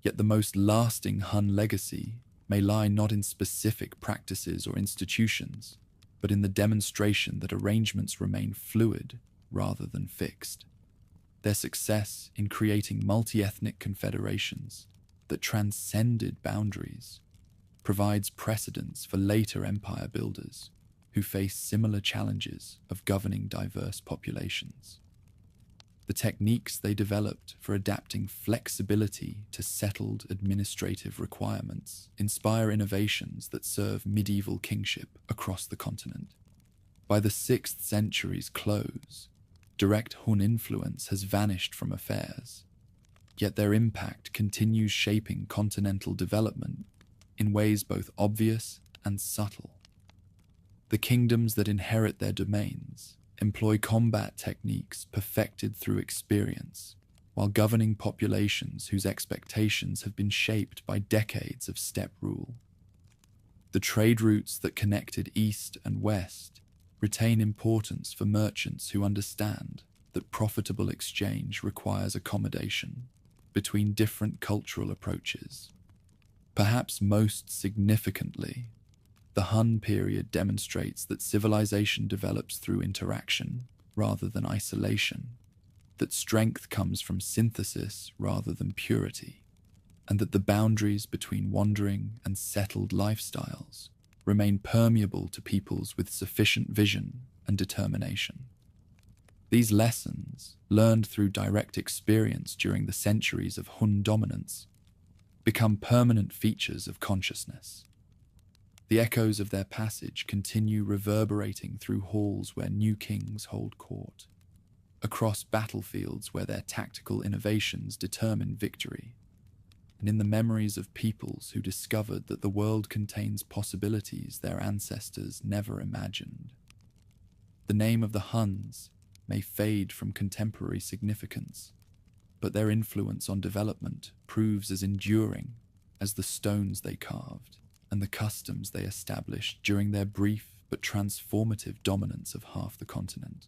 A: Yet the most lasting Hun legacy may lie not in specific practices or institutions, but in the demonstration that arrangements remain fluid rather than fixed. Their success in creating multi-ethnic confederations that transcended boundaries provides precedents for later empire builders who face similar challenges of governing diverse populations. The techniques they developed for adapting flexibility to settled administrative requirements inspire innovations that serve medieval kingship across the continent. By the 6th century's close, direct Hun influence has vanished from affairs, yet their impact continues shaping continental development in ways both obvious and subtle. The kingdoms that inherit their domains employ combat techniques perfected through experience, while governing populations whose expectations have been shaped by decades of steppe rule. The trade routes that connected East and West retain importance for merchants who understand that profitable exchange requires accommodation between different cultural approaches. Perhaps most significantly, the Hun period demonstrates that civilization develops through interaction rather than isolation, that strength comes from synthesis rather than purity, and that the boundaries between wandering and settled lifestyles remain permeable to peoples with sufficient vision and determination. These lessons, learned through direct experience during the centuries of Hun dominance, become permanent features of consciousness. The echoes of their passage continue reverberating through halls where new kings hold court, across battlefields where their tactical innovations determine victory, and in the memories of peoples who discovered that the world contains possibilities their ancestors never imagined. The name of the Huns may fade from contemporary significance, but their influence on development proves as enduring as the stones they carved and the customs they established during their brief but transformative dominance of half the continent.